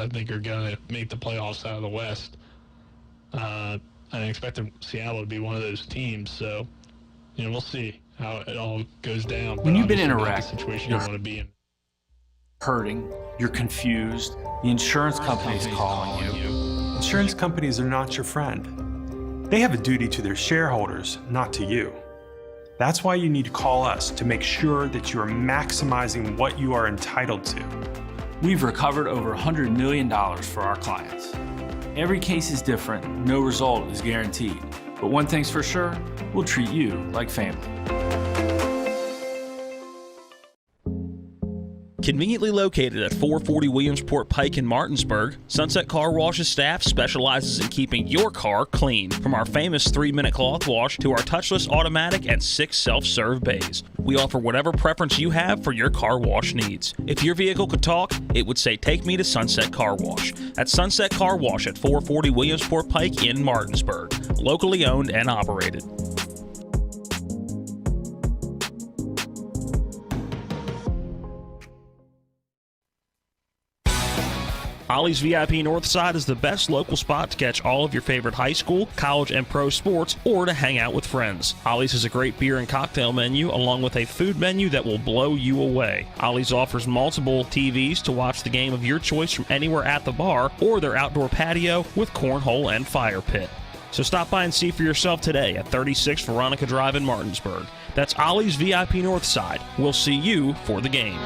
I think are going to make the playoffs out of the West. I expect Seattle to be one of those teams. So, we'll see how it all goes down. When you've been in a not wreck, the situation you want to be in. Hurting, you're confused, the insurance company's calling you. Insurance companies are not your friend. They have a duty to their shareholders, not to you. That's why you need to call us to make sure that you are maximizing what you are entitled to. We've recovered over $100 million for our clients. Every case is different, no result is guaranteed. But one thing's for sure, we'll treat you like family. Conveniently located at 440 Williamsport Pike in Martinsburg, Sunset Car Wash's staff specializes in keeping your car clean. From our famous 3-minute cloth wash to our touchless automatic and 6 self-serve bays. We offer whatever preference you have for your car wash needs. If your vehicle could talk, it would say, "Take me to Sunset Car Wash." That's Sunset Car Wash at 440 Williamsport Pike in Martinsburg. Locally owned and operated. Ollie's VIP Northside is the best local spot to catch all of your favorite high school, college, and pro sports, or to hang out with friends. Ollie's has a great beer and cocktail menu, along with a food menu that will blow you away. Ollie's offers multiple TVs to watch the game of your choice from anywhere at the bar, or their outdoor patio with cornhole and fire pit. So stop by and see for yourself today at 36 Veronica Drive in Martinsburg. That's Ollie's VIP Northside. We'll see you for the game.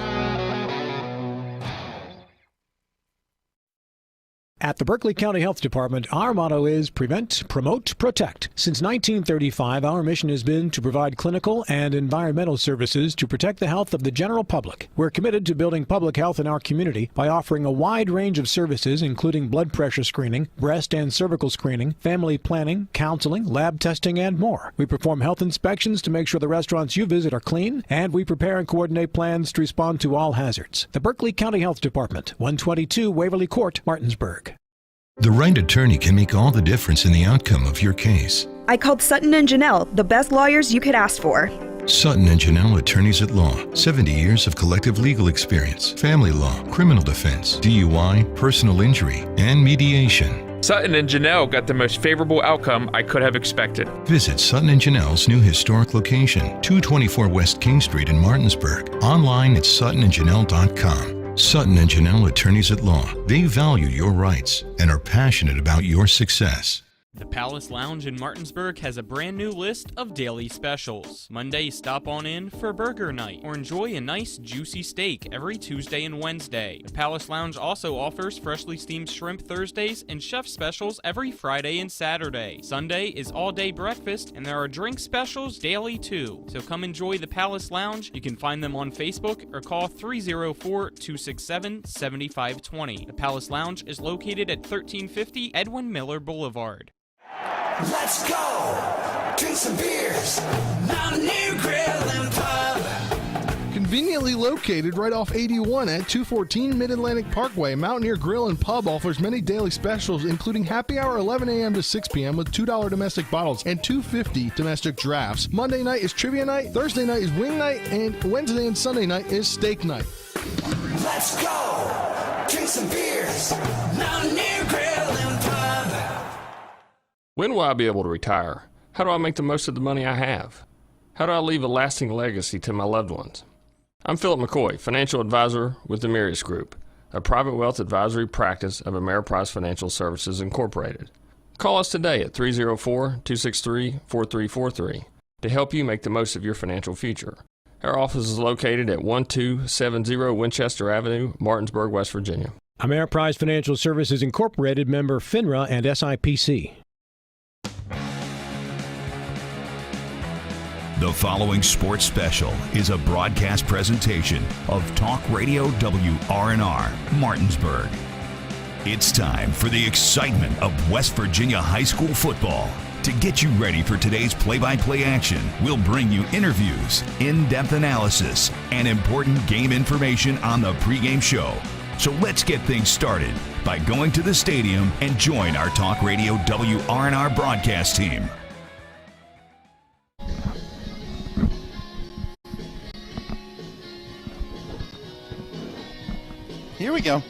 At the Berkeley County Health Department, our motto is prevent, promote, protect. Since 1935, our mission has been to provide clinical and environmental services to protect the health of the general public. We're committed to building public health in our community by offering a wide range of services, including blood pressure screening, breast and cervical screening, family planning, counseling, lab testing, and more. We perform health inspections to make sure the restaurants you visit are clean, and we prepare and coordinate plans to respond to all hazards. The Berkeley County Health Department, 122 Waverly Court, Martinsburg. The right attorney can make all the difference in the outcome of your case. I called Sutton and Janelle, the best lawyers you could ask for. Sutton and Janelle Attorneys at Law. 70 years of collective legal experience, family law, criminal defense, DUI, personal injury, and mediation. Sutton and Janelle got the most favorable outcome I could have expected. Visit Sutton and Janelle's new historic location, 224 West King Street in Martinsburg. Online at suttonandjanelle.com. Sutton and Janelle Attorneys at Law. They value your rights and are passionate about your success. The Palace Lounge in Martinsburg has a brand new list of daily specials. Monday, stop on in for burger night or enjoy a nice juicy steak every Tuesday and Wednesday. The Palace Lounge also offers freshly steamed shrimp Thursdays and chef specials every Friday and Saturday. Sunday is all-day breakfast and there are drink specials daily too. So come enjoy the Palace Lounge. You can find them on Facebook or call 304-267-7520. The Palace Lounge is located at 1350 Edwin Miller Boulevard. Let's go! Drink some beers! Mountaineer Grill and Pub! Conveniently located right off 81 at 214 Mid-Atlantic Parkway, Mountaineer Grill and Pub offers many daily specials, including happy hour 11 a.m. to 6 p.m. with $2 domestic bottles and $2.50 domestic drafts. Monday night is trivia night, Thursday night is wing night, and Wednesday and Sunday night is steak night. Let's go! Drink some beers! Mountaineer Grill and Pub! When will I be able to retire? How do I make the most of the money I have? How do I leave a lasting legacy to my loved ones? I'm Philip McCoy, financial advisor with the Mirius Group, a private wealth advisory practice of Ameriprise Financial Services Incorporated. Call us today at 304-263-4343 to help you make the most of your financial future. Our office is located at 1270 Winchester Avenue, Martinsburg, West Virginia. Ameriprise Financial Services Incorporated, member FINRA and SIPC. The following sports special is a broadcast presentation of Talk Radio WRNR, Martinsburg. It's time for the excitement of West Virginia high school football. To get you ready for today's play-by-play action, we'll bring you interviews, in-depth analysis, and important game information on the pregame show. So let's get things started by going to the stadium and join our Talk Radio WRNR broadcast team. Here we go.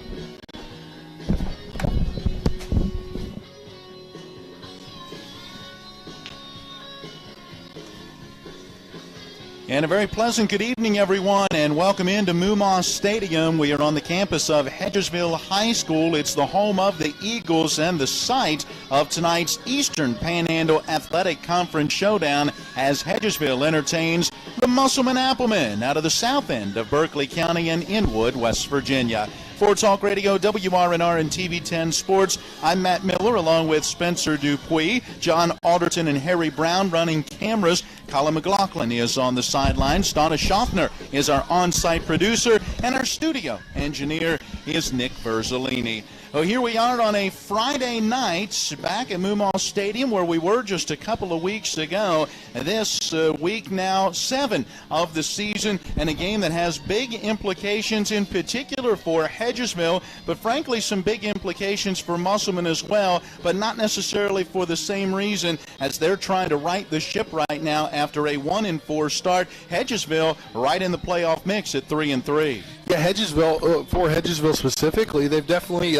And a very pleasant good evening, everyone, and welcome into Moomaw Stadium. We are on the campus of Hedgesville High School. It's the home of the Eagles and the site of tonight's Eastern Panhandle Athletic Conference Showdown as Hedgesville entertains the Musselman Applemen out of the south end of Berkeley County in Inwood, West Virginia. For Talk Radio, WRNR, and TV10 Sports, I'm Matt Miller along with Spencer Dupuis, John Alderton, and Harry Brown running cameras. Colin McLaughlin is on the sidelines. Donna Schaffner is our on-site producer, and our studio engineer is Nick Verzolini. Well, here we are on a Friday night back at Moomaw Stadium where we were just a couple of weeks ago. This week now 7 of the season, and a game that has big implications in particular for Hedgesville, but frankly some big implications for Musselman as well, but not necessarily for the same reason, as they're trying to right the ship right now after a 1-4 start. Hedgesville right in the playoff mix at 3-3. Yeah, Hedgesville, for Hedgesville specifically, they've definitely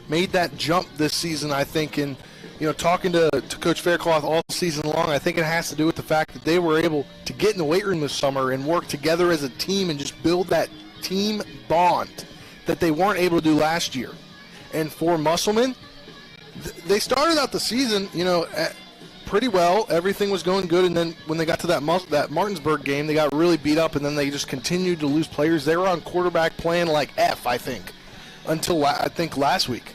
made that jump this season, I think. And, talking to Coach Faircloth all season long, I think it has to do with the fact that they were able to get in the weight room this summer and work together as a team and just build that team bond that they weren't able to do last year. And for Musselman, they started out the season, pretty well. Everything was going good, and then when they got to that Martinsburg game, they got really beat up, and then they just continued to lose players. They were on quarterback playing like F, I think, until I think last week.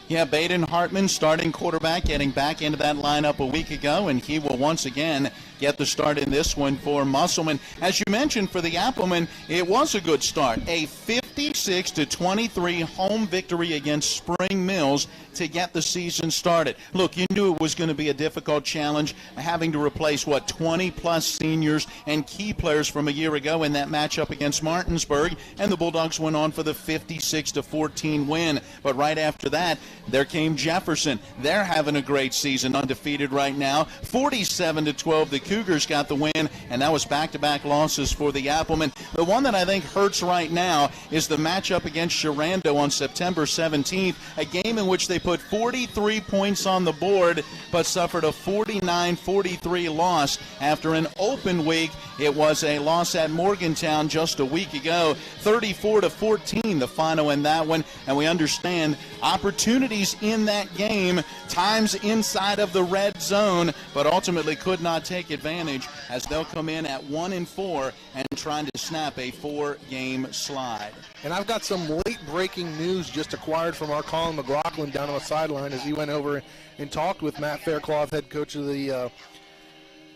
Yeah, Baden Hartman, starting quarterback, getting back into that lineup a week ago, and he will once again get the start in this one for Musselman. As you mentioned, for the Applemen, it was a good start. A 56-23 home victory against Spring Mills to get the season started. Look, you knew it was going to be a difficult challenge, having to replace, 20-plus seniors and key players from a year ago in that matchup against Martinsburg, and the Bulldogs went on for the 56-14 win. But right after that, there came Jefferson. They're having a great season, undefeated right now. 47-12, the Cougars got the win, and that was back-to-back losses for the Applemen. The one that I think hurts right now is the matchup against Sharando on September 17th, a game in which they put 43 points on the board but suffered a 49-43 loss after an open week. It was a loss at Morgantown just a week ago, 34-14 the final in that one, and we understand opportunities in that game, times inside of the red zone, but ultimately could not take advantage as they'll come in at 1-4 and trying to snap a 4-game slide. And I've got some late-breaking news just acquired from our Colin McLaughlin down on the sideline as he went over and talked with Matt Faircloth, head coach of the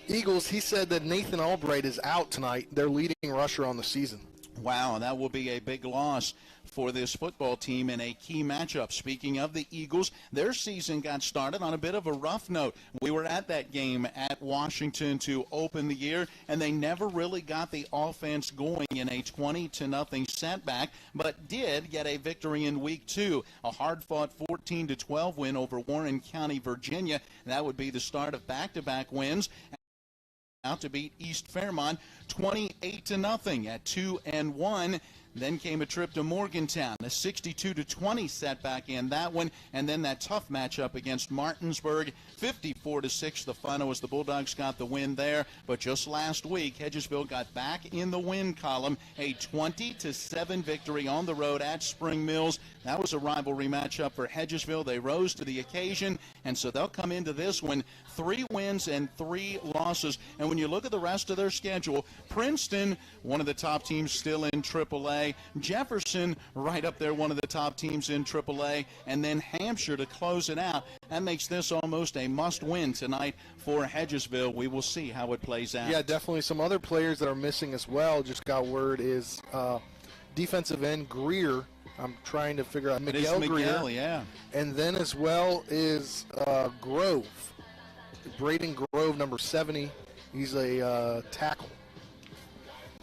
Eagles. He said that Nathan Albright is out tonight, their leading rusher on the season. Wow, that will be a big loss for this football team in a key matchup. Speaking of the Eagles, their season got started on a bit of a rough note. We were at that game at Washington to open the year, and they never really got the offense going in a 20-0 setback, but did get a victory in week 2, a hard-fought 14-12 win over Warren County, Virginia. That would be the start of back-to-back wins. Out to beat East Fairmont 28-0 at 2-1. Then came a trip to Morgantown, a 62-20 setback in that one, and then that tough matchup against Martinsburg, 54-6. The final as the Bulldogs got the win there. But just last week, Hedgesville got back in the win column, a 20-7 victory on the road at Spring Mills. That was a rivalry matchup for Hedgesville. They rose to the occasion, and so they'll come into this one 3 wins and 3 losses. And when you look at the rest of their schedule, Princeton, one of the top teams still in AAA. Jefferson, right up there, one of the top teams in AAA. And then Hampshire to close it out. That makes this almost a must-win tonight for Hedgesville. We will see how it plays out. Yeah, definitely. Some other players that are missing as well, just got word, is defensive end Greer. I'm trying to figure out Miguel Greer. Yeah. And then as well is Grove. Braden Grove, number 70. He's a tackle.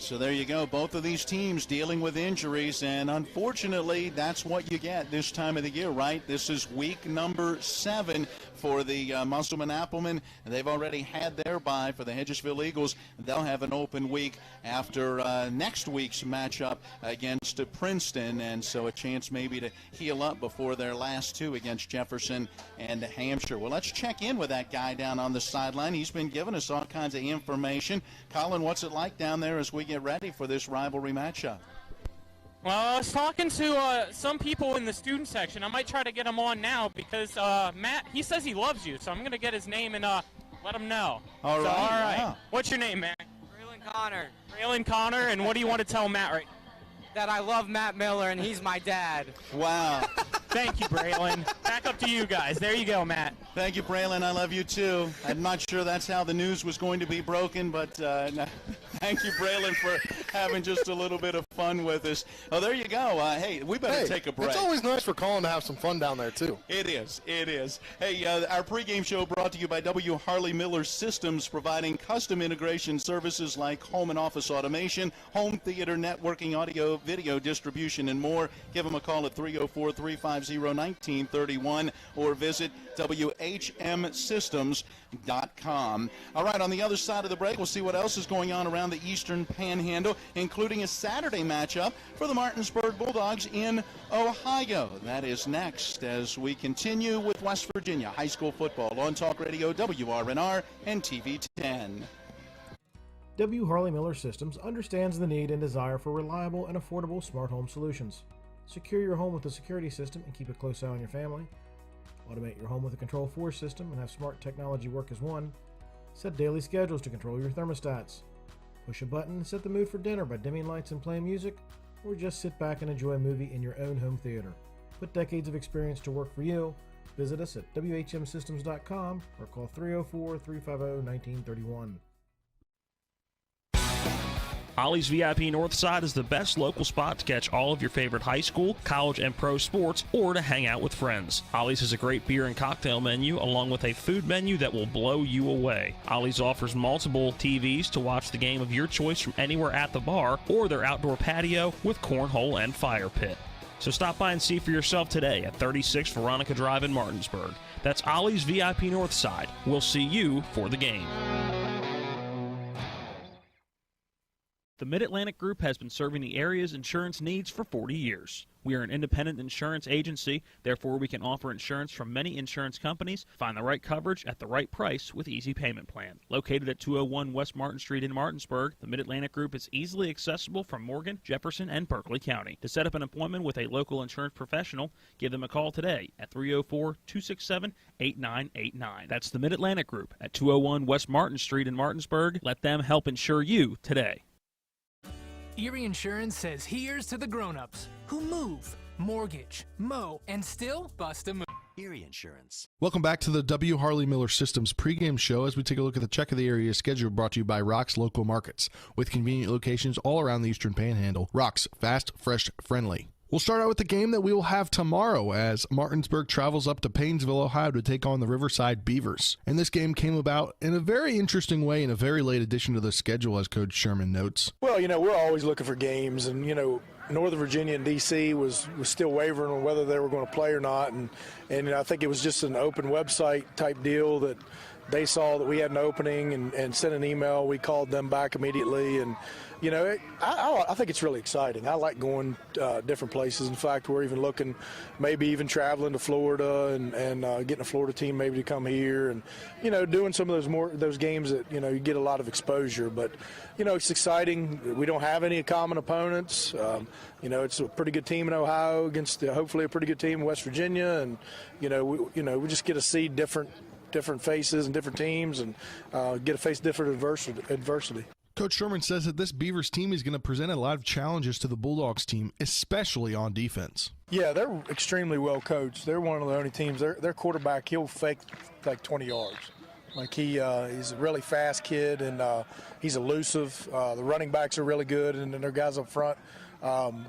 So there you go. Both of these teams dealing with injuries, and unfortunately, that's what you get this time of the year, right? This is week number 7 for the Musselman Applemen. They've already had their bye. For the Hedgesville Eagles, they'll have an open week after next week's matchup against Princeton, and so a chance maybe to heal up before their last 2 against Jefferson and Hampshire. Well, let's check in with that guy down on the sideline. He's been giving us all kinds of information. Colin, what's it like down there as we get ready for this rivalry matchup? Well, I was talking to some people in the student section. I might try to get him on now because Matt, he says he loves you, so I'm going to get his name and let him know. All right. All right. Wow. What's your name, Matt? Braylon Connor. Braylon Connor, and what do you want to tell Matt right That I love Matt Miller and he's my dad. Wow. Thank you, Braylon. Back up to you guys. There you go, Matt. Thank you, Braylon. I love you, too. I'm not sure that's how the news was going to be broken, but thank you, Braylon, for having just a little bit of fun with us. Oh, there you go. Hey, we better take a break. It's always nice for Colin to have some fun down there, too. It is. It is. Hey, our pregame show brought to you by W. Harley Miller Systems, providing custom integration services like home and office automation, home theater networking, audio, video distribution, and more. Give them a call at 304-350-1931 or visit WHMsystems.com. All right, on the other side of the break, we'll see what else is going on around the Eastern Panhandle, including a Saturday matchup for the Martinsburg Bulldogs in Ohio. That is next as we continue with West Virginia high school football on Talk Radio, WRNR, and TV 10. W. Harley Miller Systems understands the need and desire for reliable and affordable smart home solutions. Secure your home with a security system and keep a close eye on your family. Automate your home with a Control4 system and have smart technology work as one. Set daily schedules to control your thermostats. Push a button and set the mood for dinner by dimming lights and playing music, or just sit back and enjoy a movie in your own home theater. Put decades of experience to work for you. Visit us at WHMsystems.com or call 304-350-1931. Ollie's VIP Northside is the best local spot to catch all of your favorite high school, college, and pro sports, or to hang out with friends. Ollie's has a great beer and cocktail menu, along with a food menu that will blow you away. Ollie's offers multiple TVs to watch the game of your choice from anywhere at the bar, or their outdoor patio with cornhole and fire pit. So stop by and see for yourself today at 36 Veronica Drive in Martinsburg. That's Ollie's VIP Northside. We'll see you for the game. The Mid-Atlantic Group has been serving the area's insurance needs for 40 years. We are an independent insurance agency, therefore we can offer insurance from many insurance companies. Find the right coverage at the right price with Easy Payment Plan. Located at 201 West Martin Street in Martinsburg, the Mid-Atlantic Group is easily accessible from Morgan, Jefferson, and Berkeley County. To set up an appointment with a local insurance professional, give them a call today at 304-267-8989. That's the Mid-Atlantic Group at 201 West Martin Street in Martinsburg. Let them help insure you today. Erie Insurance says here's to the grown-ups who move, mortgage, mow, and still bust a move. Erie Insurance. Welcome back to the W. Harley Miller Systems pregame show as we take a look at the check of the area schedule brought to you by Rock's Local Markets. With convenient locations all around the Eastern Panhandle, Rock's fast, fresh, friendly. We'll start out with the game that we will have tomorrow as Martinsburg travels up to Paynesville, Ohio to take on the Riverside Beavers. And this game came about in a very interesting way in a very late addition to the schedule, as Coach Sherman notes. Well, we're always looking for games, and, Northern Virginia and D.C. was still wavering on whether they were going to play or not. And I think it was just an open website type deal that they saw that we had an opening and sent an email. We called them back immediately, and I think it's really exciting. I like going different places. In fact, we're even looking, maybe even traveling to Florida and getting a Florida team maybe to come here and, doing some of those games that, you get a lot of exposure. But, it's exciting. We don't have any common opponents. It's a pretty good team in Ohio against hopefully a pretty good team in West Virginia. And, we just get to see different faces and different teams and get to face different adversity. Coach Sherman says that this Beavers team is going to present a lot of challenges to the Bulldogs team, especially on defense. Yeah, they're extremely well coached. They're one of the only teams. Their quarterback, he'll fake like 20 yards. Like he's a really fast kid, and he's elusive. The running backs are really good, and then their guys up front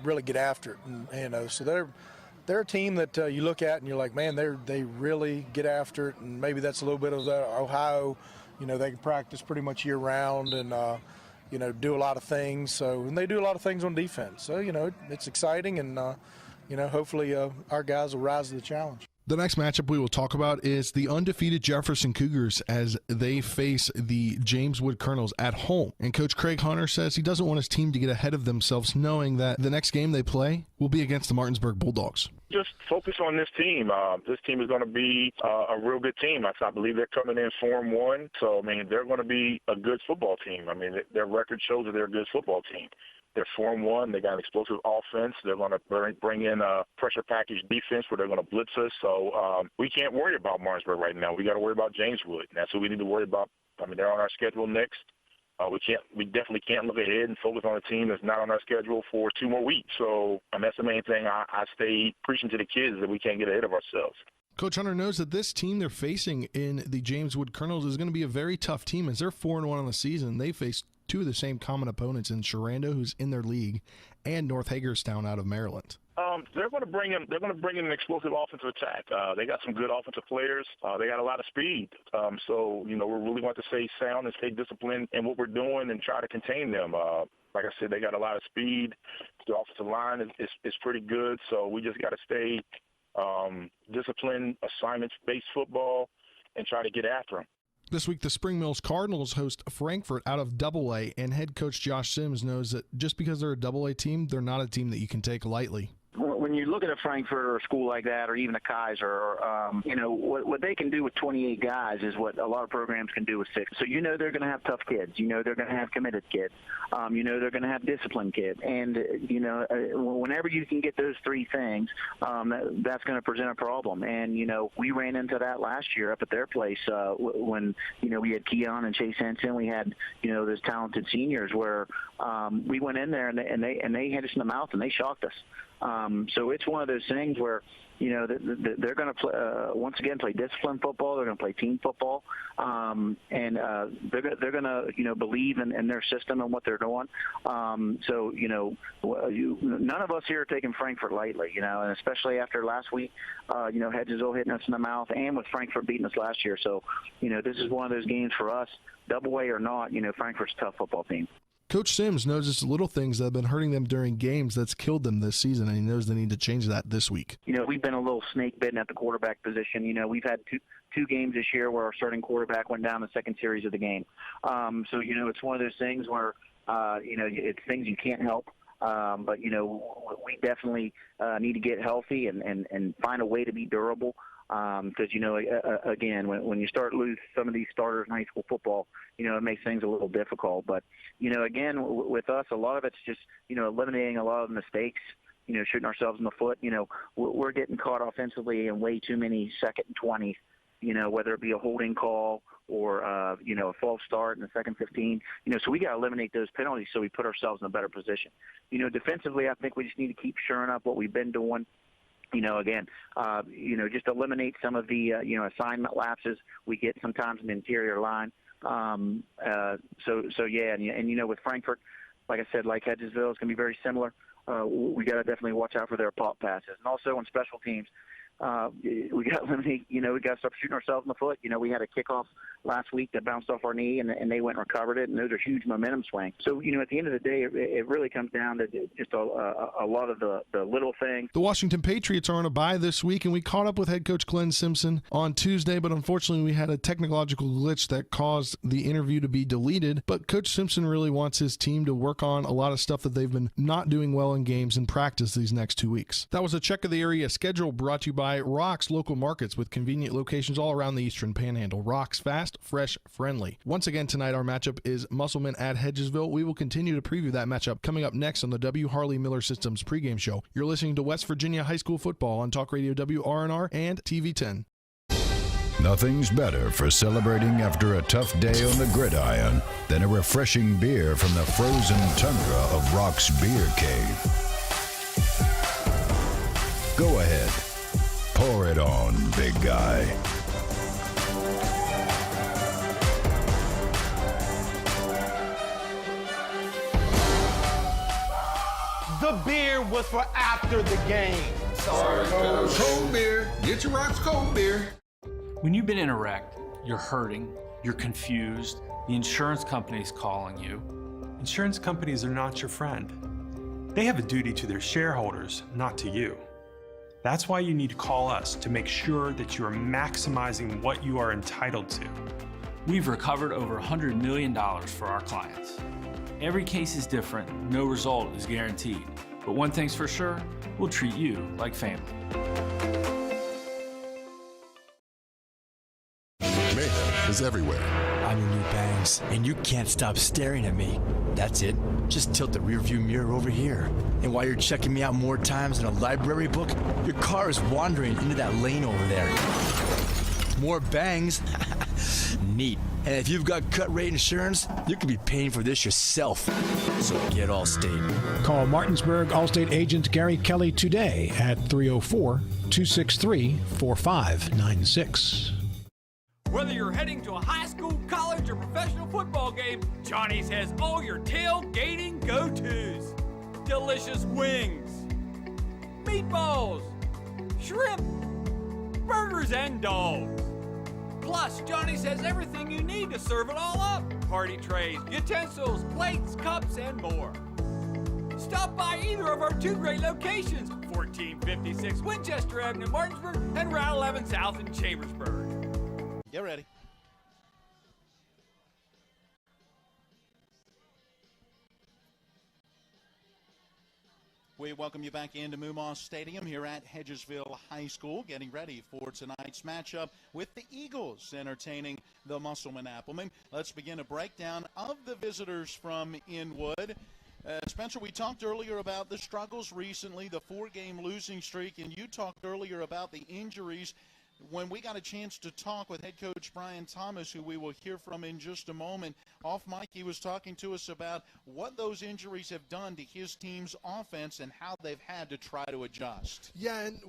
really get after it. And so they're a team that you look at and you're like, man, they really get after it. And maybe that's a little bit of that Ohio. They can practice pretty much year round, and do a lot of things. And they do a lot of things on defense. So, it's exciting, and, hopefully our guys will rise to the challenge. The next matchup we will talk about is the undefeated Jefferson Cougars as they face the James Wood Colonels at home. And Coach Craig Hunter says he doesn't want his team to get ahead of themselves, knowing that the next game they play will be against the Martinsburg Bulldogs. Just focus on this team. This team is going to be a real good team. I believe they're coming in 4-1. So, they're going to be a good football team. Their record shows that they're a good football team. They're 4-1. They got an explosive offense. They're going to bring in a pressure package defense where they're going to blitz us. So we can't worry about Martinsburg right now. We got to worry about James Wood. That's what we need to worry about. They're on our schedule next. We definitely can't look ahead and focus on a team that's not on our schedule for 2 more weeks. So that's the main thing I stay preaching to the kids, that we can't get ahead of ourselves. Coach Hunter knows that this team they're facing in the James Wood Colonels is going to be a very tough team. As they're 4-1 on the season, they face 2 of the same common opponents in Sharando, who's in their league, and North Hagerstown out of Maryland. They're going to bring in an explosive offensive attack. They got some good offensive players. They got a lot of speed. So we really want to stay sound and stay disciplined in what we're doing and try to contain them. Like I said, they got a lot of speed. The offensive line is pretty good. So we just got to stay disciplined, assignments-based football, and try to get after them. This week, the Spring Mills Cardinals host Frankfort out of AA, and head coach Josh Sims knows that just because they're a AA team, they're not a team that you can take lightly. When you look at a Frankfurt or a school like that, or even a Kaiser, what they can do with 28 guys is what a lot of programs can do with 6. So they're going to have tough kids. They're going to have committed kids. They're going to have disciplined kids. And, whenever you can get those 3 things, that's going to present a problem. And, we ran into that last year up at their place when, we had Keon and Chase Henson. We had, those talented seniors where we went in there and they hit us in the mouth and they shocked us. So it's one of those things where, they're going to play, once again, play disciplined football. They're going to play team football. And they're going to, believe in their system and what they're doing. So, none of us here are taking Frankfurt lightly, and especially after last week, Hedgesville hitting us in the mouth and with Frankfurt beating us last year. So, this is one of those games for us, AA or not, Frankfurt's a tough football team. Coach Sims knows it's little things that have been hurting them during games that's killed them this season, and he knows they need to change that this week. We've been a little snake bitten at the quarterback position. We've had two games this year where our starting quarterback went down the second series of the game. So, it's one of those things where, it's things you can't help. But, we definitely need to get healthy and find a way to be durable. Because, again, when you start lose some of these starters in high school football, it makes things a little difficult. But, again, with us, a lot of it's just, eliminating a lot of the mistakes, shooting ourselves in the foot. We're getting caught offensively in way too many 2nd and 20s, whether it be a holding call or, a false start in the second 15. So we got to eliminate those penalties so we put ourselves in a better position. Defensively, I think we just need to keep shoring up what we've been doing. Again, just eliminate some of the, assignment lapses we get sometimes in the interior line. Yeah, and with Frankfurt, like I said, like Hedgesville, it's going to be very similar. We got to definitely watch out for their pop passes. And also on special teams, we got to eliminate, we got to stop shooting ourselves in the foot. We had a kickoff last week that bounced off our knee, and they went and recovered it, and those are huge momentum swings. So, at the end of the day, it really comes down to just a lot of the little things. The Washington Patriots are on a bye this week, and we caught up with head coach Glenn Simpson on Tuesday, but unfortunately we had a technological glitch that caused the interview to be deleted. But Coach Simpson really wants his team to work on a lot of stuff that they've been not doing well in games and practice these next 2 weeks. That was a check of the area schedule brought to you by Rock's Local Markets with convenient locations all around the Eastern Panhandle. Rock's fast, fresh, friendly. Once again tonight, our matchup is Musselman at Hedgesville. We will continue to preview that matchup coming up next on the W. Harley Miller Systems pregame show. You're listening to West Virginia High School football on Talk Radio WRNR and TV 10. Nothing's better for celebrating after a tough day on the gridiron than a refreshing beer from the frozen tundra of Rock's Beer Cave. Go ahead. Pour it on, big guy. The beer was for after the game. Sorry, cold beer. Get your Rock's cold beer. When you've been in a wreck, you're hurting, you're confused, the insurance company's calling you. Insurance companies are not your friend. They have a duty to their shareholders, not to you. That's why you need to call us to make sure that you are maximizing what you are entitled to. We've recovered over $100 million for our clients. Every case is different, no result is guaranteed. But one thing's for sure, we'll treat you like family. Mayhem is everywhere. I'm your new bangs, and you can't stop staring at me. That's it. Just tilt the rearview mirror over here. And while you're checking me out more times than a library book, your car is wandering into that lane over there. More bangs. Neat. And if you've got cut rate insurance, you could be paying for this yourself. So get Allstate. Call Martinsburg Allstate agent Gary Kelly today at 304-263-4596. Whether you're heading to a high school, college, or professional football game, Johnny's has all your tailgating go-tos. Delicious wings, meatballs, shrimp, burgers, and dogs. Plus, Johnny's has everything you need to serve it all up. Party trays, utensils, plates, cups, and more. Stop by either of our two great locations, 1456 Winchester Avenue in Martinsburg and Route 11 South in Chambersburg. Get ready. We welcome you back into Moomaw Stadium here at Hedgesville High School, getting ready for tonight's matchup with the Eagles entertaining the Musselman Applemen. Let's begin a breakdown of the visitors from Inwood. Spencer, we talked earlier about the struggles recently, the 4-game losing streak, and you talked earlier about the injuries. When we got a chance to talk with head coach Brian Thomas, who we will hear from in just a moment, off mic, he was talking to us about what those injuries have done to his team's offense and how they've had to try to adjust. Yeah, and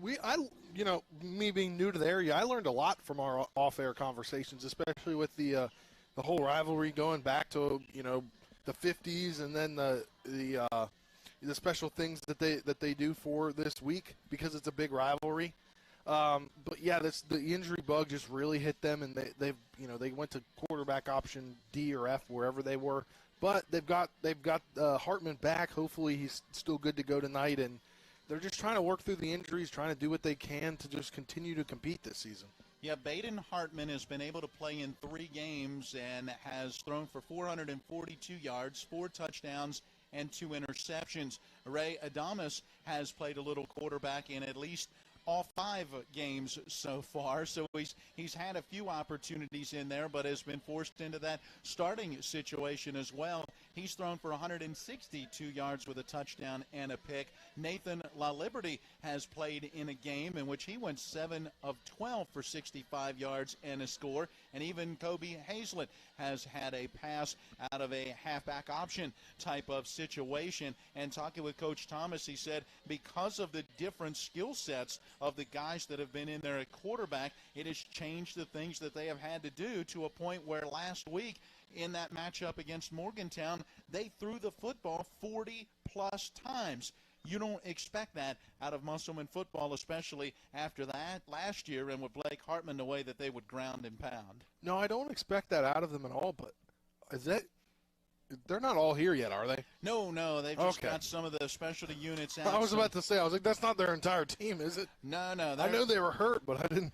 me being new to the area, I learned a lot from our off-air conversations, especially with the whole rivalry going back to the 50s, and then the special things that they do for this week because it's a big rivalry. But yeah, the injury bug just really hit them, and they went to quarterback option D or F wherever they were. But they've got Hartman back. Hopefully he's still good to go tonight, and they're just trying to work through the injuries, trying to do what they can to just continue to compete this season. Yeah, Baden Hartman has been able to play in 3 games and has thrown for 442 yards, 4 touchdowns, and 2 interceptions. Ray Adamas has played a little quarterback in at least all 5 games so far, so he's had a few opportunities in there, but has been forced into that starting situation as well. He's thrown for 162 yards with a touchdown and a pick. Nathan LaLiberty has played in a game in which he went 7 of 12 for 65 yards and a score, and even Kobe Hazlett has had a pass out of a halfback option type of situation. And talking with Coach Thomas, he said because of the different skill sets of the guys that have been in there at quarterback, it has changed the things that they have had to do to a point where last week in that matchup against Morgantown, they threw the football 40-plus times. You don't expect that out of Musselman football, especially after that last year and with Blake Hartman, the way that they would ground and pound. No, I don't expect that out of them at all, but they're not all here yet, are they? No, they've just got some of the specialty units out. I was about to say, that's not their entire team, is it? No. I know they were hurt, but I didn't.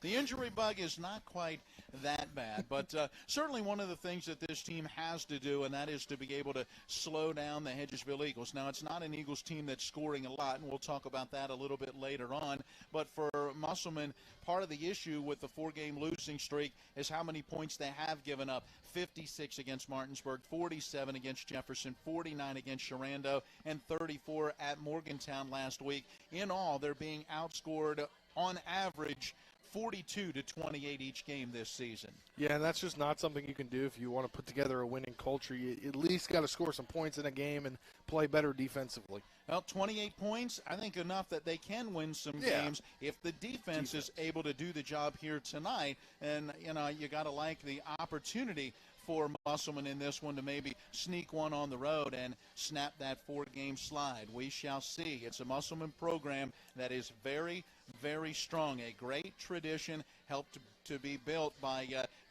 The injury bug is not quite that bad, but certainly one of the things that this team has to do, and that is to be able to slow down the Hedgesville Eagles. Now, it's not an Eagles team that's scoring a lot, and we'll talk about that a little bit later on, but for Musselman, part of the issue with the 4-game losing streak is how many points they have given up. 56 against Martinsburg, 47 against Jefferson, 49 against Sharando, and 34 at Morgantown last week. In all, they're being outscored on average 42-28 each game this season. Yeah, and that's just not something you can do if you want to put together a winning culture. You at least got to score some points in a game and play better defensively. Well, 28 points, I think enough that they can win some games if the defense is able to do the job here tonight. And, you got to like the opportunity for Musselman in this one to maybe sneak one on the road and snap that 4-game slide. We shall see. It's a Musselman program that is very, very strong. A great tradition helped to be built by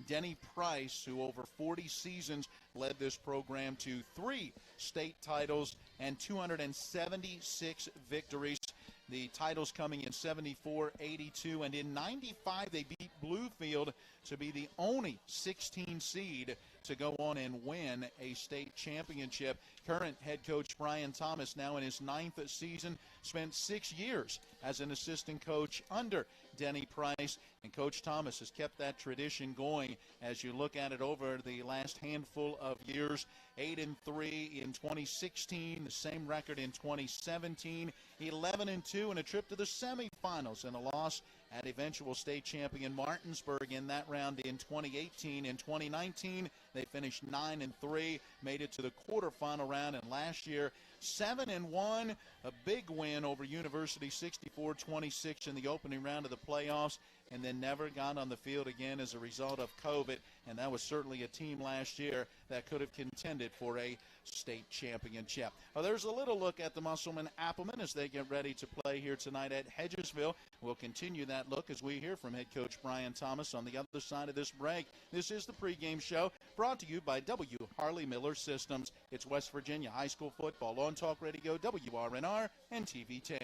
Denny Price, who over 40 seasons led this program to 3 state titles and 276 victories. The titles coming in 74, 82, and in 95 they beat Bluefield to be the only 16 seed to go on and win a state championship. Current head coach Brian Thomas, now in his 9th season, spent 6 years as an assistant coach under Denny Price, and Coach Thomas has kept that tradition going as you look at it over the last handful of years. 8-3 in 2016, the same record in 2017, 11-2 and a trip to the semifinals and a loss at eventual state champion Martinsburg in that round in 2018. In 2019, they finished 9-3, made it to the quarterfinal round, and last year 7-1, a big win over University 64-26 in the opening round of the playoffs, and then never got on the field again as a result of COVID. And that was certainly a team last year that could have contended for a state championship. Well, there's a little look at the Musselman Applemen as they get ready to play here tonight at Hedgesville. We'll continue that look as we hear from head coach Brian Thomas on the other side of this break. This is the pregame show brought to you by W. Harley Miller Systems. It's West Virginia high school football on Talk Radio, WRNR, and TV 10.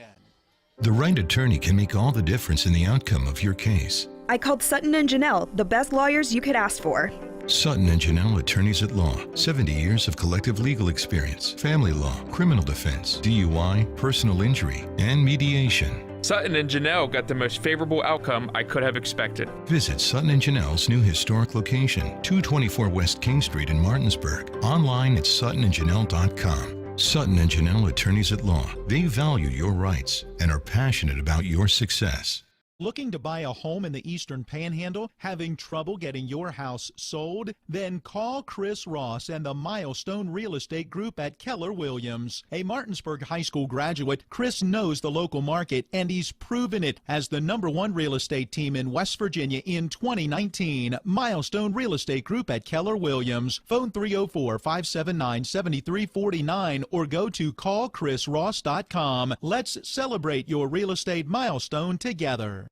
The right attorney can make all the difference in the outcome of your case. I called Sutton and Janelle, the best lawyers you could ask for. Sutton and Janelle Attorneys at Law. 70 years of collective legal experience. Family law, criminal defense, DUI, personal injury, and mediation. Sutton and Janelle got the most favorable outcome I could have expected. Visit Sutton and Janelle's new historic location, 224 West King Street in Martinsburg. Online at suttonandjanelle.com. Sutton and Janelle Attorneys at Law. They value your rights and are passionate about your success. Looking to buy a home in the Eastern Panhandle? Having trouble getting your house sold? Then call Chris Ross and the Milestone Real Estate Group at Keller Williams. A Martinsburg High School graduate, Chris knows the local market, and he's proven it as the #1 real estate team in West Virginia in 2019. Milestone Real Estate Group at Keller Williams. Phone 304-579-7349 or go to callchrisross.com. Let's celebrate your real estate milestone together.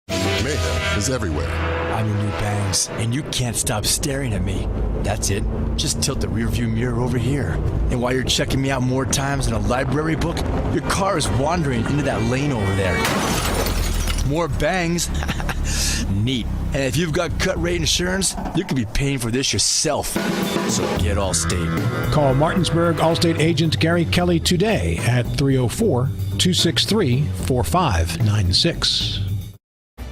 Mayhem is everywhere. I'm your new bangs, and you can't stop staring at me. That's it. Just tilt the rearview mirror over here. And while you're checking me out more times than a library book, your car is wandering into that lane over there. More bangs. Neat. And if you've got cut rate insurance, you could be paying for this yourself. So get Allstate. Call Martinsburg Allstate agent Gary Kelly today at 304-263-4596.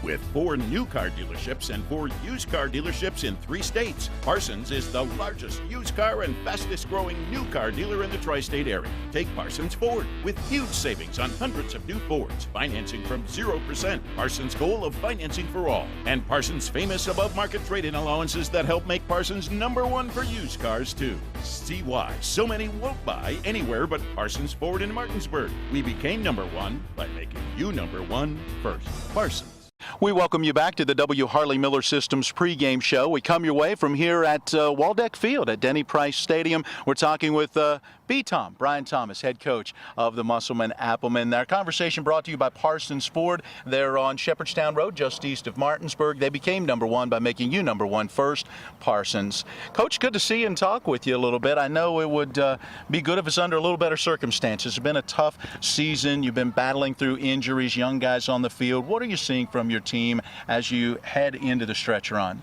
With 4 new car dealerships and 4 used car dealerships in 3 states, Parsons is the largest used car and fastest growing new car dealer in the tri-state area. Take Parsons Ford with huge savings on hundreds of new Fords, financing from 0%, Parsons' goal of financing for all, and Parsons' famous above market trade-in allowances that help make Parsons #1 for used cars too. See why so many won't buy anywhere but Parsons Ford in Martinsburg. We became #1 by making you #1 first. Parsons. We welcome you back to the W. Harley Miller Systems pregame show. We come your way from here at Waldeck Field at Denny Price Stadium. We're talking with B-Tom, Brian Thomas, head coach of the Musselman Applemen. Our conversation brought to you by Parsons Ford. They're on Shepherdstown Road, just east of Martinsburg. They became #1 by making you #1 first, Parsons. Coach, good to see you and talk with you a little bit. I know it would be good if it's under a little better circumstances. It's been a tough season. You've been battling through injuries, young guys on the field. What are you seeing from your team as you head into the stretch run?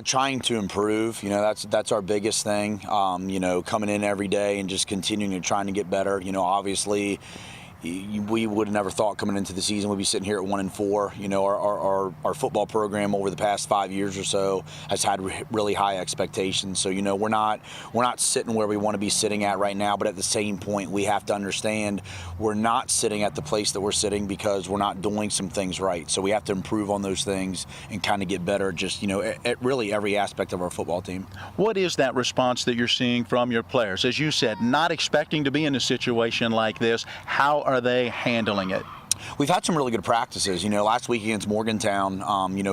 Trying to improve, that's our biggest thing. Coming in every day and just continuing to trying to get better. Obviously, we would have never thought coming into the season we'd be sitting here at 1-4. Our football program over the past 5 years or so has had really high expectations. So we're not sitting where we want to be sitting at right now. But at the same point, we have to understand we're not sitting at the place that we're sitting because we're not doing some things right. So we have to improve on those things and kind of get better. Just at really every aspect of our football team. What is that response that you're seeing from your players? As you said, not expecting to be in a situation like this. How are they handling it? We've had some really good practices. Last week against Morgantown,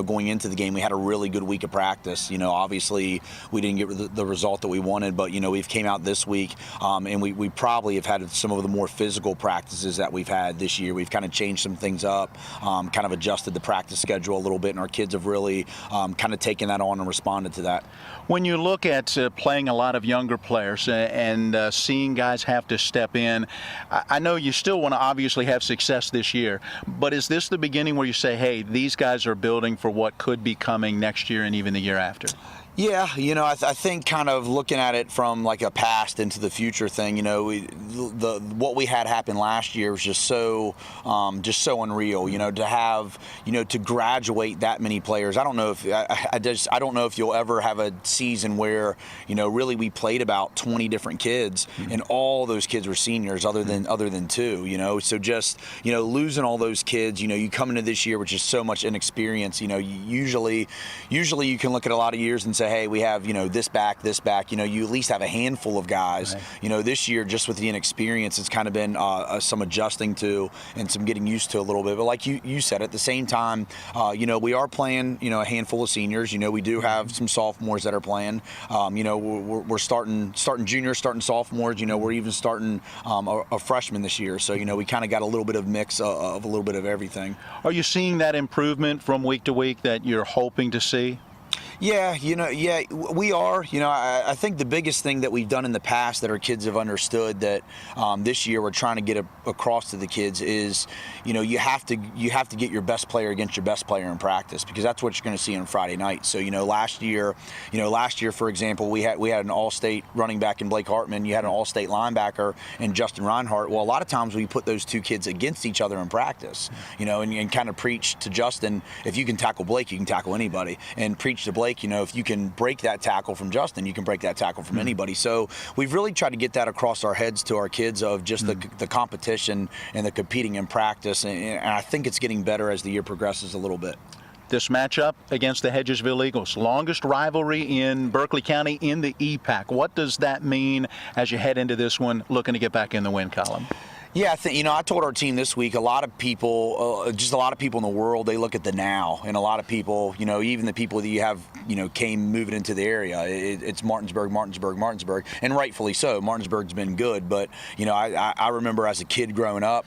going into the game, we had a really good week of practice. Obviously we didn't get the result that we wanted, but, we've came out this week, and we probably have had some of the more physical practices that we've had this year. We've kind of changed some things up, kind of adjusted the practice schedule a little bit, and our kids have really kind of taken that on and responded to that. When you look at playing a lot of younger players and seeing guys have to step in, I know you still want to obviously have success this year, but is this the beginning where you say, hey, these guys are building for what could be coming next year and even the year after? Yeah, I think kind of looking at it from like a past into the future thing, what we had happen last year was just so unreal, to have, to graduate that many players. I don't know if I don't know if you'll ever have a season where, really we played about 20 different kids and all those kids were seniors other than two, so just, losing all those kids, you come into this year with just so much inexperience, usually you can look at a lot of years and say, hey, we have, this back, you at least have a handful of guys. Right. This year, just with the inexperience, it's kind of been some adjusting to and some getting used to a little bit. But like you said, at the same time, we are playing, a handful of seniors. We do have some sophomores that are playing. We're starting juniors, starting sophomores. We're even starting a freshman this year. So, we kind of got a little bit of mix of a little bit of everything. Are you seeing that improvement from week to week that you're hoping to see? Yeah, we are. I think the biggest thing that we've done in the past that our kids have understood that this year we're trying to get across to the kids is, you have to get your best player against your best player in practice, because that's what you're going to see on Friday night. So, last year, for example, we had an all-state running back in Blake Hartman. You had an all-state linebacker in Justin Reinhardt. Well, a lot of times we put those two kids against each other in practice, and kind of preach to Justin, if you can tackle Blake, you can tackle anybody, and preach to Blake, if you can break that tackle from Justin, you can break that tackle from anybody. So we've really tried to get that across our heads to our kids of just the competition and the competing in practice. And I think it's getting better as the year progresses a little bit. This matchup against the Hedgesville Eagles, longest rivalry in Berkeley County in the EPAC. What does that mean as you head into this one looking to get back in the win column? Yeah, I think, I told our team this week, a lot of people in the world, they look at the now. And a lot of people, even the people that you have, came moving into the area, it's Martinsburg. And rightfully so. Martinsburg's been good. But, I remember as a kid growing up,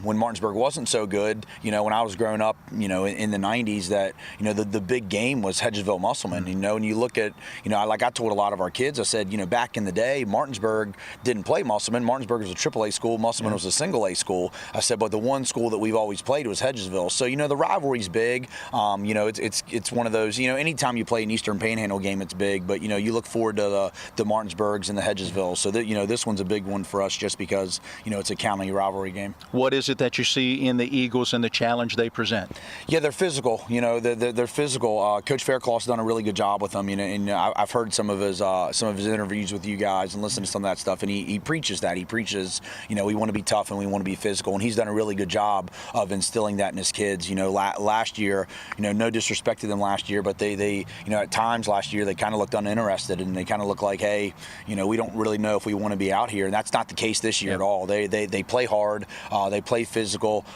when Martinsburg wasn't so good, when I was growing up, in the 90s, that, the big game was Hedgesville Musselman. And you look at, like I told a lot of our kids, I said, back in the day, Martinsburg didn't play Musselman. Martinsburg was a AAA school. Musselman was a single A school. I said, but the one school that we've always played was Hedgesville. So, the rivalry's big. It's one of those, anytime you play an Eastern Panhandle game, it's big. But, you look forward to the Martinsburgs and the Hedgesville. So, this one's a big one for us just because, it's a county rivalry game. What is it that you see in the Eagles and the challenge they present? Yeah, they're physical. They're physical. Coach Faircloth's done a really good job with them. And I've heard some of his interviews with you guys and listened to some of that stuff. And he preaches that. He preaches, we want to be tough and we want to be physical, and he's done a really good job of instilling that in his kids. Last year, no disrespect to them last year, but they at times last year they kind of looked uninterested and they kind of looked like, hey, we don't really know if we want to be out here, and that's not the case this year at all. They play hard, they play physical.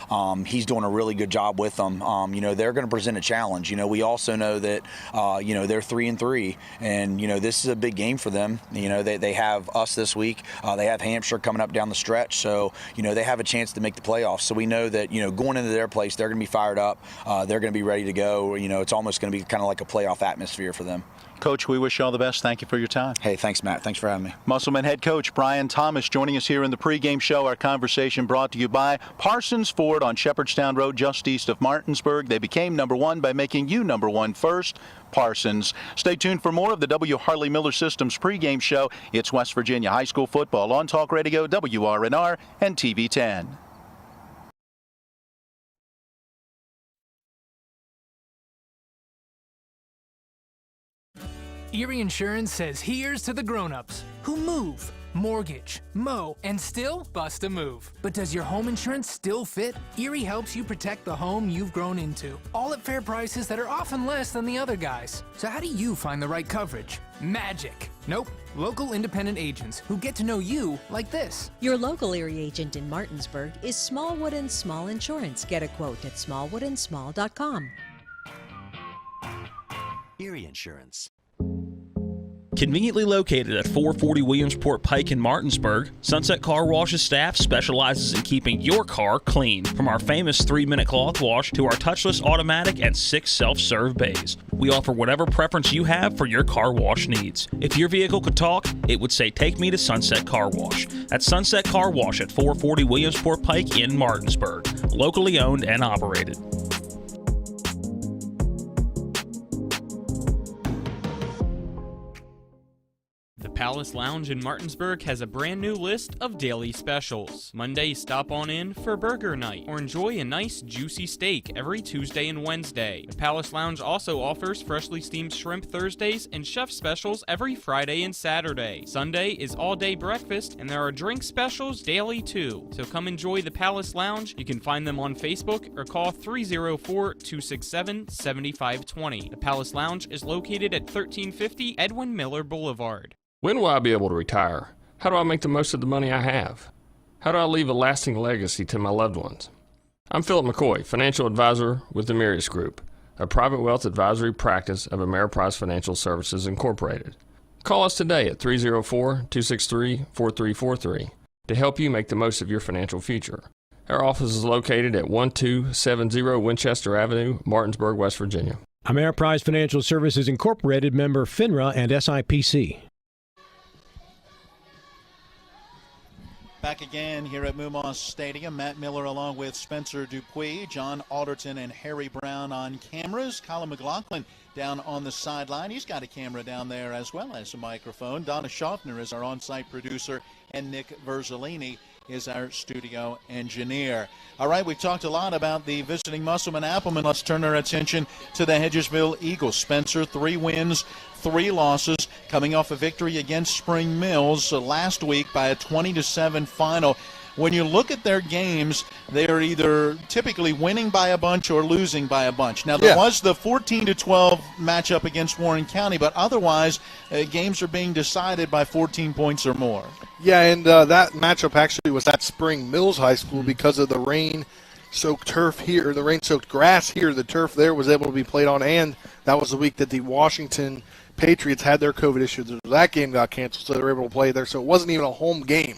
He's doing a really good job with them. They're going to present a challenge. We also know that they're 3-3, and this is a big game for them. They have us this week. They have Hampshire coming up down the stretch, so they have a chance to make the playoffs. So we know that, going into their place, they're going to be fired up. They're going to be ready to go. It's almost going to be kind of like a playoff atmosphere for them. Coach, we wish you all the best. Thank you for your time. Hey, thanks, Matt. Thanks for having me. Musselman head coach Brian Thomas joining us here in the pregame show. Our conversation brought to you by Parsons Ford on Shepherdstown Road, just east of Martinsburg. They became number one by making you number one first. Parsons. Stay tuned for more of the W. Harley Miller Systems pregame show. It's West Virginia High School football on Talk Radio, WRNR, and TV 10. Erie Insurance says here's to the grown-ups who move, mortgage, mow, and still bust a move. But does your home insurance still fit? Erie helps you protect the home you've grown into, all at fair prices that are often less than the other guys. So how do you find the right coverage? Magic. Nope. Local independent agents who get to know you like this. Your local Erie agent in Martinsburg is Smallwood & Small Insurance. Get a quote at smallwoodandsmall.com. Erie Insurance. Conveniently located at 440 Williamsport Pike in Martinsburg, Sunset Car Wash's staff specializes in keeping your car clean. From our famous 3-minute cloth wash to our touchless automatic and 6 self-serve bays. We offer whatever preference you have for your car wash needs. If your vehicle could talk, it would say, "Take me to Sunset Car Wash." That's Sunset Car Wash at 440 Williamsport Pike in Martinsburg. Locally owned and operated. The Palace Lounge in Martinsburg has a brand new list of daily specials. Monday, stop on in for burger night or enjoy a nice juicy steak every Tuesday and Wednesday. The Palace Lounge also offers freshly steamed shrimp Thursdays and chef specials every Friday and Saturday. Sunday is all-day breakfast and there are drink specials daily too. So come enjoy the Palace Lounge. You can find them on Facebook or call 304-267-7520. The Palace Lounge is located at 1350 Edwin Miller Boulevard. When will I be able to retire? How do I make the most of the money I have? How do I leave a lasting legacy to my loved ones? I'm Philip McCoy, financial advisor with the Mirius Group, a private wealth advisory practice of Ameriprise Financial Services Incorporated. Call us today at 304-263-4343 to help you make the most of your financial future. Our office is located at 1270 Winchester Avenue, Martinsburg, West Virginia. Ameriprise Financial Services Incorporated, member FINRA and SIPC. Back again here at Moomaw Stadium. Matt Miller along with Spencer Dupuis, John Alderton, and Harry Brown on cameras. Colin McLaughlin down on the sideline. He's got a camera down there as well as a microphone. Donna Schaffner is our on-site producer, and Nick Verzolini is our studio engineer. All right, we've talked a lot about the visiting Musselman Appleman. Let's turn our attention to the Hedgesville Eagles. Spencer, 3 wins, 3 losses, coming off a victory against Spring Mills last week by a 20-7 final. When you look at their games, they are either typically winning by a bunch or losing by a bunch. Now, there was the 14-12 matchup against Warren County, but otherwise, games are being decided by 14 points or more. Yeah, and that matchup actually was at Spring Mills High School because of the rain-soaked turf here, the rain-soaked grass here. The turf there was able to be played on, and that was the week that the Washington Patriots had their COVID issues. That game got canceled, so they were able to play there. So it wasn't even a home game.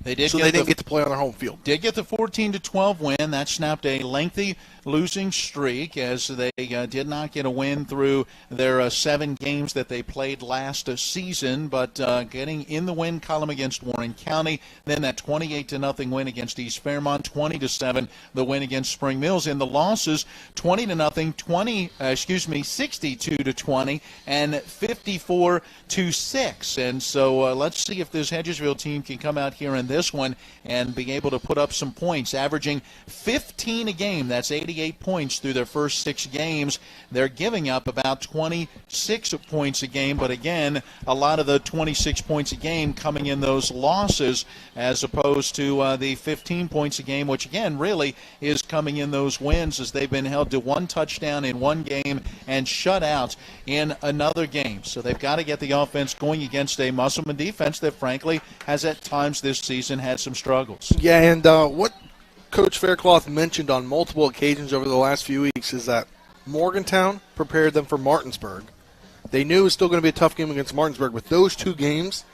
They didn't get to play on their home field. Did get the 14-12 win. That snapped a lengthy losing streak as they did not get a win through their 7 games that they played last season, but getting in the win column against Warren County, then that 28-0 win against East Fairmont, 20-7 the win against Spring Mills. In the losses, 20-0, 62-20, and 54-6. And so let's see if this Hedgesville team can come out here in this one and be able to put up some points, averaging 15 a game. That's 88 points through their first 6 games. They're giving up about 26 points a game, but again, a lot of the 26 points a game coming in those losses as opposed to the 15 points a game, which again really is coming in those wins as they've been held to 1 touchdown in 1 game and shut out in another game. So they've got to get the offense going against a Musselman defense that frankly has at times this season had some struggles. Yeah, and what Coach Faircloth mentioned on multiple occasions over the last few weeks is that Morgantown prepared them for Martinsburg. They knew it was still going to be a tough game against Martinsburg, but those 2 games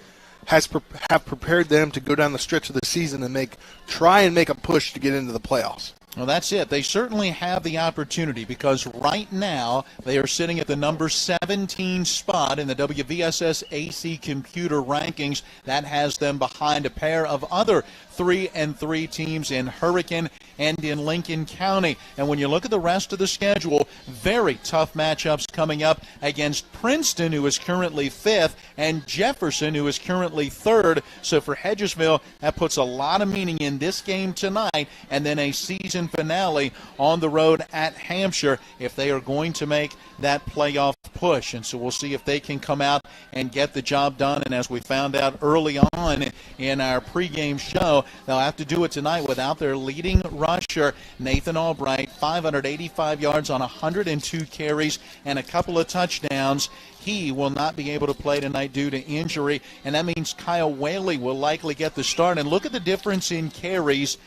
have prepared them to go down the stretch of the season and try and make a push to get into the playoffs. Well, that's it. They certainly have the opportunity because right now they are sitting at the number 17 spot in the WVSS AC computer rankings. That has them behind a pair of other 3-3 teams in Hurricane and in Lincoln County. And when you look at the rest of the schedule, very tough matchups coming up against Princeton, who is currently 5th, and Jefferson, who is currently 3rd. So for Hedgesville, that puts a lot of meaning in this game tonight, and then a season finale on the road at Hampshire if they are going to make that playoff push. And so we'll see if they can come out and get the job done. And as we found out early on in our pregame show, they'll have to do it tonight without their leading rusher, Nathan Albright, 585 yards on 102 carries and a couple of touchdowns. He will not be able to play tonight due to injury, and that means Kyle Whaley will likely get the start. And look at the difference in carries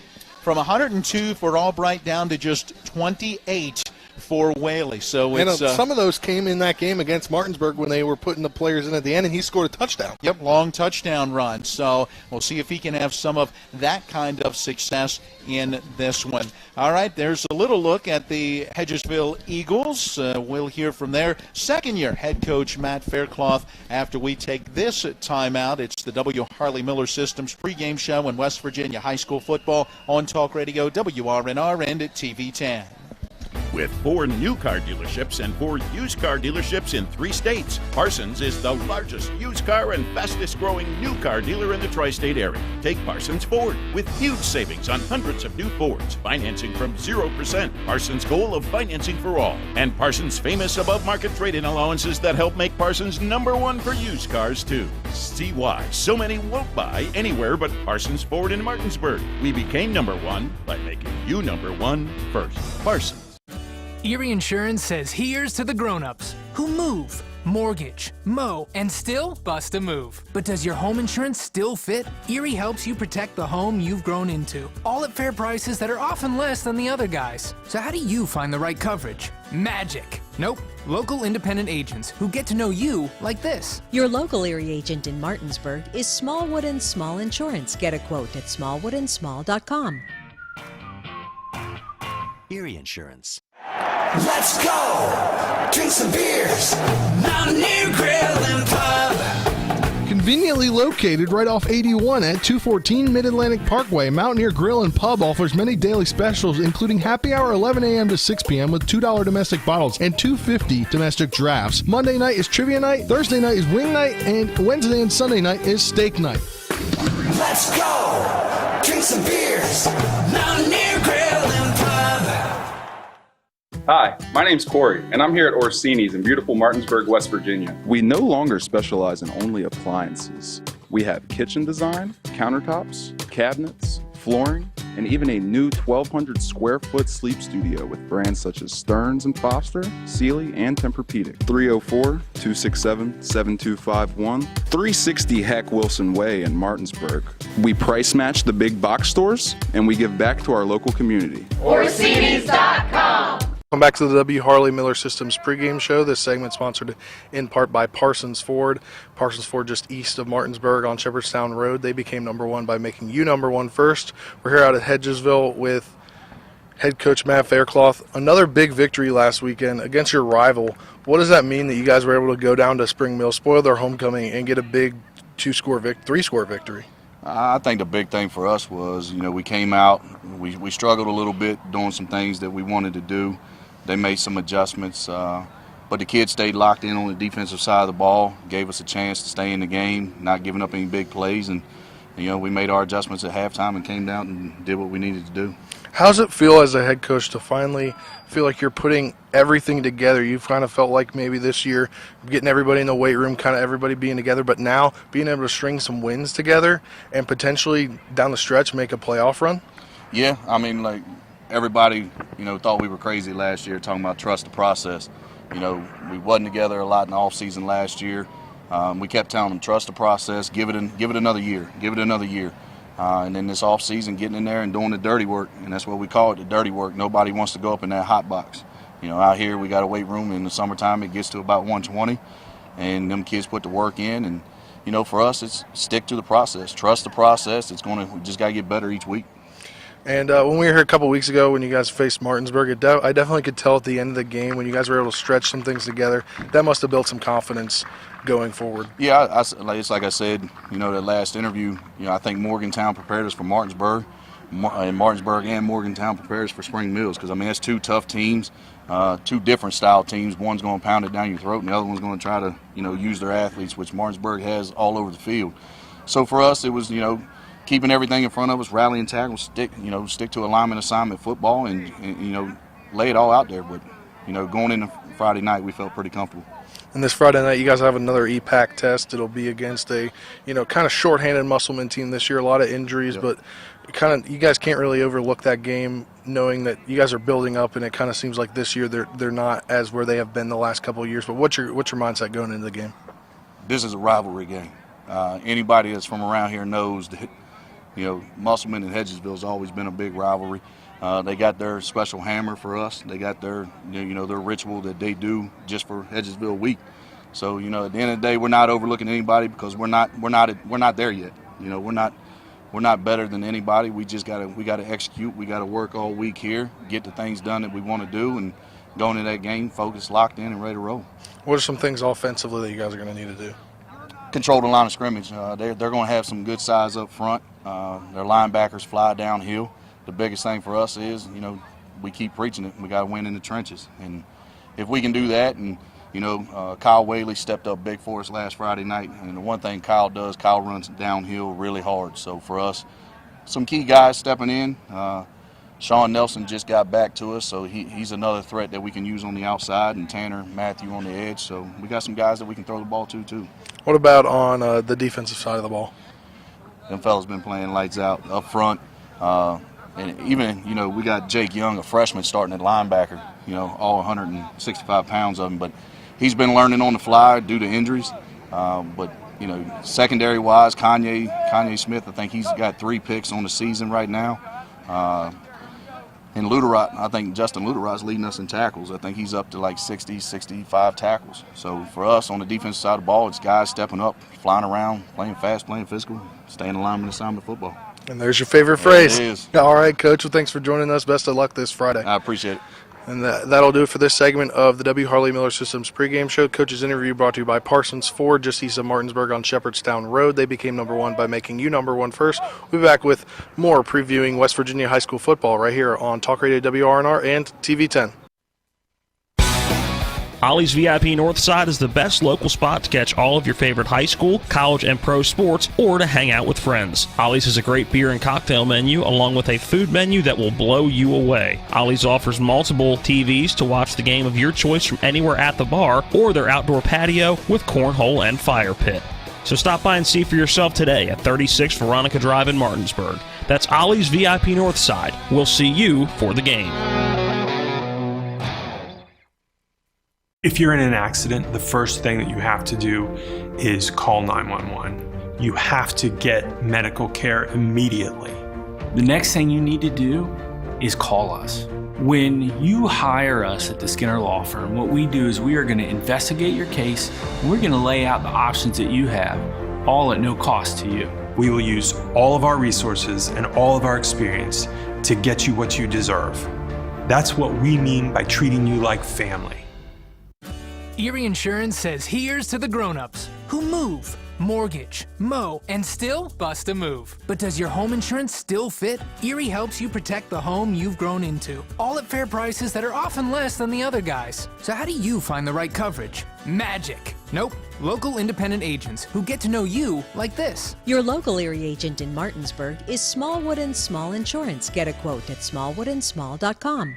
from 102 for Albright down to just 28 for Whaley. So it's, some of those came in that game against Martinsburg when they were putting the players in at the end, and he scored a touchdown. Yep, long touchdown run. So we'll see if he can have some of that kind of success in this one. All right, there's a little look at the Hedgesville Eagles. We'll hear from their second-year head coach, Matt Faircloth, after we take this timeout. It's the W. Harley Miller Systems pregame show in West Virginia high school football on Talk Radio, WRNR, and at TV 10. With 4 new car dealerships and 4 used car dealerships in 3 states, Parsons is the largest used car and fastest growing new car dealer in the tri-state area. Take Parsons Ford with huge savings on hundreds of new Fords, financing from 0%, Parsons' goal of financing for all, and Parsons' famous above-market trade-in allowances that help make Parsons #1 for used cars too. See why so many won't buy anywhere but Parsons Ford in Martinsburg. We became #1 by making you #1 first. Parsons. Erie Insurance says here's to the grown-ups who move, mortgage, mow, and still bust a move. But does your home insurance still fit? Erie helps you protect the home you've grown into, all at fair prices that are often less than the other guys. So how do you find the right coverage? Magic. Nope. Local independent agents who get to know you like this. Your local Erie agent in Martinsburg is Smallwood & Small Insurance. Get a quote at smallwoodandsmall.com. Erie Insurance. Let's go! Drink some beers! Mountaineer Grill and Pub! Conveniently located right off 81 at 214 Mid-Atlantic Parkway, Mountaineer Grill and Pub offers many daily specials, including happy hour 11 a.m. to 6 p.m. with $2 domestic bottles and $2.50 domestic drafts. Monday night is trivia night, Thursday night is wing night, and Wednesday and Sunday night is steak night. Let's go! Drink some beers! Mountaineer Grill and Pub! Hi, my name's Corey, and I'm here at Orsini's in beautiful Martinsburg, West Virginia. We no longer specialize in only appliances. We have kitchen design, countertops, cabinets, flooring, and even a new 1,200 square foot sleep studio with brands such as Stearns & Foster, Sealy, and Tempur-Pedic. 304-267-7251, 360 Heck Wilson Way in Martinsburg. We price match the big box stores, and we give back to our local community. Orsini's.com. Welcome back to the W. Harley Miller Systems pregame show. This segment sponsored in part by Parsons Ford. Parsons Ford just east of Martinsburg on Shepherdstown Road. They became #1 by making you #1 first. We're here out at Hedgesville with head coach Matt Faircloth. Another big victory last weekend against your rival. What does that mean that you guys were able to go down to Spring Mill, spoil their homecoming, and get a big 3-score victory? I think the big thing for us was, we came out, we struggled a little bit doing some things that we wanted to do. They made some adjustments, but the kids stayed locked in on the defensive side of the ball, gave us a chance to stay in the game, not giving up any big plays, and we made our adjustments at halftime and came down and did what we needed to do. How does it feel as a head coach to finally feel like you're putting everything together? You've kind of felt like maybe this year getting everybody in the weight room, kind of everybody being together, but now being able to string some wins together and potentially down the stretch make a playoff run? Yeah, everybody, thought we were crazy last year talking about trust the process. We wasn't together a lot in the off season last year. We kept telling them trust the process, give it another year, and then this off season getting in there and doing the dirty work, and that's what we call it, the dirty work. Nobody wants to go up in that hot box. Out here we got a weight room. In the summertime it gets to about 120, and them kids put the work in, and for us it's stick to the process, trust the process. We just got to get better each week. And when we were here a couple weeks ago when you guys faced Martinsburg, I definitely could tell at the end of the game when you guys were able to stretch some things together, that must have built some confidence going forward. Yeah, it's like I said, that last interview, I think Morgantown prepared us for Martinsburg, and Martinsburg and Morgantown prepared us for Spring Mills, because, that's two tough teams, two different style teams. One's going to pound it down your throat, and the other one's going to try to, use their athletes, which Martinsburg has all over the field. So for us, it was, keeping everything in front of us, rallying tackles, stick to alignment assignment football, and lay it all out there. But going into Friday night, we felt pretty comfortable. And this Friday night, you guys have another EPAC test. It'll be against a kind of shorthanded Musselman team this year. A lot of injuries, but you guys can't really overlook that game, knowing that you guys are building up, and it kind of seems like this year they're not as where they have been the last couple of years. But what's your mindset going into the game? This is a rivalry game. Anybody that's from around here knows that. Musselman and Hedgesville has always been a big rivalry. They got their special hammer for us. They got their, their ritual that they do just for Hedgesville week. So, at the end of the day, we're not overlooking anybody because we're not there yet. We're not better than anybody. We just gotta execute. We gotta work all week here, get the things done that we want to do, and go into that game focused, locked in, and ready to roll. What are some things offensively that you guys are going to need to do? Control the line of scrimmage. They're going to have some good size up front. Their linebackers fly downhill. The biggest thing for us is, we keep preaching it. We got to win in the trenches. And if we can do that, and, Kyle Whaley stepped up big for us last Friday night. And the one thing Kyle does, Kyle runs downhill really hard. So for us, some key guys stepping in. Sean Nelson just got back to us, so he's another threat that we can use on the outside, and Tanner Matthew on the edge. So we got some guys that we can throw the ball to, too. What about on the defensive side of the ball? Them fellas been playing lights out up front. And even, we got Jake Young, a freshman, starting at linebacker, all 165 pounds of him. But he's been learning on the fly due to injuries. But, secondary-wise, Kanye Smith, I think he's got 3 picks on the season right now. And Luderot, I think Justin Luderot's leading us in tackles. I think he's up to like 60, 65 tackles. So for us on the defensive side of the ball, it's guys stepping up, flying around, playing fast, playing physical, staying in line with assignment football. And there's your favorite phrase. It is. All right, Coach. Well, thanks for joining us. Best of luck this Friday. I appreciate it. And that'll do it for this segment of the W. Harley Miller Systems pregame show. Coach's interview brought to you by Parsons Ford, just east of Martinsburg on Shepherdstown Road. They became number one by making you number one first. We'll be back with more previewing West Virginia high school football right here on Talk Radio WRNR and TV 10. Ollie's VIP Northside is the best local spot to catch all of your favorite high school, college, and pro sports, or to hang out with friends. Ollie's has a great beer and cocktail menu, along with a food menu that will blow you away. Ollie's offers multiple TVs to watch the game of your choice from anywhere at the bar, or their outdoor patio with cornhole and fire pit. So stop by and see for yourself today at 36 Veronica Drive in Martinsburg. That's Ollie's VIP Northside. We'll see you for the game. If you're in an accident, the first thing that you have to do is call 911. You have to get medical care immediately. The next thing you need to do is call us. When you hire us at the Skinner Law Firm, what we do is we are going to investigate your case, and we're going to lay out the options that you have, all at no cost to you. We will use all of our resources and all of our experience to get you what you deserve. That's what we mean by treating you like family. Erie Insurance says here's to the grown-ups who move, mortgage, mow, and still bust a move. But does your home insurance still fit? Erie helps you protect the home you've grown into, all at fair prices that are often less than the other guys. So how do you find the right coverage? Magic. Nope. Local independent agents who get to know you like this. Your local Erie agent in Martinsburg is Smallwood & Small Insurance. Get a quote at smallwoodandsmall.com.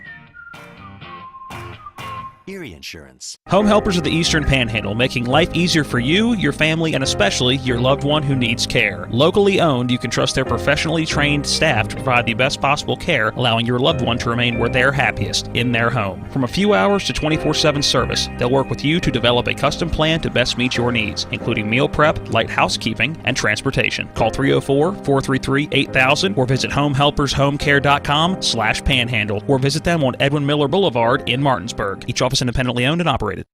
Erie Insurance. Home Helpers of the Eastern Panhandle, making life easier for you, your family, and especially your loved one who needs care. Locally owned, you can trust their professionally trained staff to provide the best possible care, allowing your loved one to remain where they're happiest, in their home. From a few hours to 24/7 service, they'll work with you to develop a custom plan to best meet your needs, including meal prep, light housekeeping, and transportation. Call 304-433-8000 or visit homehelpershomecare.com/panhandle or visit them on Edwin Miller Boulevard in Martinsburg. Each office independently owned and operated.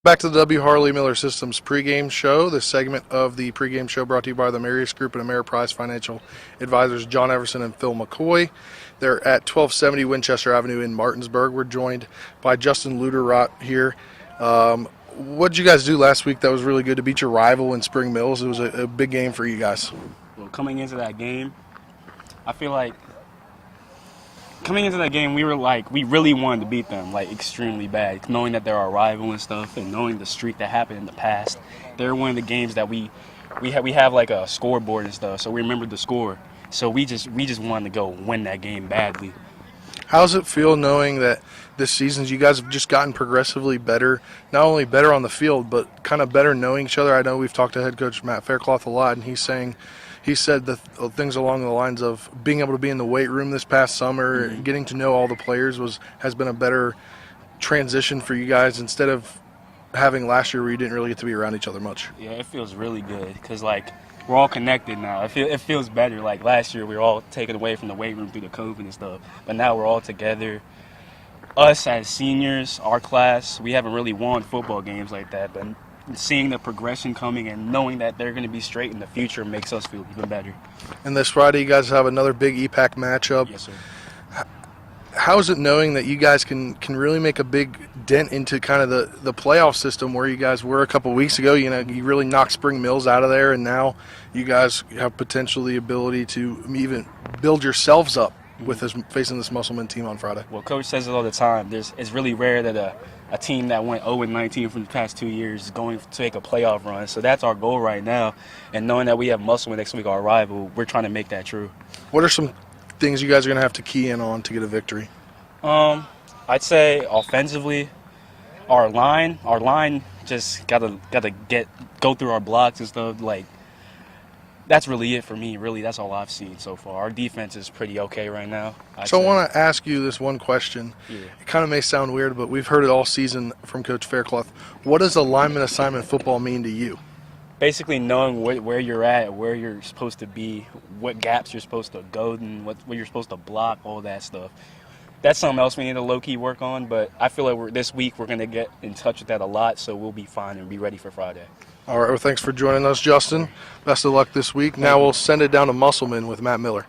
Back to the W. Harley Miller Systems pregame show. This segment of the pregame show brought to you by the Marius Group and Ameriprise Financial Advisors John Everson and Phil McCoy. They're at 1270 Winchester Avenue in Martinsburg. We're joined by Justin Luderott here. What did you guys do last week that was really good to beat your rival in Spring Mills? It was a big game for you guys. Well, coming into that game, I feel like we really wanted to beat them, like, extremely bad, knowing that they're our rival and stuff, and knowing the streak that happened in the past. They're one of the games that we have like a scoreboard and stuff, so we remember the score. So we just wanted to go win that game badly. How does it feel knowing that this season you guys have just gotten progressively better, not only better on the field, but kind of better knowing each other? I know we've talked to head coach Matt Faircloth a lot, and he said the things along the lines of being able to be in the weight room this past summer, and getting to know all the players has been a better transition for you guys instead of having last year where you didn't really get to be around each other much. Yeah, it feels really good because, like, we're all connected now. It feels better. Like, last year we were all taken away from the weight room through the COVID and stuff, but now we're all together. Us as seniors, our class, we haven't really won football games like that, but seeing the progression coming and knowing that they're going to be straight in the future makes us feel even better. And this Friday you guys have another big EPAC matchup. Yes, sir. How is it knowing that you guys can really make a big dent into kind of the playoff system where you guys were a couple weeks ago? You know, you really knocked Spring Mills out of there, and now you guys have potential the ability to even build yourselves up with facing this Musselman team on Friday. Well, Coach says it all the time. It's really rare that a team that went 0-19 from the past 2 years is going to take a playoff run. So that's our goal right now. And knowing that we have Musselman next week, our rival, we're trying to make that true. What are some things you guys are going to have to key in on to get a victory? I'd say offensively, our line just gotta go through our blocks and stuff. Like, that's really it for me. Really, that's all I've seen so far. Our defense is pretty okay right now. I want to ask you this one question. Yeah. It kind of may sound weird, but we've heard it all season from Coach Faircloth. What does alignment assignment football mean to you? Basically knowing where you're at, where you're supposed to be, what gaps you're supposed to go, and what you're supposed to block, all that stuff. That's something else we need to low-key work on, but I feel like this week we're going to get in touch with that a lot, so we'll be fine and be ready for Friday. All right, well, thanks for joining us, Justin. Best of luck this week. Now we'll send it down to Musselman with Matt Miller.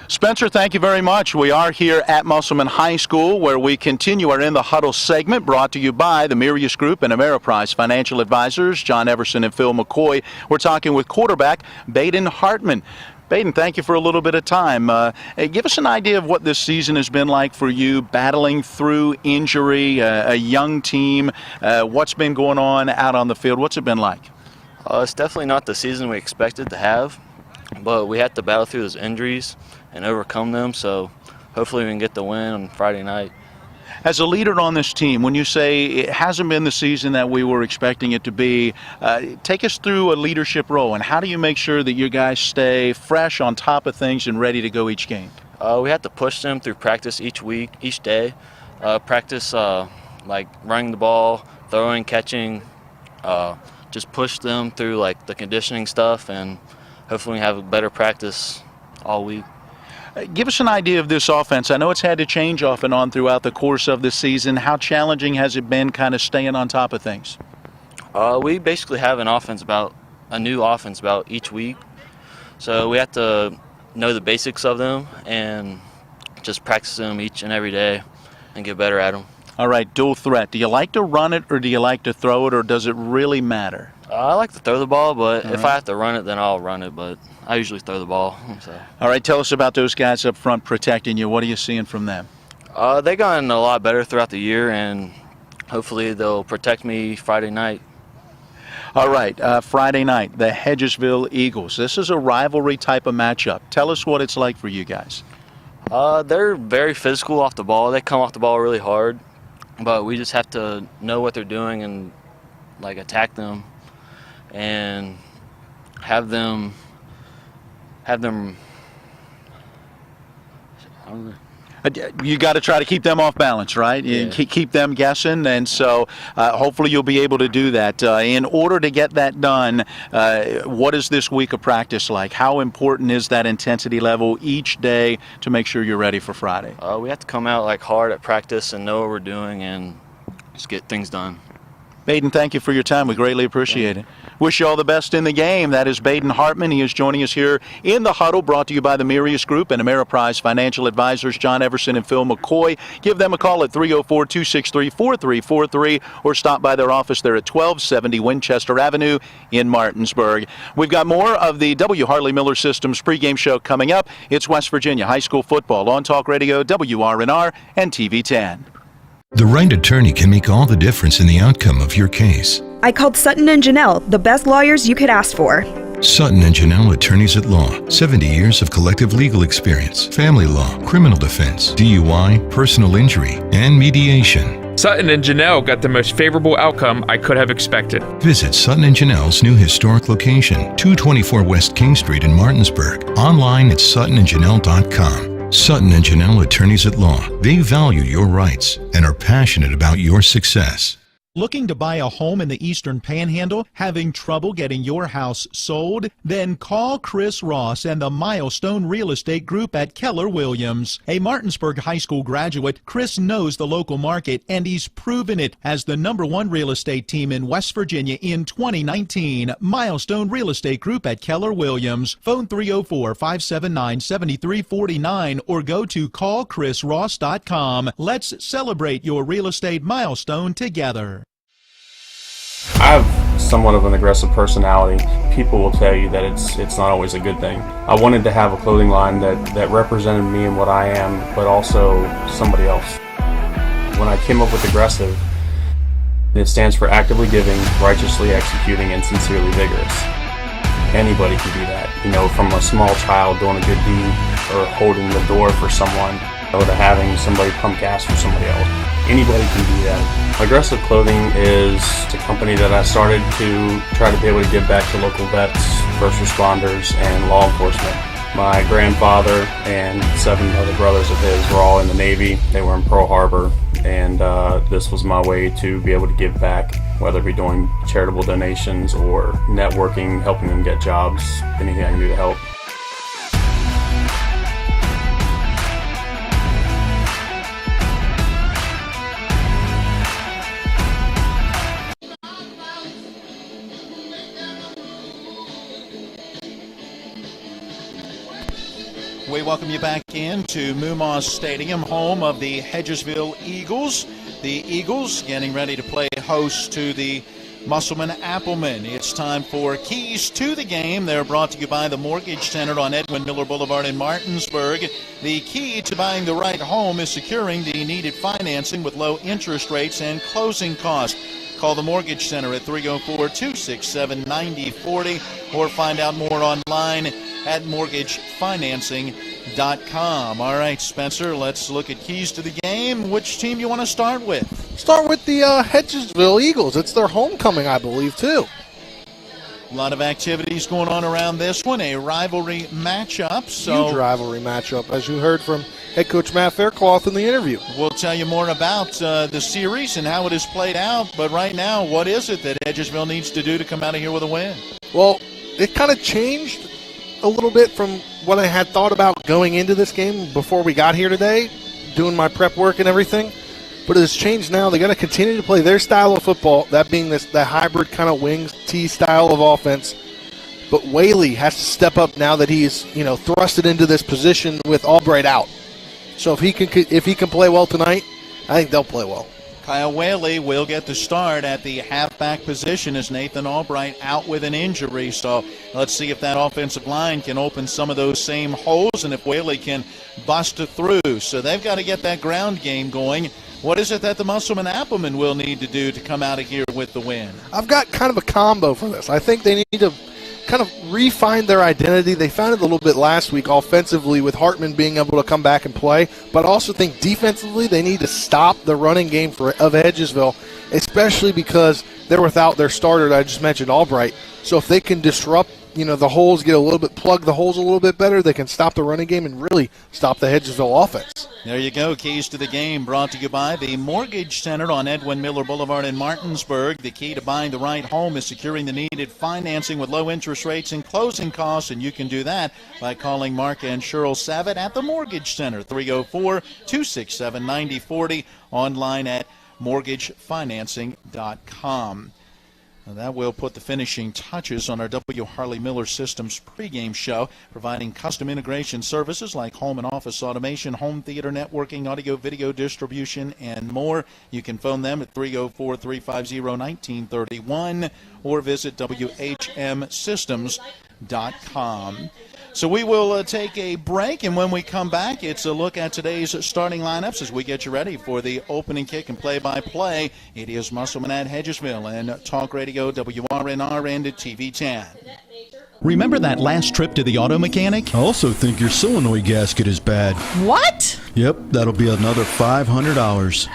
Spencer, thank you very much. We are here at Musselman High School where we continue our In the Huddle segment brought to you by the Mirius Group and Ameriprise Financial Advisors, John Everson and Phil McCoy. We're talking with quarterback Baden Hartman. Baden, thank you for a little bit of time. Give us an idea of what this season has been like for you, battling through injury, a young team. What's been going on out on the field? What's it been like? It's definitely not the season we expected to have, but we had to battle through those injuries and overcome them, so hopefully we can get the win on Friday night. As a leader on this team, when you say it hasn't been the season that we were expecting it to be, take us through a leadership role, and how do you make sure that you guys stay fresh, on top of things, and ready to go each game? We have to push them through practice each week, each day. Practice like running the ball, throwing, catching, just push them through like the conditioning stuff, and hopefully we have a better practice all week. Give us an idea of this offense. I know it's had to change off and on throughout the course of the season. How challenging has it been kind of staying on top of things? We basically have a new offense about each week. So we have to know the basics of them and just practice them each and every day and get better at them. All right, dual threat. Do you like to run it or do you like to throw it, or does it really matter? I like to throw the ball, but if I have to run it, then I'll run it, but I usually throw the ball. So. All right, tell us about those guys up front protecting you. What are you seeing from them? They've gotten a lot better throughout the year, and hopefully they'll protect me Friday night. All right, Friday night, the Hedgesville Eagles. This is a rivalry type of matchup. Tell us what it's like for you guys. They're very physical off the ball. They come off the ball really hard, but we just have to know what they're doing and like attack them and have them I don't know. You got to try to keep them off balance, right? Yeah. Keep them guessing, and so hopefully you'll be able to do that. In order to get that done, what is this week of practice like? How important is that intensity level each day to make sure you're ready for Friday? We have to come out like hard at practice and know what we're doing and just get things done. Baden, thank you for your time. We greatly appreciate it. Wish you all the best in the game. That is Baden Hartman. He is joining us here in the huddle, brought to you by the Mirius Group and Ameriprise Financial Advisors, John Everson and Phil McCoy. Give them a call at 304-263-4343 or stop by their office there at 1270 Winchester Avenue in Martinsburg. We've got more of the W. Harley Miller Systems pregame show coming up. It's West Virginia High School football on Talk Radio, WRNR, and TV 10. The right attorney can make all the difference in the outcome of your case. I called Sutton and Janelle, the best lawyers you could ask for. Sutton and Janelle Attorneys at Law. 70 years of collective legal experience. Family law, criminal defense, DUI, personal injury, and mediation. Sutton and Janelle got the most favorable outcome I could have expected. Visit Sutton and Janelle's new historic location, 224 West King Street in Martinsburg. Online at suttonandjanelle.com. Sutton and Janelle Attorneys at Law. They value your rights and are passionate about your success. Looking to buy a home in the Eastern Panhandle? Having trouble getting your house sold? Then call Chris Ross and the Milestone Real Estate Group at Keller Williams. A Martinsburg High School graduate, Chris knows the local market, and he's proven it as the #1 real estate team in West Virginia in 2019. Milestone Real Estate Group at Keller Williams. Phone 304-579-7349 or go to callchrisross.com. Let's celebrate your real estate milestone together. I have somewhat of an aggressive personality. People will tell you that it's not always a good thing. I wanted to have a clothing line that represented me and what I am, but also somebody else. When I came up with aggressive, it stands for actively giving, righteously executing, and sincerely vigorous. Anybody can do that. You know, from a small child doing a good deed or holding the door for someone, or to having somebody pump gas for somebody else. Anybody can do that. Aggressive Clothing is a company that I started to try to be able to give back to local vets, first responders, and law enforcement. My grandfather and 7 other brothers of his were all in the Navy. They were in Pearl Harbor, and this was my way to be able to give back, whether it be doing charitable donations or networking, helping them get jobs, anything I can do to help. We welcome you back into Moomaw Stadium, home of the Hedgesville Eagles. The Eagles getting ready to play host to the Musselman Applemen. It's time for Keys to the Game. They're brought to you by the Mortgage Center on Edwin Miller Boulevard in Martinsburg. The key to buying the right home is securing the needed financing with low interest rates and closing costs. Call the Mortgage Center at 304-267-9040 or find out more online at mortgagefinancing.com. All right, Spencer, let's look at keys to the game. Which team you want to start with? Start with the Hedgesville Eagles. It's their homecoming, I believe, too. A lot of activities going on around this one, a rivalry matchup. Huge rivalry matchup, as you heard from head coach Matt Faircloth in the interview. We'll tell you more about the series and how it has played out, but right now, what is it that Hedgesville needs to do to come out of here with a win? Well, it kind of changed a little bit from what I had thought about going into this game before we got here today, doing my prep work and everything. But it has changed now. They got to continue to play their style of football, that being that hybrid kind of wings T style of offense. But Whaley has to step up now that he's thrusted into this position with Albright out. So if he can play well tonight, I think they'll play well. Kyle Whaley will get the start at the halfback position as Nathan Albright out with an injury. So let's see if that offensive line can open some of those same holes and if Whaley can bust it through. So they've got to get that ground game going. What is it that the Musselman Applemen will need to do to come out of here with the win? I've got kind of a combo for this. I think they need to kind of refine their identity. They found it a little bit last week offensively with Hartman being able to come back and play, but I also think defensively they need to stop the running game of Hedgesville, especially because they're without their starter that I just mentioned, Albright. So if they can disrupt the holes, plug the holes a little bit better, they can stop the running game and really stop the Hedgesville offense. There you go. Keys to the game brought to you by the Mortgage Center on Edwin Miller Boulevard in Martinsburg. The key to buying the right home is securing the needed financing with low interest rates and closing costs, and you can do that by calling Mark and Cheryl Savitt at the Mortgage Center, 304-267-9040, online at mortgagefinancing.com. That will put the finishing touches on our W. Harley Miller Systems pregame show, providing custom integration services like home and office automation, home theater networking, audio video distribution, and more. You can phone them at 304-350-1931 or visit whmsystems.com. So we will take a break, and when we come back, it's a look at today's starting lineups as we get you ready for the opening kick and play-by-play. It is Musselman at Hedgesville and Talk Radio WRNR and TV10. Remember that last trip to the auto mechanic? I also think your solenoid gasket is bad. What? Yep, that'll be another $500.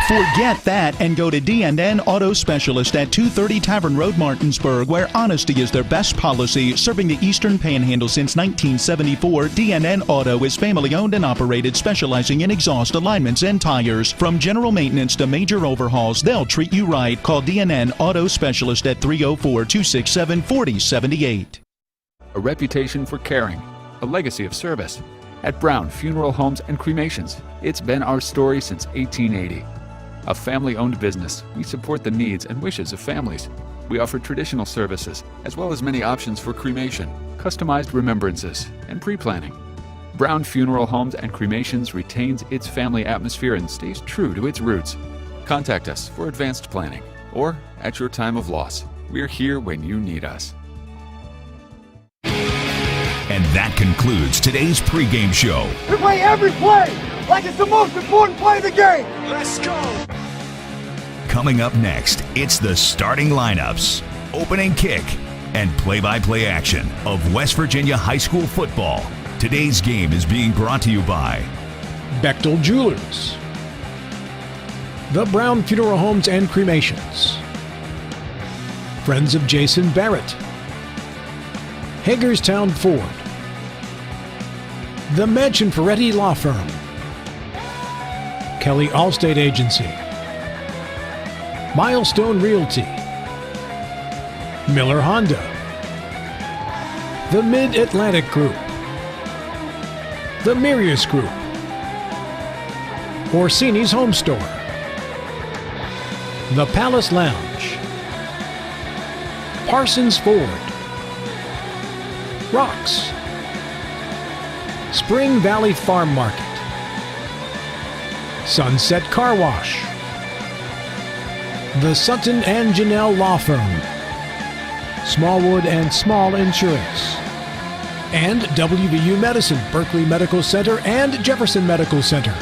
Forget that and go to D&N Auto Specialist at 230 Tavern Road, Martinsburg, where honesty is their best policy. Serving the Eastern Panhandle since 1974, D&N Auto is family-owned and operated, specializing in exhaust alignments and tires. From general maintenance to major overhauls, they'll treat you right. Call D&N Auto Specialist at 304-267-4078. A reputation for caring, a legacy of service. At Brown Funeral Homes and Cremations, it's been our story since 1880. A family-owned business, we support the needs and wishes of families. We offer traditional services, as well as many options for cremation, customized remembrances, and pre-planning. Brown Funeral Homes and Cremations retains its family atmosphere and stays true to its roots. Contact us for advanced planning, or at your time of loss. We're here when you need us. And that concludes today's pregame show. We play every play like it's the most important play of the game. Let's go. Coming up next, it's the starting lineups, opening kick, and play-by-play action of West Virginia high school football. Today's game is being brought to you by Bechtel Jewelers, the Brown Funeral Homes and Cremations, Friends of Jason Barrett, Hagerstown Ford, the Medch & Ferretti Law Firm, Kelly Allstate Agency, Milestone Realty, Miller Honda, the Mid-Atlantic Group, the Mirius Group, Orsini's Home Store, the Palace Lounge, Parsons Ford, Rocks, Spring Valley Farm Market, Sunset Car Wash, the Sutton and Janelle Law Firm, Smallwood and Small Insurance, and WVU Medicine, Berkeley Medical Center, and Jefferson Medical Center.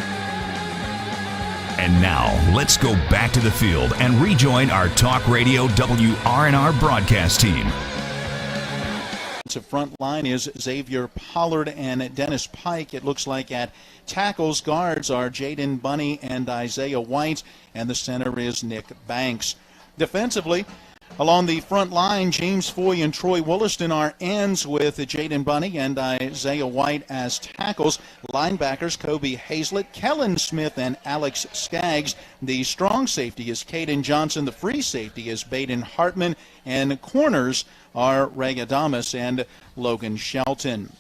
And now, let's go back to the field and rejoin our Talk Radio WRNR broadcast team. The front line is Xavier Pollard and Dennis Pike. It looks like at tackles, guards are Jaden Bunny and Isaiah White, and the center is Nick Banks. Defensively, along the front line, James Foy and Troy Wollaston are ends with Jaden Bunny and Isaiah White as tackles. Linebackers, Kobe Hazlett, Kellen Smith, and Alex Skaggs. The strong safety is Caden Johnson. The free safety is Baden Hartman. And corners are Ray Adamas and Logan Shelton.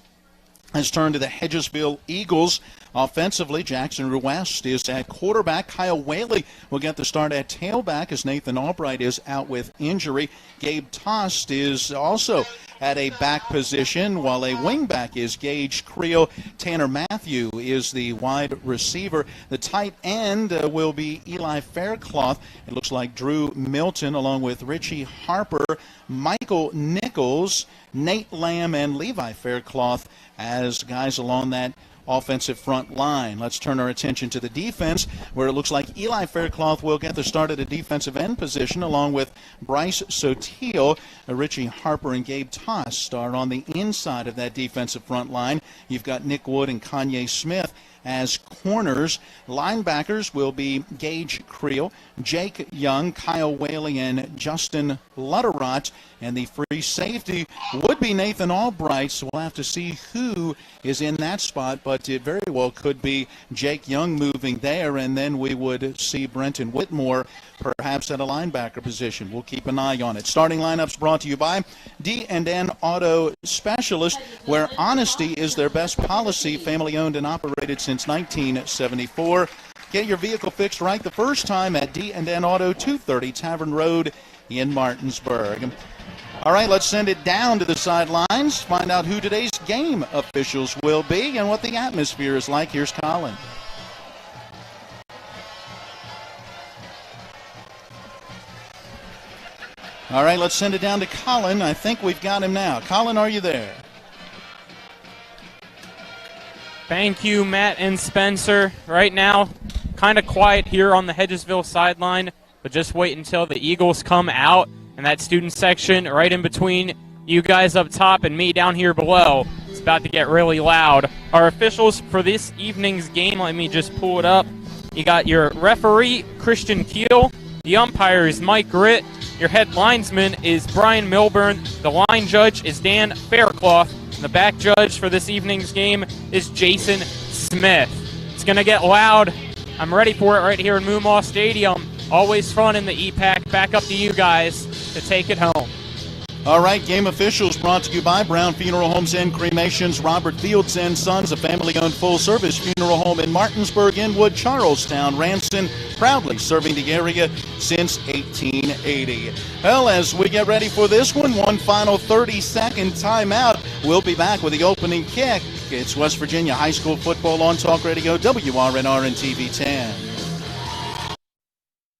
Let's turn to the Hedgesville Eagles. Offensively, Jackson West is at quarterback. Kyle Whaley will get the start at tailback as Nathan Albright is out with injury. Gabe Tost is also at a back position, while a wingback is Gage Creel. Tanner Matthew is the wide receiver. The tight end will be Eli Faircloth. It looks like Drew Milton along with Richie Harper, Michael Nichols, Nate Lamb, and Levi Faircloth as guys along that offensive front line. Let's turn our attention to the defense, where it looks like Eli Faircloth will get the start at a defensive end position along with Bryce Sotil. Richie Harper and Gabe Tost are on the inside of that defensive front line. You've got Nick Wood and Kanye Smith as corners. Linebackers will be Gage Creel, Jake Young, Kyle Whaley, and Justin Lutterott. And the free safety would be Nathan Albright, so we'll have to see who is in that spot, but it very well could be Jake Young moving there, and then we would see Brenton Whitmore perhaps at a linebacker position. We'll keep an eye on it. Starting lineups brought to you by D&N Auto Specialist, where honesty is their best policy, family owned and operated since 1974. Get your vehicle fixed right the first time at D&N Auto, 230 Tavern Road in Martinsburg. All right, let's send it down to the sidelines, find out who today's game officials will be and what the atmosphere is like. Here's Colin. All right, let's send it down to Colin. I think we've got him now. Colin, are you there? Thank you, Matt and Spencer. Right now, kind of quiet here on the Hedgesville sideline, but just wait until the Eagles come out and that student section right in between you guys up top and me down here below. It's about to get really loud. Our officials for this evening's game, let me just pull it up. You got your referee, Christian Keel. The umpire is Mike Gritt. Your head linesman is Brian Milburn. The line judge is Dan Faircloth. And the back judge for this evening's game is Jason Smith. It's going to get loud. I'm ready for it right here in Moomaw Stadium. Always fun in the EPAC. Back up to you guys to take it home. All right, game officials brought to you by Brown Funeral Homes and Cremations, Robert Fields and Sons, a family-owned full-service funeral home in Martinsburg, Inwood, Charlestown, Ranson, proudly serving the area since 1880. Well, as we get ready for this one final 30-second timeout. We'll be back with the opening kick. It's West Virginia High School football on Talk Radio, WRNR and TV 10.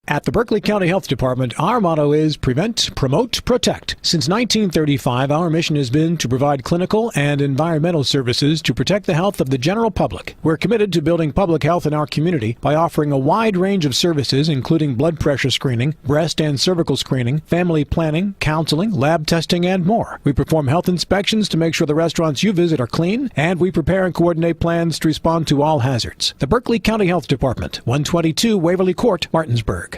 At the Berkeley County Health Department, our motto is Prevent, Promote, Protect. Since 1935, our mission has been to provide clinical and environmental services to protect the health of the general public. We're committed to building public health in our community by offering a wide range of services, including blood pressure screening, breast and cervical screening, family planning, counseling, lab testing, and more. We perform health inspections to make sure the restaurants you visit are clean, and we prepare and coordinate plans to respond to all hazards. The Berkeley County Health Department, 122 Waverly Court, Martinsburg.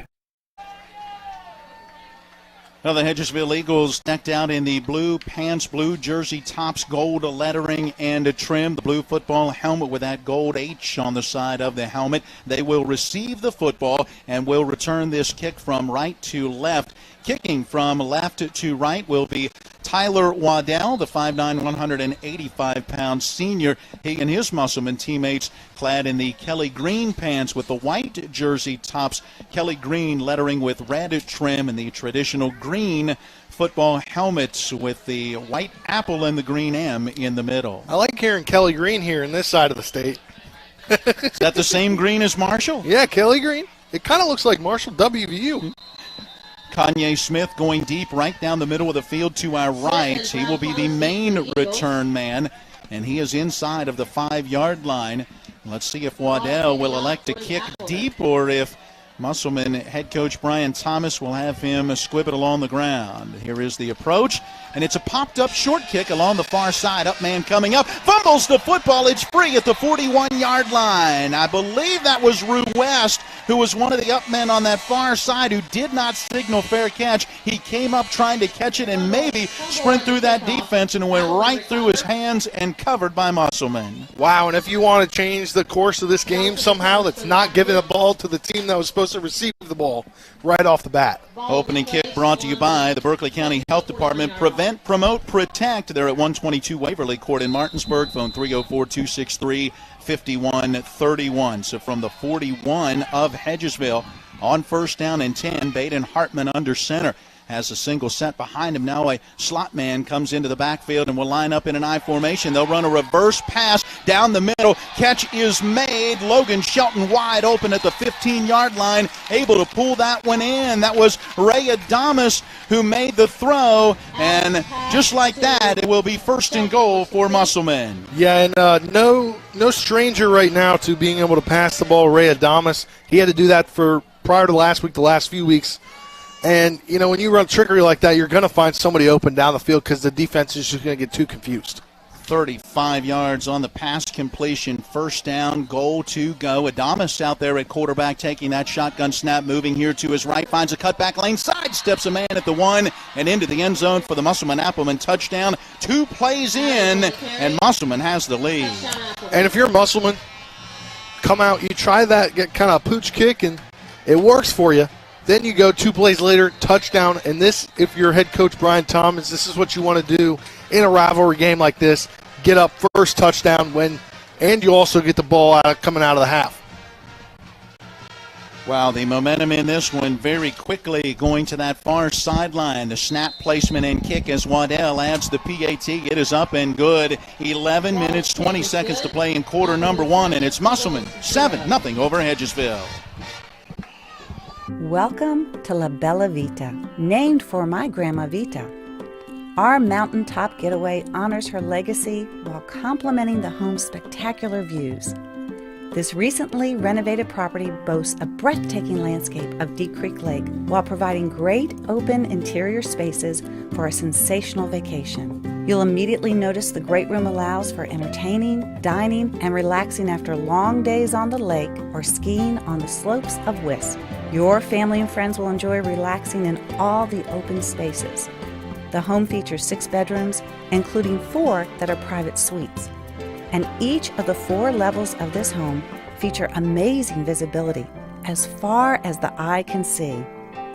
Well, the Hedgesville Eagles decked out in the blue pants, blue jersey tops, gold lettering and a trim. The blue football helmet with that gold H on the side of the helmet. They will receive the football and will return this kick from right to left. Kicking from left to right will be Tyler Waddell, the 5'9", 185-pound senior. He and his Musselman teammates clad in the Kelly green pants with the white jersey tops, Kelly green lettering with red trim, and the traditional green football helmets with the white apple and the green M in the middle. I like hearing Kelly green here in this side of the state. Is that the same green as Marshall? Yeah, Kelly green. It kind of looks like Marshall WVU. Kanye Smith going deep right down the middle of the field to our right. He will be the main return man, and he is inside of the 5-yard line. Let's see if Waddell will elect to kick deep or if Musselman head coach Brian Thomas will have him squib it along the ground. Here is the approach, and it's a popped-up short kick along the far side. Up man coming up, fumbles the football. It's free at the 41-yard line. I believe that was Rue West, who was one of the up men on that far side who did not signal fair catch. He came up trying to catch it and maybe sprint through that defense, and it went right through his hands and covered by Musselman. Wow, and if you want to change the course of this game somehow, that's not giving the ball to the team that was supposed to receive the ball right off the bat. Opening kick brought to you by the Berkeley County Health Department. Prevent, Promote, Protect. They're at 122 Waverly Court in Martinsburg. Phone 304-263-5131. So from the 41 of Hedgesville on first down and 10, Baden Hartman under center. Has a single set behind him. Now a slot man comes into the backfield and will line up in an I formation. They'll run a reverse pass down the middle. Catch is made. Logan Shelton wide open at the 15-yard line, able to pull that one in. That was Ray Adamas who made the throw, and just like that, it will be first and goal for Musselman. Yeah, and no stranger right now to being able to pass the ball. Ray Adamas, he had to do that for prior to last week, the last few weeks. And, you know, when you run trickery like that, you're going to find somebody open down the field because the defense is just going to get too confused. 35 yards on the pass completion. First down, goal to go. Adamas out there at quarterback taking that shotgun snap, moving here to his right, finds a cutback lane, sidesteps a man at the 1 and into the end zone for the Musselman-Appleman touchdown. 2 plays in, and Musselman has the lead. And if you're Musselman, come out, you try that, get kind of a pooch kick, and it works for you. Then you go 2 plays later, touchdown, and this, if you're head coach Brian Thomas, this is what you want to do in a rivalry game like this. Get up first touchdown and you also get the ball coming out of the half. Wow, the momentum in this one very quickly going to that far sideline. The snap placement and kick as Waddell adds the PAT. It is up and good. 11 minutes, 20 seconds to play in quarter number one, and it's Musselman 7-0 over Hedgesville. Welcome to La Bella Vita, named for my Grandma Vita. Our mountaintop getaway honors her legacy while complementing the home's spectacular views. This recently renovated property boasts a breathtaking landscape of Deep Creek Lake while providing great open interior spaces for a sensational vacation. You'll immediately notice the great room allows for entertaining, dining, and relaxing after long days on the lake or skiing on the slopes of Wisp. Your family and friends will enjoy relaxing in all the open spaces. The home features 6 bedrooms, including 4 that are private suites. And each of the 4 levels of this home feature amazing visibility as far as the eye can see.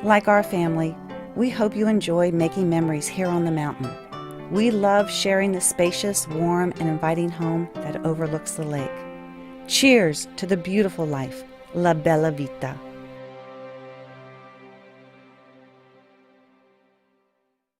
Like our family, we hope you enjoy making memories here on the mountain. We love sharing the spacious, warm, and inviting home that overlooks the lake. Cheers to the beautiful life, La Bella Vita.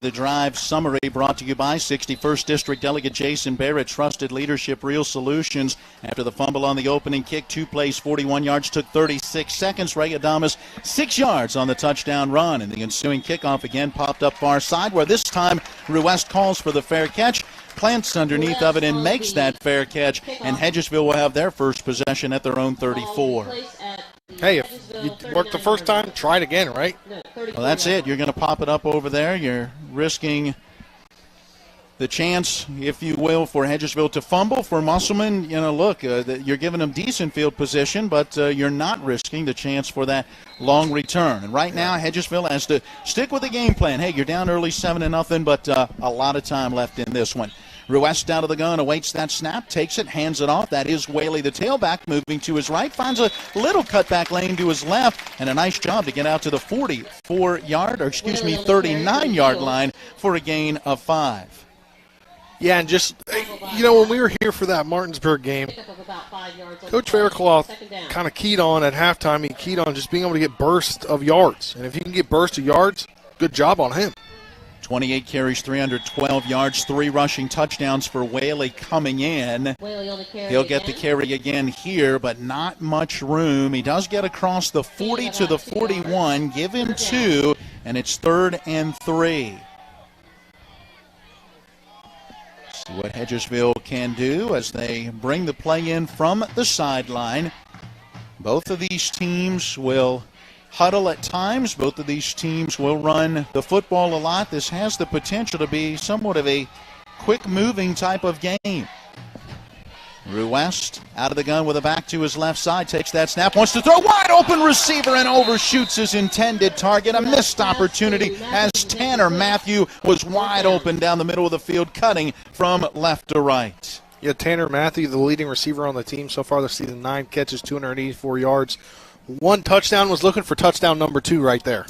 The Drive summary brought to you by 61st District Delegate Jason Barrett, Trusted Leadership, Real Solutions. After the fumble on the opening kick, 2 plays, 41 yards, took 36 seconds. Ray Adamas 6 yards on the touchdown run, and the ensuing kickoff again popped up far side, where this time Ruest calls for the fair catch, plants underneath of it and makes that fair catch, and Hedgesville will have their first possession at their own 34. Hey, if you worked the first time, try it again, right? Well, that's it. You're going to pop it up over there. You're risking the chance, if you will, for Hedgesville to fumble. For Musselman, look, you're giving them decent field position, but you're not risking the chance for that long return. And right now, Hedgesville has to stick with the game plan. Hey, you're down early 7-0, but a lot of time left in this one. Ruest out of the gun, awaits that snap, takes it, hands it off. That is Whaley, the tailback, moving to his right, finds a little cutback lane to his left, and a nice job to get out to the 39-yard line for a gain of 5. Yeah, and just, when we were here for that Martinsburg game, Coach Faircloth kind of keyed on at halftime. He keyed on just being able to get bursts of yards. And if you can get bursts of yards, good job on him. 28 carries, 312 yards, 3 rushing touchdowns for Whaley coming in. He'll get the carry again here, but not much room. He does get across the 40 to the 41. Give him 2, and it's 3rd and 3. See what Hedgesville can do as they bring the play in from the sideline. Both of these teams will huddle at times. Both of these teams will run the football a lot. This has the potential to be somewhat of a quick-moving type of game. Ruest out of the gun with a back to his left side, takes that snap, wants to throw, wide open receiver, and overshoots his intended target. A missed opportunity as Tanner Matthew was wide open down the middle of the field, cutting from left to right. Yeah, Tanner Matthew, the leading receiver on the team so far this season, 9 catches, 284 yards. 1 touchdown, was looking for touchdown number 2 right there.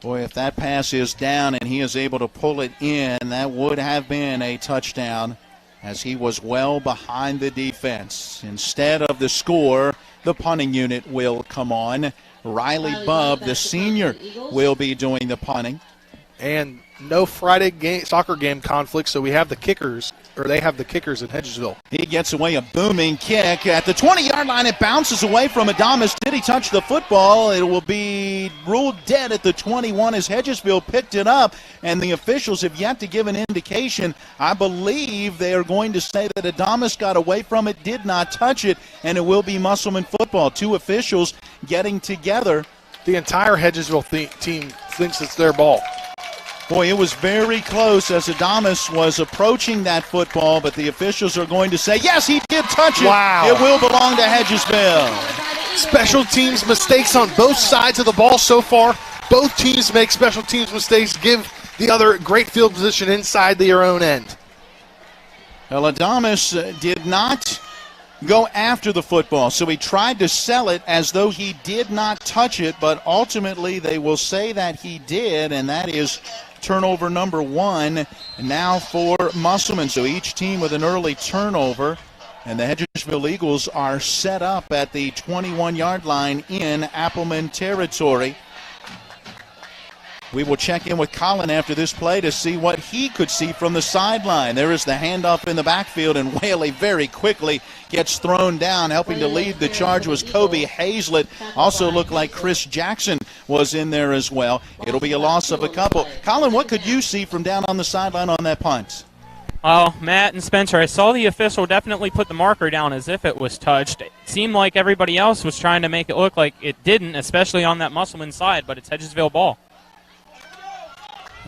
Boy, if that pass is down and he is able to pull it in, that would have been a touchdown, as he was well behind the defense. Instead of the score, the punting unit will come on. Riley Bubb, the senior, will be doing the punting. And no Friday soccer game conflict, so we have the kickers, or they have the kickers in Hedgesville. He gets away a booming kick. At the 20-yard line, it bounces away from Adamas. Did he touch the football? It will be ruled dead at the 21 as Hedgesville picked it up, and the officials have yet to give an indication. I believe they are going to say that Adamas got away from it, did not touch it, and it will be Musselman football. 2 officials getting together. The entire Hedgesville team thinks it's their ball. Boy, it was very close as Adamas was approaching that football, but the officials are going to say, yes, he did touch it. Wow. It will belong to Hedgesville. Special teams mistakes on both sides of the ball so far. Both teams make special teams mistakes, give the other great field position inside their own end. Well, Adamas did not go after the football, so he tried to sell it as though he did not touch it, but ultimately they will say that he did, and that is turnover number 1 now for Musselman. So each team with an early turnover, And the Hedgesville Eagles are set up at the 21-yard line in Appleman territory. We will check in with Colin after this play to see what he could see from the sideline. There is the handoff in the backfield, and Whaley very quickly gets thrown down. Helping to lead the charge was Kobe Hazlett. Also looked like Chris Jackson was in there as well. It'll be a loss of a couple. Colin, what could you see from down on the sideline on that punt? Well, Matt and Spencer, I saw the official definitely put the marker down as if it was touched. It seemed like everybody else was trying to make it look like it didn't, especially on that Musselman side, but it's Hedgesville ball.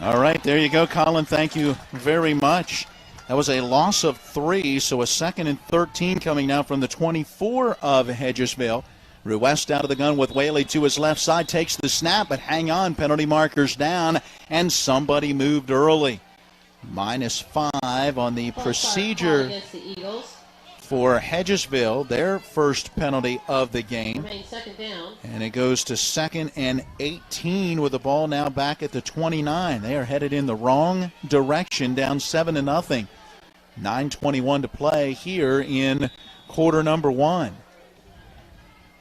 All right, there you go, Colin. Thank you very much. That was a loss of 3, so a 2nd and 13 coming now from the 24 of Hedgesville. Ruest out of the gun with Whaley to his left side, takes the snap, but hang on, penalty markers down, and somebody moved early. -5 on the procedure for Hedgesville, their first penalty of the game. And it goes to 2nd and 18 with the ball now back at the 29. They are headed in the wrong direction, down 7-0. 9:21 to play here in quarter number 1.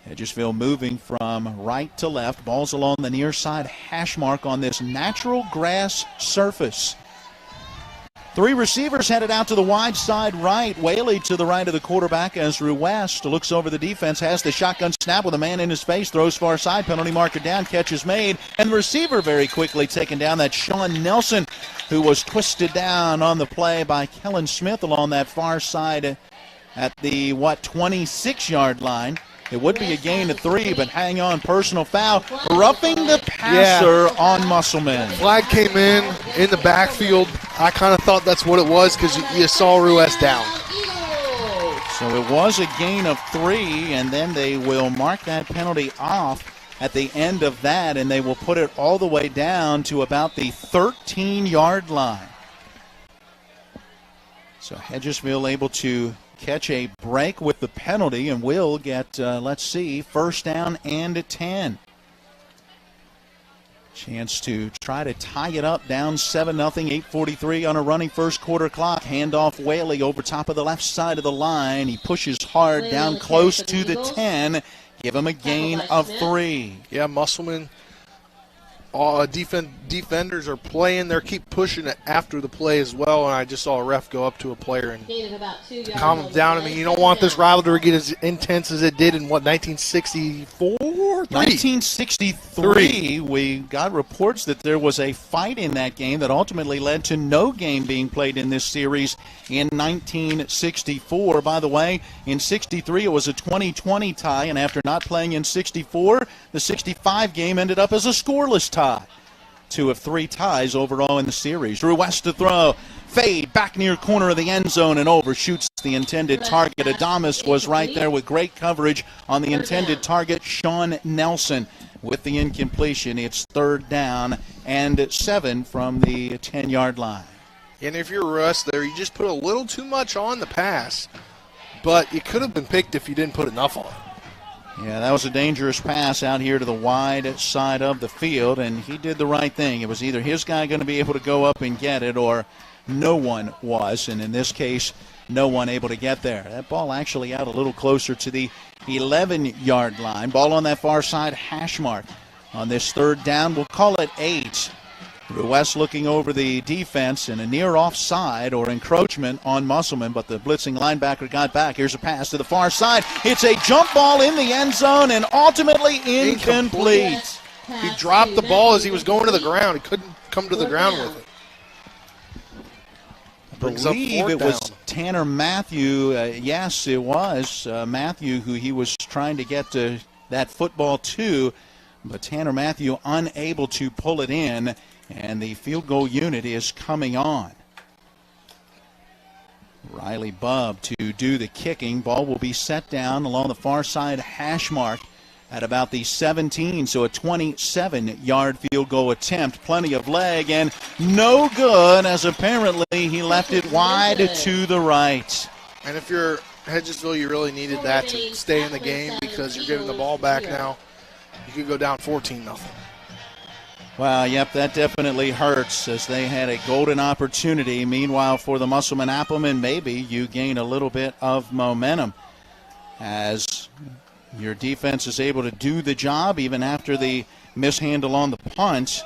Hedgesville moving from right to left. Ball's along the near side hash mark on this natural grass surface. 3 receivers headed out to the wide side right. Whaley to the right of the quarterback as Ruest looks over the defense, has the shotgun snap with a man in his face, throws far side, penalty marker down, catch is made, and the receiver very quickly taken down. That's Sean Nelson, who was twisted down on the play by Kellen Smith along that far side at the, 26-yard line. It would be a gain of 3, but hang on, personal foul. Roughing the passer on Musselman. Flag came in the backfield. I kind of thought that's what it was because you saw Ruest down. So it was a gain of 3, and then they will mark that penalty off at the end of that, and they will put it all the way down to about the 13-yard line. So Hedgesville able to catch a break with the penalty and will get, let's see, first down and 10. Chance to try to tie it up, down 7-0, 8:43 on a running first quarter clock. Handoff Whaley over top of the left side of the line. He pushes hard down close to the 10. Give him a gain of 3. Yeah, Musselman. Defenders are playing. They keep pushing it after the play as well, and I just saw a ref go up to a player and calm him down. I mean, you don't want this rivalry to get as intense as it did in, 1964? 1963, we got reports that there was a fight in that game that ultimately led to no game being played in this series in 1964. By the way, in 63 it was a 20-20 tie, and after not playing in 64, the 65 game ended up as a scoreless tie. 2 of 3 ties overall in the series. Ruest to throw. Fade back near corner of the end zone and overshoots the intended target. Adamas was right there with great coverage on the intended target, Sean Nelson. With the incompletion, it's 3rd down and 7 from the 10-yard line. And if you're Russ there, you just put a little too much on the pass, but it could have been picked if you didn't put enough on. Yeah, that was a dangerous pass out here to the wide side of the field, and he did the right thing. It was either his guy going to be able to go up and get it, or no one was, and in this case, no one able to get there. That ball actually out a little closer to the 11-yard line. Ball on that far side hash mark. On this 3rd down, we'll call it 8. Ruest looking over the defense and a near offside or encroachment on Musselman, but the blitzing linebacker got back. Here's a pass to the far side. It's a jump ball in the end zone and ultimately incomplete. He dropped the ball as he was going to the ground. He couldn't come to the ground with it. I believe it was Tanner Matthew. Yes, it was Matthew who he was trying to get to that football to, but Tanner Matthew unable to pull it in, and the field goal unit is coming on. Riley Bubb to do the kicking. Ball will be set down along the far side hash mark at about the 17, so a 27-yard field goal attempt. Plenty of leg and no good, as apparently he left it wide to the right. And if you're Hedgesville, you really needed that to stay in the game because you're giving the ball back now. You could go down 14-0. Well, yep, that definitely hurts as they had a golden opportunity. Meanwhile, for the Musselman Applemen, maybe you gain a little bit of momentum as your defense is able to do the job even after the mishandle on the punt.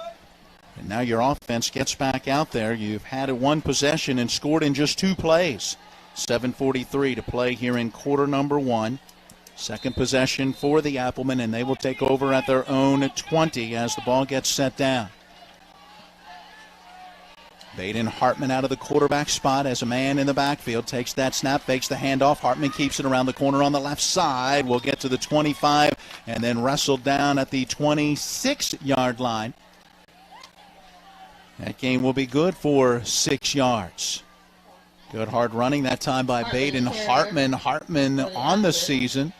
And now your offense gets back out there. You've had a one possession and scored in just 2 plays. 7:43 to play here in quarter number 1. Second possession for the Applemen, and they will take over at their own 20 as the ball gets set down. Baden Hartman out of the quarterback spot as a man in the backfield. Takes that snap, fakes the handoff. Hartman keeps it around the corner on the left side. Will get to the 25 and then wrestled down at the 26-yard line. That game will be good for 6 yards. Good hard running that time by Baden Hartman. Hartman on the season.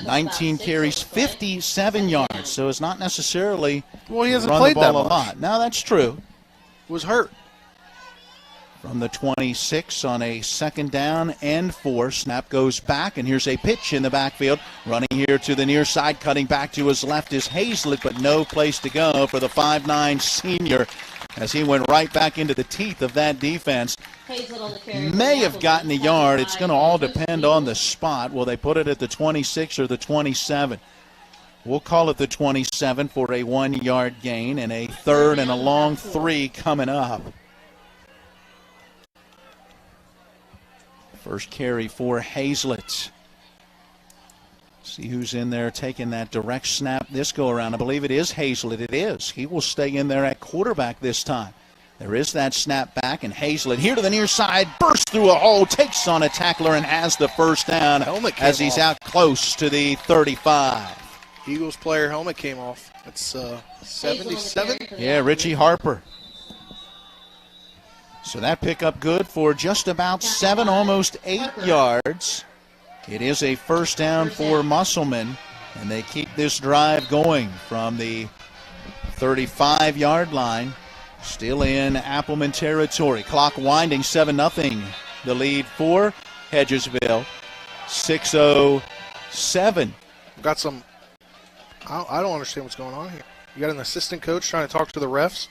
19 carries, 57 yards. So it's not necessarily he hasn't run played the ball that much. a lot. No, that's true. Was hurt. From the 26 on a 2nd down and 4. Snap goes back, and here's a pitch in the backfield. Running here to the near side, cutting back to his left is Hazlett, but no place to go for the 5'9 senior as he went right back into the teeth of that defense. May have gotten a yard. It's going to all depend on the spot. Will they put it at the 26 or the 27? We'll call it the 27 for a 1-yard gain and a 3rd and a long 3 coming up. First carry for Hazlett. See who's in there taking that direct snap this go around. I believe it is Hazlett. It is. He will stay in there at quarterback this time. There is that snap back, and Hazlett here to the near side, bursts through a hole, takes on a tackler, and has the first down as he's out close to the 35. Eagles player helmet came off. It's 77. Yeah, Richie Harper. So that pickup good for just about 7, almost 8 yards. It is a first down for Musselman, and they keep this drive going from the 35-yard line. Still in Appleman territory. Clock winding, 7-0. The lead for Hedgesville. 6:07. Got some. I don't understand what's going on here. You got an assistant coach trying to talk to the refs.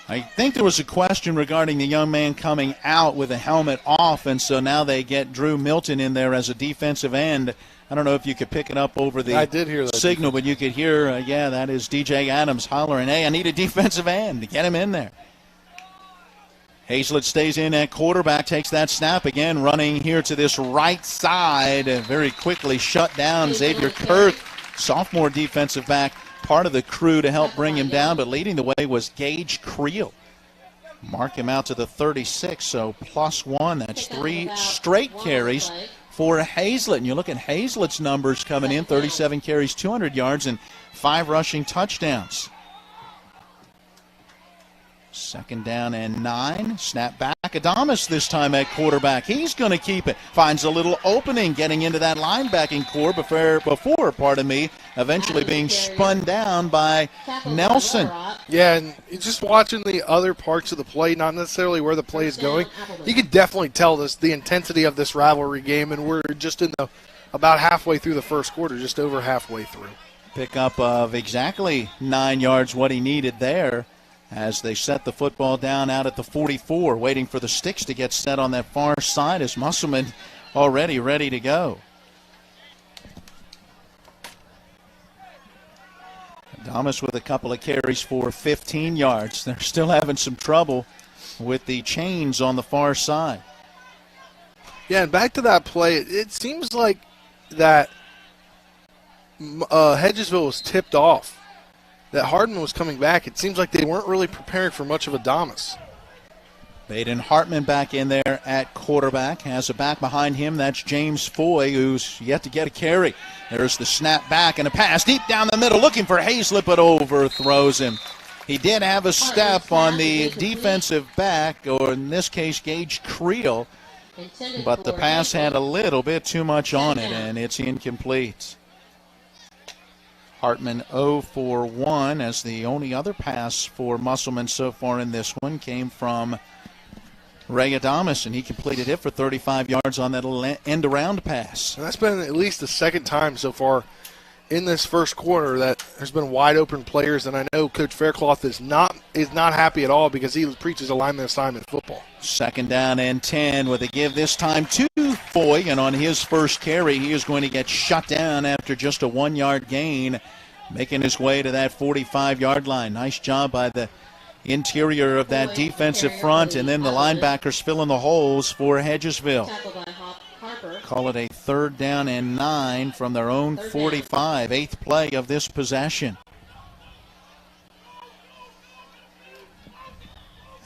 I think there was a question regarding the young man coming out with a helmet off, and so now they get Drew Milton in there as a defensive end. I don't know if you could pick it up over the I did hear that signal, but you could hear, that is DJ Adams hollering, hey, I need a defensive end to get him in there. Hazlett stays in at quarterback, takes that snap again, running here to this right side, very quickly shut down. Xavier Kirk, sophomore defensive back, part of the crew to help bring him down, but leading the way was Gage Creel. Mark him out to the 36, so +1. That's 3 straight carries for Hazlett. And you look at Hazlett's numbers coming in, 37 carries, 200 yards, and 5 rushing touchdowns. 2nd down and 9. Snap back. Adamas this time at quarterback. He's going to keep it. Finds a little opening getting into that linebacking core before eventually being spun down by Nelson. Yeah, and just watching the other parts of the play, not necessarily where the play is going, you can definitely tell the intensity of this rivalry game, and we're just in about halfway through the first quarter, just over halfway through. Pickup of exactly 9 yards, what he needed there, as they set the football down out at the 44, waiting for the sticks to get set on that far side as Musselman already ready to go. Adamas with a couple of carries for 15 yards. They're still having some trouble with the chains on the far side. Yeah, and back to that play, it seems like that Hedgesville was tipped off. That Hardman was coming back. It seems like they weren't really preparing for much of Adamas. Baden Hartman back in there at quarterback. Has a back behind him. That's James Foy, who's yet to get a carry. There's the snap back and a pass deep down the middle, looking for Hazlett, but overthrows him. He did have a step on the defensive back, or in this case, Gage Creel, but the pass had a little bit too much on it, and it's incomplete. Hartman 0 for 1, as the only other pass for Musselman so far in this one came from Ray Adamas, and he completed it for 35 yards on that end-around pass. And that's been at least the second time so far in this first quarter that there's been wide open players, and I know Coach Faircloth is not happy at all because he preaches alignment assignment football. 2nd down and 10 with a give this time to Foy, and on his first carry, he is going to get shut down after just a 1-yard gain, making his way to that 45-yard line. Nice job by the interior of that defensive front, and then the linebackers filling the holes for Hedgesville. Call it a 3rd down and 9 from their own 45, 8th play of this possession.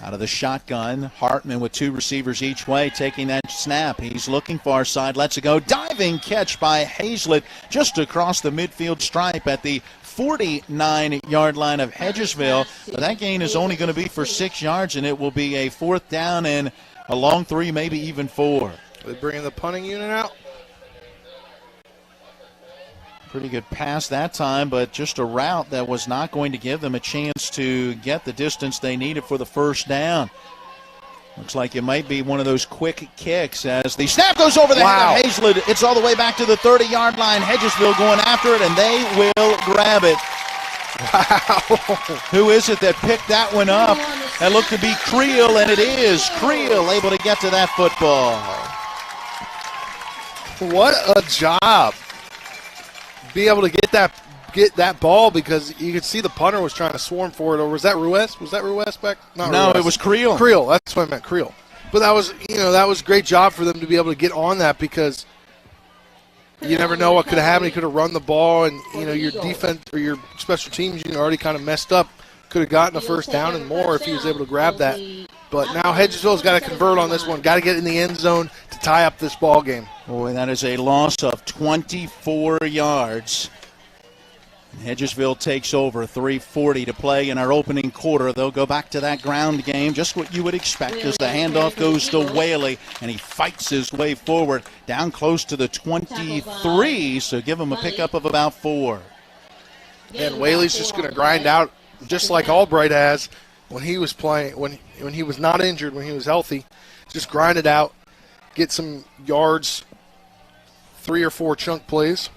Out of the shotgun, Hartman with 2 receivers each way, taking that snap. He's looking far side, lets it go. Diving catch by Hazlett just across the midfield stripe at the 49-yard line of Hedgesville. But that gain is only going to be for 6 yards, and it will be a 4th down and a long 3, maybe even 4. They bringing the punting unit out. Pretty good pass that time, but just a route that was not going to give them a chance to get the distance they needed for the 1st down. Looks like it might be one of those quick kicks as the snap goes over the head of Hazlett. It's all the way back to the 30-yard line. Hedgesville going after it, and they will grab it. Wow. Who is it that picked that one up? That looked to be Creel, and it is Creel able to get to that football. What a job. Be able to get that ball, because you could see the punter was trying to swarm for it. Or was that Ruiz? Was that Ruiz back? No, Ruiz. It was Creel. Creel, that's what I meant, Creel. But that was a great job for them to be able to get on that, because you never know what could have happened. He could have run the ball, and your defense or your special teams already kind of messed up. Could have gotten a 1st down and more if he was able to grab that. But now Hedgesville's got to convert on this one. Got to get in the end zone to tie up this ball game. Boy, that is a loss of 24 yards. Hedgesville takes over, 3:40 to play in our opening quarter. They'll go back to that ground game, just what you would expect as the handoff goes to Whaley, and he fights his way forward down close to the 23, so give him a pickup of about 4. And Whaley's just going to grind out, just like Albright has when he was playing, when he was not injured, when he was healthy. Just grind it out, get some yards, 3 or 4 chunk plays.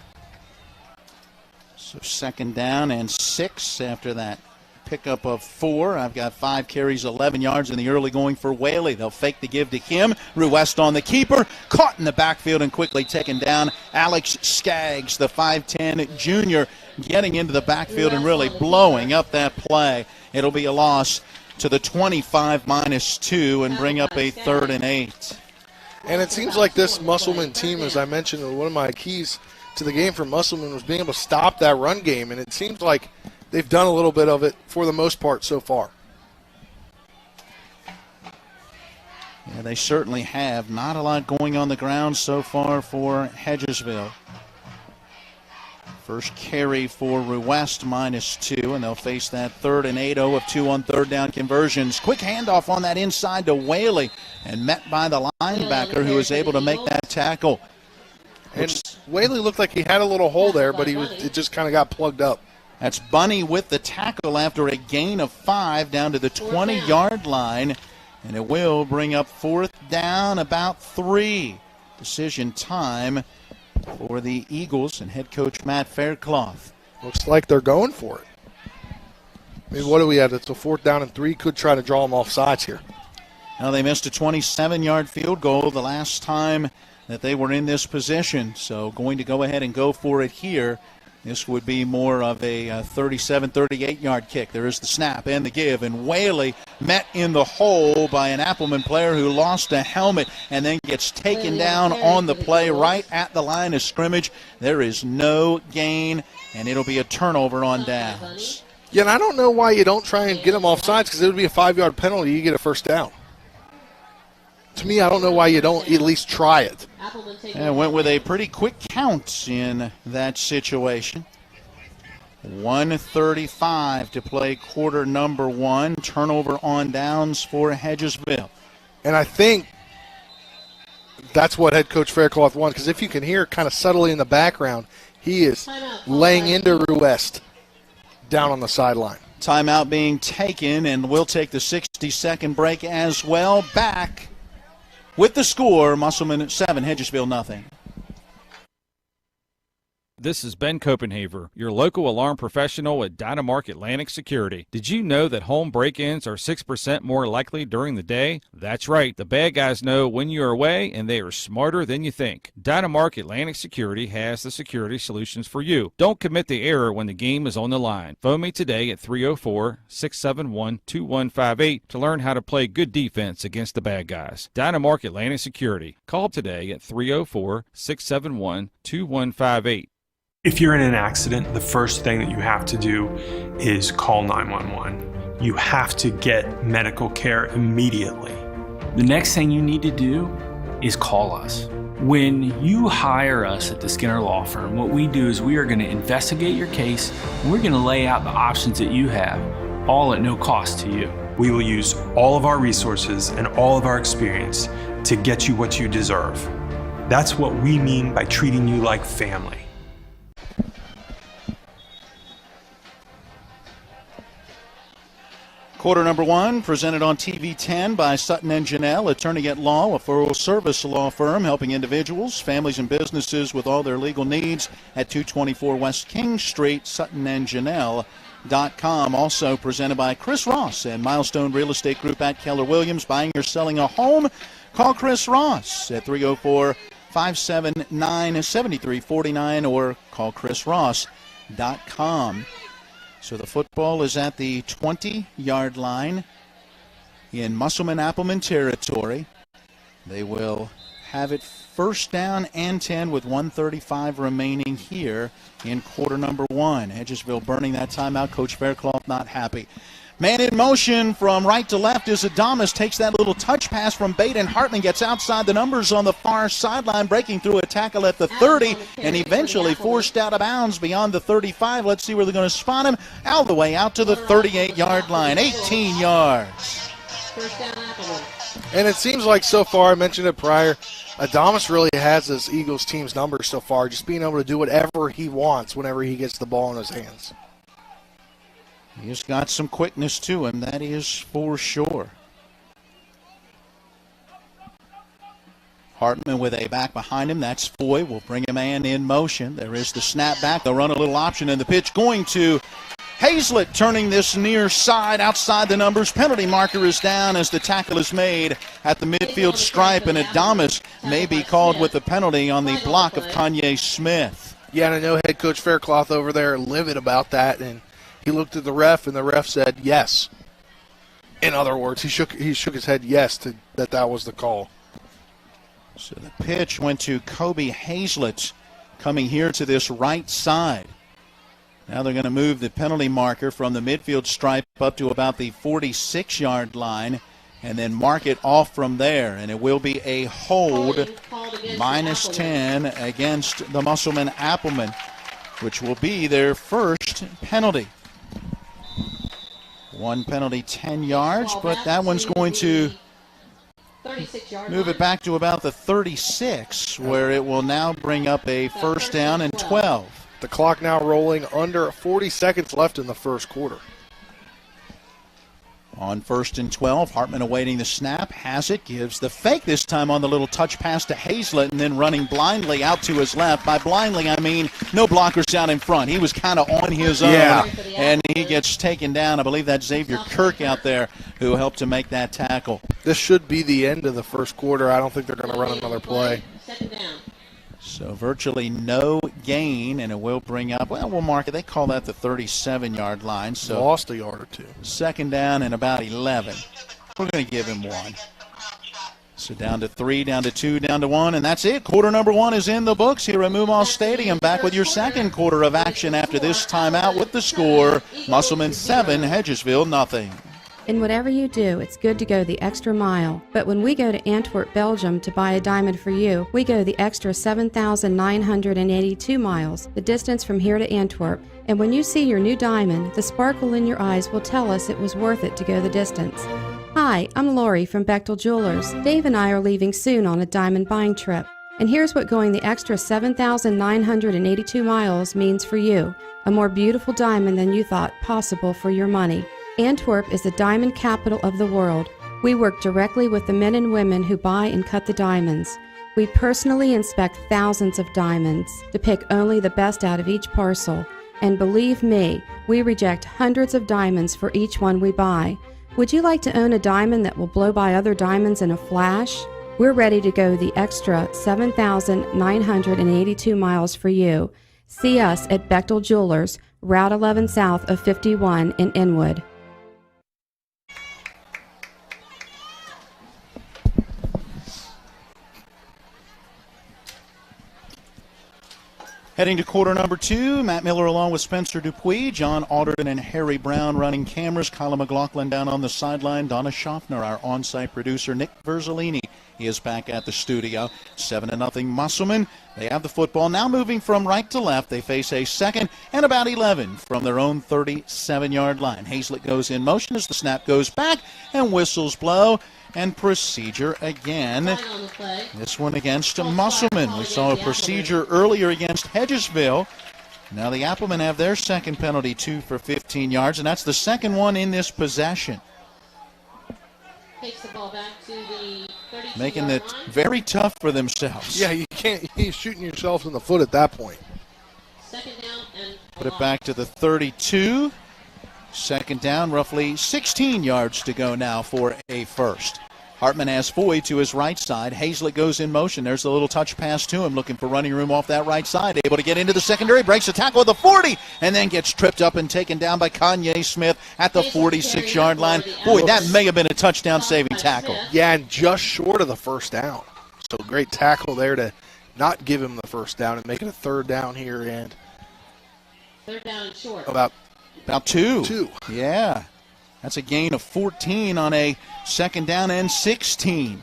So 2nd down and 6 after that pickup of 4. I've got 5 carries, 11 yards in the early going for Whaley. They'll fake the give to him. Ruest on the keeper, caught in the backfield and quickly taken down. Alex Skaggs, the 5'10 junior, getting into the backfield and really blowing up that play. It'll be a loss to the 25-2 and bring up a 3rd and 8. And it seems like this Musselman team, as I mentioned, one of my keys to the game for Musselman was being able to stop that run game, and it seems like they've done a little bit of it for the most part so far. Yeah, they certainly have. Not a lot going on the ground so far for Hedgesville. First carry for Ruest, -2, and they'll face that 3rd and 8, 0 of 2 on 3rd down conversions. Quick handoff on that inside to Whaley, and met by the linebacker who was able to make that tackle. And Whaley looked like he had a little hole there, but it just kind of got plugged up. That's Bunny with the tackle after a gain of 5 down to the 20-yard line, and it will bring up 4th down, about 3. Decision time for the Eagles and head coach Matt Faircloth. Looks like they're going for it. I mean, what do we have? It's a 4th down and 3. Could try to draw them off sides here. Now they missed a 27-yard field goal the last time that they were in this position, so going to go ahead and go for it here. This would be more of a 37, 38-yard kick. There is the snap and the give, and Whaley met in the hole by an Appleman player who lost a helmet and then gets taken down on the play right at the line of scrimmage. There is no gain, and it'll be a turnover on downs. Yeah, and I don't know why you don't try and get them off sides, because it would be a 5-yard penalty. You get a 1st down. To me, I don't know why you don't at least try it. And went with a pretty quick count in that situation. 1:35 to play quarter number 1. Turnover on downs for Hedgesville. And I think that's what head coach Faircloth wants, because if you can hear kind of subtly in the background, he is laying into Ruest down on the sideline. Timeout being taken, and we'll take the 60-second break as well. Back with the score, Musselman 7, Hedgesville 0. This is Ben Copenhaver, your local alarm professional at Dynamark Atlantic Security. Did you know that home break-ins are 6% more likely during the day? That's right. The bad guys know when you're away, and they are smarter than you think. Dynamark Atlantic Security has the security solutions for you. Don't commit the error when the game is on the line. Phone me today at 304-671-2158 to learn how to play good defense against the bad guys. Dynamark Atlantic Security. Call today at 304-671-2158. If you're in an accident, the first thing that you have to do is call 911. You have to get medical care immediately. The next thing you need to do is call us. When you hire us at the Skinner Law Firm, what we do is we are going to investigate your case, and we're going to lay out the options that you have, all at no cost to you. We will use all of our resources and all of our experience to get you what you deserve. That's what we mean by treating you like family. Quarter number one, presented on TV 10 by Sutton & Janelle, attorney at law, a full-service law firm helping individuals, families, and businesses with all their legal needs at 224 West King Street, suttonandjanelle.com. Also presented by Chris Ross and Milestone Real Estate Group at Keller Williams. Buying or selling a home? Call Chris Ross at 304-579-7349 or call chrisross.com. So the football is at the 20-yard line in Musselman-Appleman territory. They will have it first down and 10 with 1:35 remaining here in quarter number one. Hedgesville burning that timeout. Coach Faircloth not happy. Man in motion from right to left is Adamas. Takes that little touch pass from Baden. Hartman gets outside the numbers on the far sideline, breaking through a tackle at the 30, and eventually forced out of bounds beyond the 35. Let's see where they're going to spot him. All the way out to the 38-yard line, 18 yards. And it seems like so far, I mentioned it prior, Adamas really has this Eagles team's numbers so far, just being able to do whatever he wants whenever he gets the ball in his hands. He's got some quickness to him, that is for sure. Hartman with a back behind him. That's Foy. Will bring a man in motion. There is the snap back. They'll run a little option in the pitch. Going to Hazlett, turning this near side outside the numbers. Penalty marker is down as the tackle is made at the midfield stripe, and Adamas may be called with the penalty on the block of Kanye Smith. Yeah, and I know head coach Faircloth over there livid about that, and he looked at the ref, and the ref said yes. In other words, he shook his head yes to that was the call. So the pitch went to Kobe Hazlett, coming here to this right side. Now they're going to move the penalty marker from the midfield stripe up to about the 46-yard line and then mark it off from there. And it will be a hold, -10 against the Musselman-Appleman, which will be their first penalty. One penalty, 10 yards, but that one's going to move it back to about the 36, where it will now bring up a first down and 12. The clock now rolling, under 40 seconds left in the first quarter. On first and 12, Hartman awaiting the snap, has it, gives the fake this time on the little touch pass to Hazlett, and then running blindly out to his left. By blindly, I mean no blockers out in front. He was kind of on his own, and he gets taken down. I believe that's Xavier Kirk out there who helped to make that tackle. This should be the end of the first quarter. I don't think they're going to run another play. So virtually no gain, and it will bring up, well, we'll mark it. They call that the 37-yard line. So lost a yard or two. Second down and about 11. We're going to give him one. So down to 3, down to 2, down to 1, and that's it. Quarter number one is in the books here at Moomaw Stadium. Back with your second quarter of action after this timeout with the score, Musselman 7, Hedgesville nothing. In whatever you do, it's good to go the extra mile. But when we go to Antwerp, Belgium to buy a diamond for you, we go the extra 7,982 miles, the distance from here to Antwerp. And when you see your new diamond, the sparkle in your eyes will tell us it was worth it to go the distance. Hi, I'm Lori from Bechtel Jewelers. Dave and I are leaving soon on a diamond buying trip. And here's what going the extra 7,982 miles means for you. A more beautiful diamond than you thought possible for your money. Antwerp is the diamond capital of the world. We work directly with the men and women who buy and cut the diamonds. We personally inspect thousands of diamonds to pick only the best out of each parcel. And believe me, we reject hundreds of diamonds for each one we buy. Would you like to own a diamond that will blow by other diamonds in a flash? We're ready to go the extra 7,982 miles for you. See us at Bechtel Jewelers, Route 11 south of 51 in Inwood. Heading to quarter number 2, Matt Miller along with Spencer Dupuis, John Alderton and Harry Brown running cameras, Kyla McLaughlin down on the sideline, Donna Schaffner, our on-site producer, Nick Verzolini, he is back at the studio. 7-0 Musselman. They have the football. Now moving from right to left, they face a second and about 11 from their own 37-yard line. Hazlett goes in motion as the snap goes back and whistles blow. And procedure again. This one against Musselman. We saw a procedure earlier against Hedgesville. Now the Applemen have their second penalty, 2 for 15 yards, and that's the second one in this possession. Takes the ball back to the 32-yard Making it very tough for themselves. Yeah, you can't. You're shooting yourself in the foot at that point. Second down and Put it back to the 32. Second down, roughly 16 yards to go now for a first. Hartman has Foy to his right side. Hazlett goes in motion. There's a little touch pass to him, looking for running room off that right side. Able to get into the secondary, breaks the tackle at the 40, and then gets tripped up and taken down by Kanye Smith at the 46-yard line. Boy, that may have been a touchdown-saving tackle. Yeah, and just short of the first down. So great tackle there to not give him the first down and make it a third down here, and third down and short. About 2. Yeah. That's a gain of 14 on a second down and 16.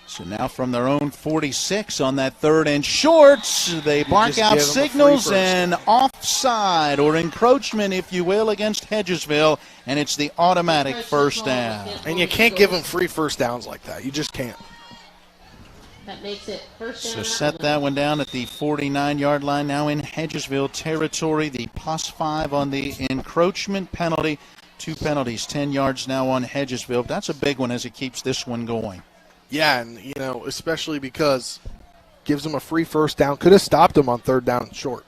So now from their own 46 on that third and short, they bark out signals and offside or encroachment, if you will, against Hedgesville, and it's the automatic first down. And you can't give them free first downs like that. You just can't. That makes it first down. So set that one down at the 49-yard line, now in Hedgesville territory. The +5 on the encroachment penalty. 2 penalties, 10 yards now on Hedgesville. That's a big one as it keeps this one going. Yeah, and, especially because gives them a free first down. Could have stopped them on third down and short.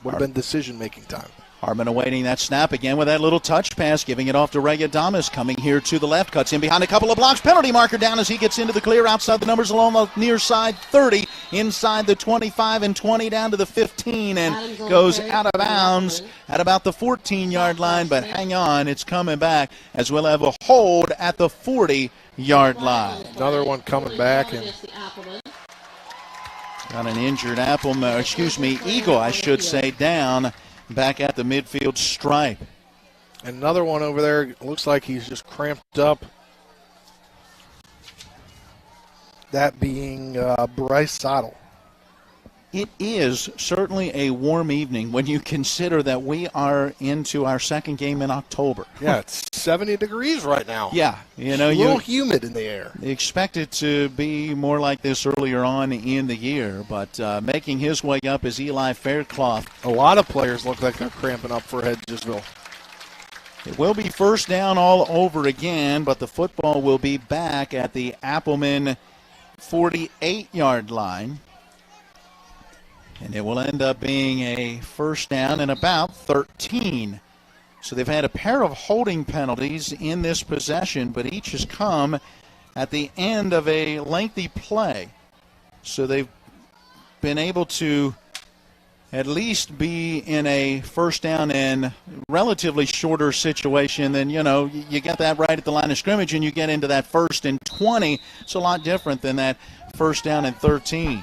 Would have been decision-making time. Hartman awaiting that snap again with that little touch pass, giving it off to Regadamas, coming here to the left, cuts in behind a couple of blocks. Penalty marker down as he gets into the clear outside the numbers along the near side, 30, inside the 25 and 20 down to the 15, and goes out of bounds at about the 14-yard line, but hang on, it's coming back as we'll have a hold at the 40-yard line. Another one coming back, and got an injured Eagle, I should say, down back at the midfield stripe. Another one over there. Looks like he's just cramped up. That being Bryce Sottle. It is certainly a warm evening when you consider that we are into our second game in October. Yeah, it's 70 degrees right now. Yeah, a little humid in the air. Expect it to be more like this earlier on in the year, but making his way up is Eli Faircloth. A lot of players look like they're cramping up for Hedgesville. It will be first down all over again, but the football will be back at the Appleman 48-yard line. And it will end up being a first down and about 13. So they've had a pair of holding penalties in this possession, but each has come at the end of a lengthy play. So they've been able to at least be in a first down and relatively shorter situation than, you get that right at the line of scrimmage and you get into that 1st and 20. It's a lot different than that first down and 13.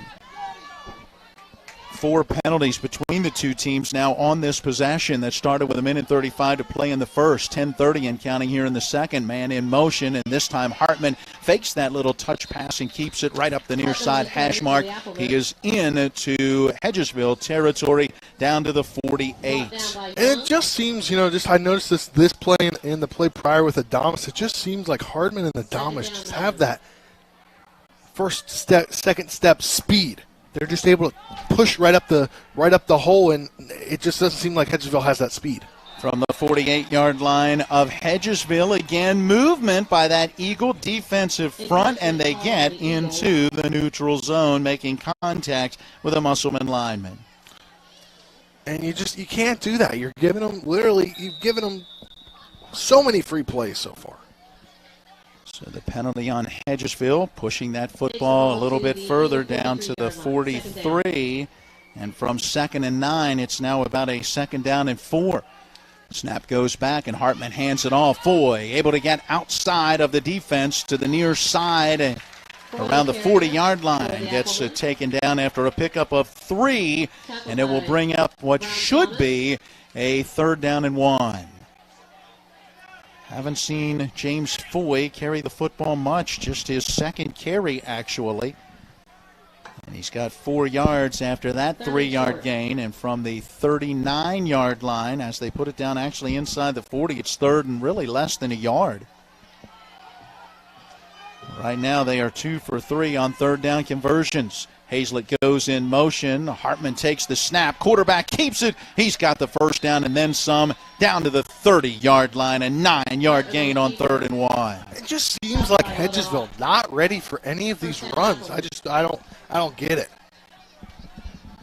4 penalties between the two teams now on this possession that started with 1:35 to play in the first. 10:30 and counting here in the second. Man in motion, and this time Hartman fakes that little touch pass and keeps it right up the near side hash mark. He is in to Hedgesville territory down to the 48. And it just seems, I noticed this play in the play prior with Adamas. It just seems like Hartman and Adamas just have that first step, second step speed. They're just able to push right up the hole, and it just doesn't seem like Hedgesville has that speed. from the 48-yard line of Hedgesville. Again, movement by that Eagle defensive front, and they get into the neutral zone, making contact with a Musselman lineman. And you can't do that. You've given them so many free plays so far. So the penalty on Hedgesville, pushing that football a little bit further down to the 43. And from 2nd and 9, it's now about a 2nd down and 4. Snap goes back, and Hartman hands it off. Foy able to get outside of the defense to the near side around the 40-yard line. Gets taken down after a pickup of 3, and it will bring up what should be a 3rd down and 1. Haven't seen James Foy carry the football much, just his 2nd carry actually. And he's got 4 yards after that 3-yard gain. And from the 39-yard line, as they put it down actually inside the 40, it's 3rd and really less than a yard. Right now they are 2 for 3 on 3rd down conversions. Hazlett goes in motion. Hartman takes the snap. Quarterback keeps it. He's got the 1st down and then some, down to the 30-yard line. A 9-yard gain on 3rd and 1. It just seems like Hedgesville not ready for any of these runs. I don't get it.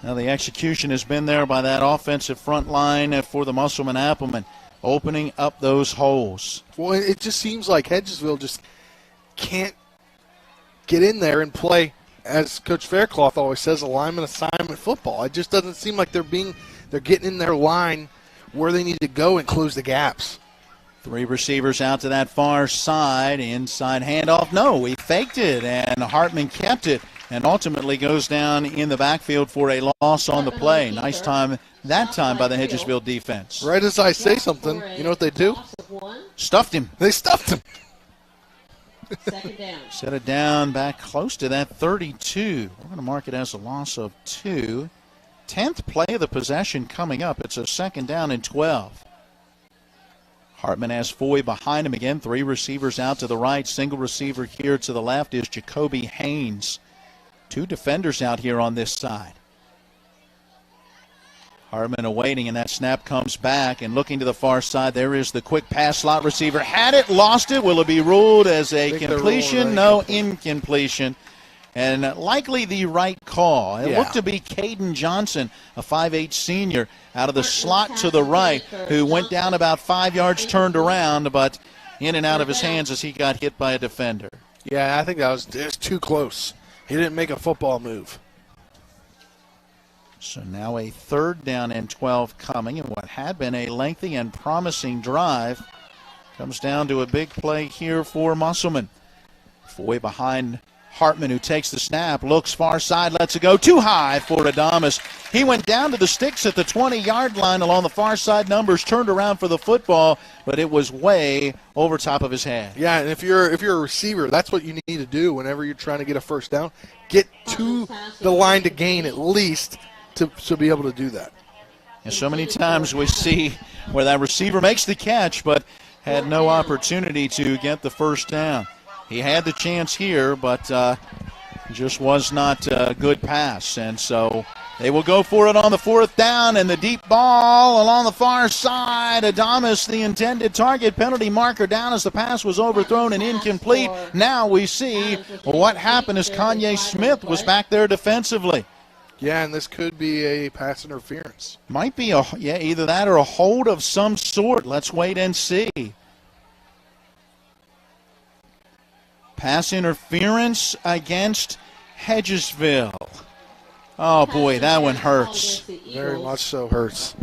Now the execution has been there by that offensive front line for the Musselman Applemen, opening up those holes. Well, it just seems like Hedgesville just can't get in there and play, as Coach Faircloth always says, alignment assignment football. It just doesn't seem like they're getting in their line where they need to go and close the gaps. 3 receivers out to that far side. Inside handoff. No, he faked it, and Hartman kept it, and ultimately goes down in the backfield for a loss on the play. Nice time that time by the Hedgesville defense. Right as I say something, you know what they do? Stuffed him. They stuffed him. Second down. Set it down back close to that 32. We're going to mark it as a loss of 2. 10th play of the possession coming up. It's a 2nd down and 12. Hartman has Foy behind him again. 3 receivers out to the right. Single receiver here to the left is Jacoby Haynes. 2 defenders out here on this side. Hartman awaiting, and that snap comes back, and looking to the far side, there is the quick pass. Slot receiver had it, lost it. Will it be ruled as a completion? No, incompletion. And likely the right call. It looked to be Caden Johnson, a 5'8 senior, out of the slot to the right, who went down about 5 yards, turned around, but in and out of his hands as he got hit by a defender. Yeah, I think that was too close. He didn't make a football move. So now a 3rd down and 12 coming, and what had been a lengthy and promising drive comes down to a big play here for Musselman. Foy behind Hartman, who takes the snap, looks far side, lets it go too high for Adamas. He went down to the sticks at the 20-yard line along the far side numbers, turned around for the football, but it was way over top of his head. Yeah, and if you're a receiver, that's what you need to do whenever you're trying to get a 1st down. Get to the line to gain at least to be able to do that. And so many times we see where that receiver makes the catch but had no opportunity to get the 1st down. He had the chance here, but just was not a good pass. And so they will go for it on the 4th down, and the deep ball along the far side. Adamas, the intended target, penalty marker down as the pass was overthrown and incomplete. Now we see what happened as Kanye Smith was back there defensively. Yeah, and this could be a pass interference. Might be either that or a hold of some sort. Let's wait and see. Pass interference against Hedgesville. Oh boy, that one hurts. Very much so hurts.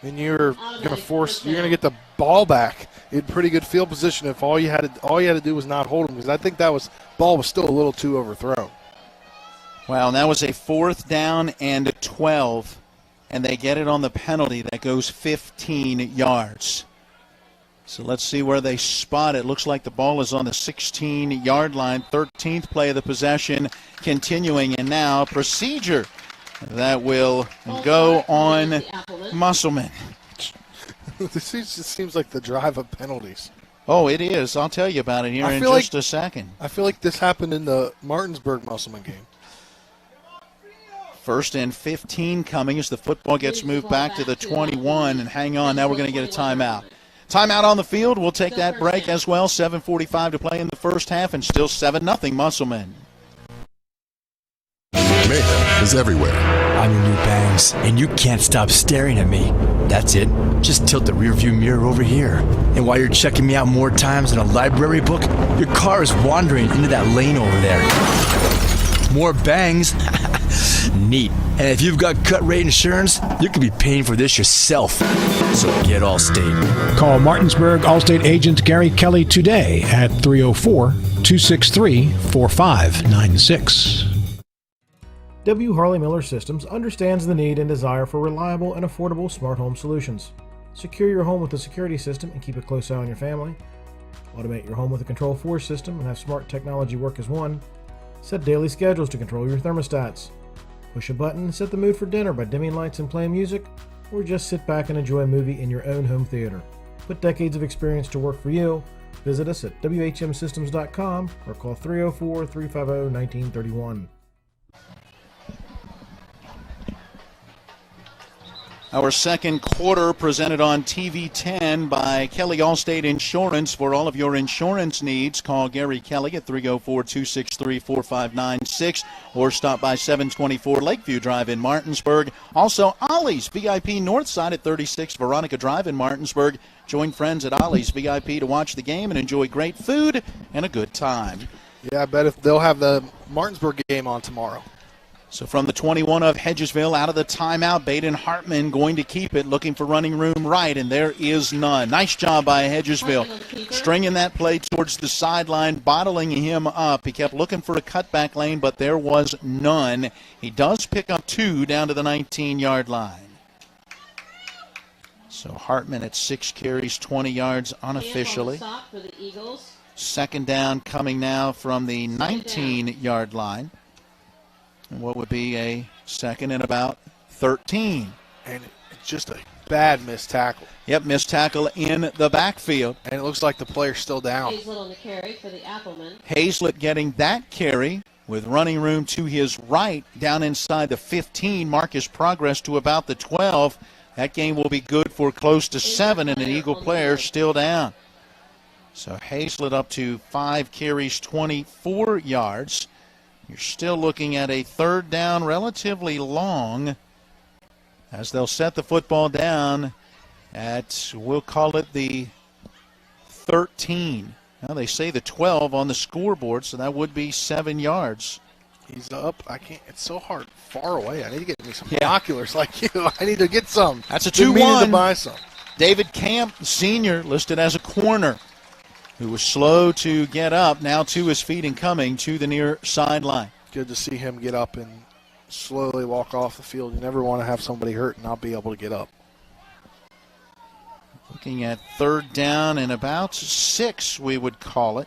And you're going to get the ball back in pretty good field position if all you had to do was not hold him, because I think ball was still a little too overthrown. Wow, and that was a 4th down and 12, and they get it on the penalty that goes 15 yards. So let's see where they spot it. Looks like the ball is on the 16-yard line. 13th play of the possession continuing, and now procedure that will go on Musselman. This just seems like the drive of penalties. Oh, it is. I'll tell you about it here in just a second. I feel like this happened in the Martinsburg Musselman game. First and 15 coming as the football gets moved back to the 21. And hang on, now we're going to get a timeout. Timeout on the field. We'll take that break as well. 7:45 to play in the first half, and still 7-0 Musselman. Mayhem is everywhere. I'm your new bangs, and you can't stop staring at me. That's it. Just tilt the rearview mirror over here. And while you're checking me out more times than a library book, your car is wandering into that lane over there. More bangs. Neat. And if you've got cut rate insurance, you could be paying for this yourself. So get Allstate. Call Martinsburg Allstate agent Gary Kelly today at 304-263-4596. W. Harley Miller Systems understands the need and desire for reliable and affordable smart home solutions. Secure your home with a security system and keep a close eye on your family. Automate your home with a Control4 system and have smart technology work as one. Set daily schedules to control your thermostats. Push a button and set the mood for dinner by dimming lights and playing music, or just sit back and enjoy a movie in your own home theater. Put decades of experience to work for you. Visit us at WHMsystems.com or call 304-350-1931. Our second quarter presented on TV 10 by Kelly Allstate Insurance. For all of your insurance needs, call Gary Kelly at 304-263-4596 or stop by 724 Lakeview Drive in Martinsburg. Also, Ollie's VIP Northside at 36 Veronica Drive in Martinsburg. Join friends at Ollie's VIP to watch the game and enjoy great food and a good time. Yeah, I bet if they'll have the Martinsburg game on tomorrow. So from the 21 of Hedgesville, out of the timeout, Baden Hartman going to keep it, looking for running room right, and there is none. Nice job by Hedgesville, stringing that play towards the sideline, bottling him up. He kept looking for a cutback lane, but there was none. He does pick up 2 down to the 19-yard line. So Hartman at 6 carries, 20 yards unofficially. Second down coming now from the 19-yard line. What would be a second and about 13. And it's just a bad missed tackle. Yep, missed tackle in the backfield. And it looks like the player's still down. Hazlett on the carry for the Appleman. Hazlett getting that carry with running room to his right down inside the 15. Mark his progress to about the 12. That game will be good for close to 7, and an Eagle player still down. So Hazlett up to 5 carries, 24 yards. You're still looking at a third down, relatively long, as they'll set the football down at, we'll call it the 13. Now they say the 12 on the scoreboard, so that would be 7 yards. He's up. I can't. It's so hard. Far away. I need to get me some binoculars like you. I need to get some. That's a 2-1. Been meaning to buy some. David Camp, senior, listed as a corner, who was slow to get up, now to his feet and coming to the near sideline. Good to see him get up and slowly walk off the field. You never want to have somebody hurt and not be able to get up. Looking at third down and about 6, we would call it.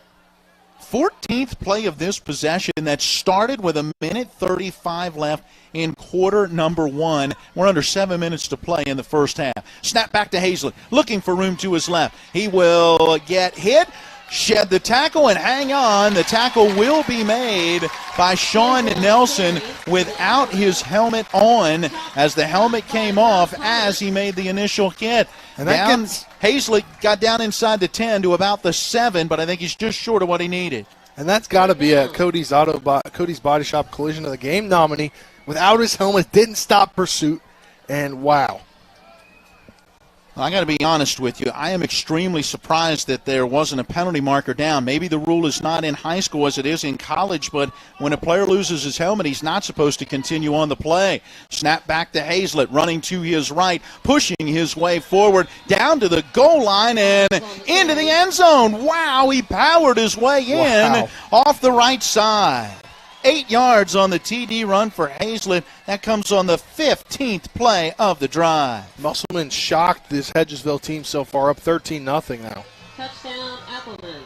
14th play of this possession that started with 1:35 left in quarter number 1. We're under 7 minutes to play in the first half. Snap back to Hazlett, looking for room to his left. He will get hit, shed the tackle, and hang on. The tackle will be made by Sean Nelson without his helmet on, as the helmet came off as he made the initial hit. And Hazlett got down inside the 10 to about the 7, but I think he's just short of what he needed. And that's got to be a Cody's Body Shop Collision of the Game nominee. Without his helmet, didn't stop pursuit, and wow. I got to be honest with you. I am extremely surprised that there wasn't a penalty marker down. Maybe the rule is not in high school as it is in college, but when a player loses his helmet, he's not supposed to continue on the play. Snap back to Hazlett, running to his right, pushing his way forward, down to the goal line and into the end zone. Wow, he powered his way in off the right side. 8 yards on the TD run for Hazlett. That comes on the 15th play of the drive. Musselman shocked this Hedgesville team so far, up 13-0 now. Touchdown, Appleman.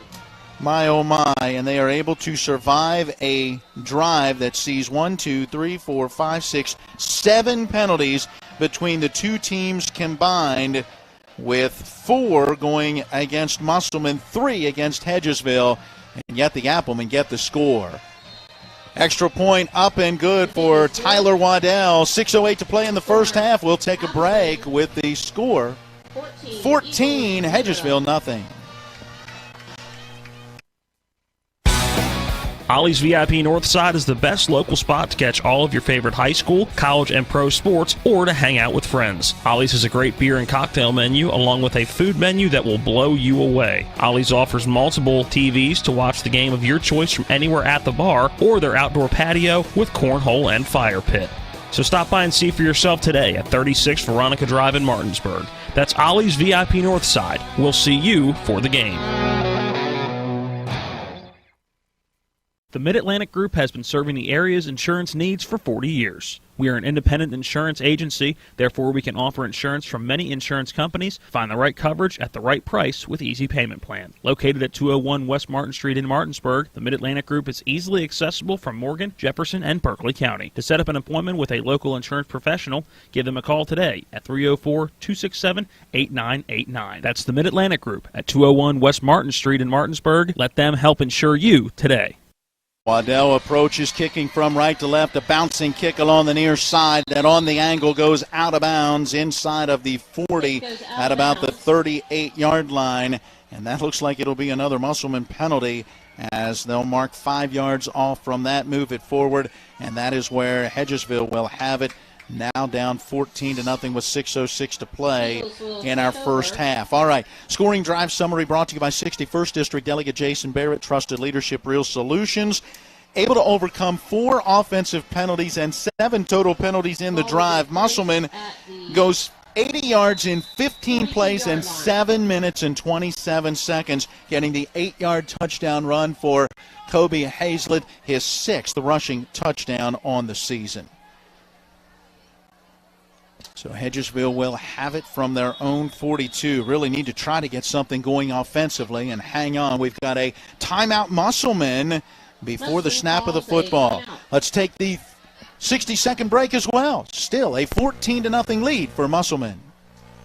My, oh my, and they are able to survive a drive that sees 1, 2, 3, 4, 5, 6, 7 penalties between the two teams combined, with 4 going against Musselman, 3 against Hedgesville, and yet the Applemen get the score. Extra point up and good for Tyler Waddell. 6:08 to play in the first half. We'll take a break with the score 14, Hedgesville nothing. Ollie's VIP Northside is the best local spot to catch all of your favorite high school, college, and pro sports, or to hang out with friends. Ollie's has a great beer and cocktail menu, along with a food menu that will blow you away. Ollie's offers multiple TVs to watch the game of your choice from anywhere at the bar, or their outdoor patio with cornhole and fire pit. So stop by and see for yourself today at 36 Veronica Drive in Martinsburg. That's Ollie's VIP Northside. We'll see you for the game. The Mid-Atlantic Group has been serving the area's insurance needs for 40 years. We are an independent insurance agency, therefore we can offer insurance from many insurance companies, find the right coverage at the right price with easy payment plan. Located at 201 West Martin Street in Martinsburg, the Mid-Atlantic Group is easily accessible from Morgan, Jefferson, and Berkeley County. To set up an appointment with a local insurance professional, give them a call today at 304-267-8989. That's the Mid-Atlantic Group at 201 West Martin Street in Martinsburg. Let them help insure you today. Waddell approaches, kicking from right to left, a bouncing kick along the near side that on the angle goes out of bounds inside of the 40 at about the 38-yard line. And that looks like it'll be another Musselman penalty as they'll mark 5 yards off from that, move it forward, and that is where Hedgesville will have it. Now down 14-0 with 6:06 to play in our first half. All right, scoring drive summary brought to you by 61st District Delegate Jason Barrett, Trusted Leadership, Real Solutions. Able to overcome 4 offensive penalties and 7 total penalties in the drive. Musselman goes 80 yards in 15 plays and 7 minutes and 27 seconds, getting the 8-yard touchdown run for Kobe Hazlett, his 6th rushing touchdown on the season. So Hedgesville will have it from their own 42. Really need to try to get something going offensively and hang on. We've got a timeout Musselman before the snap of the football. Let's take the 60-second break as well. Still a 14-0 lead for Musselman.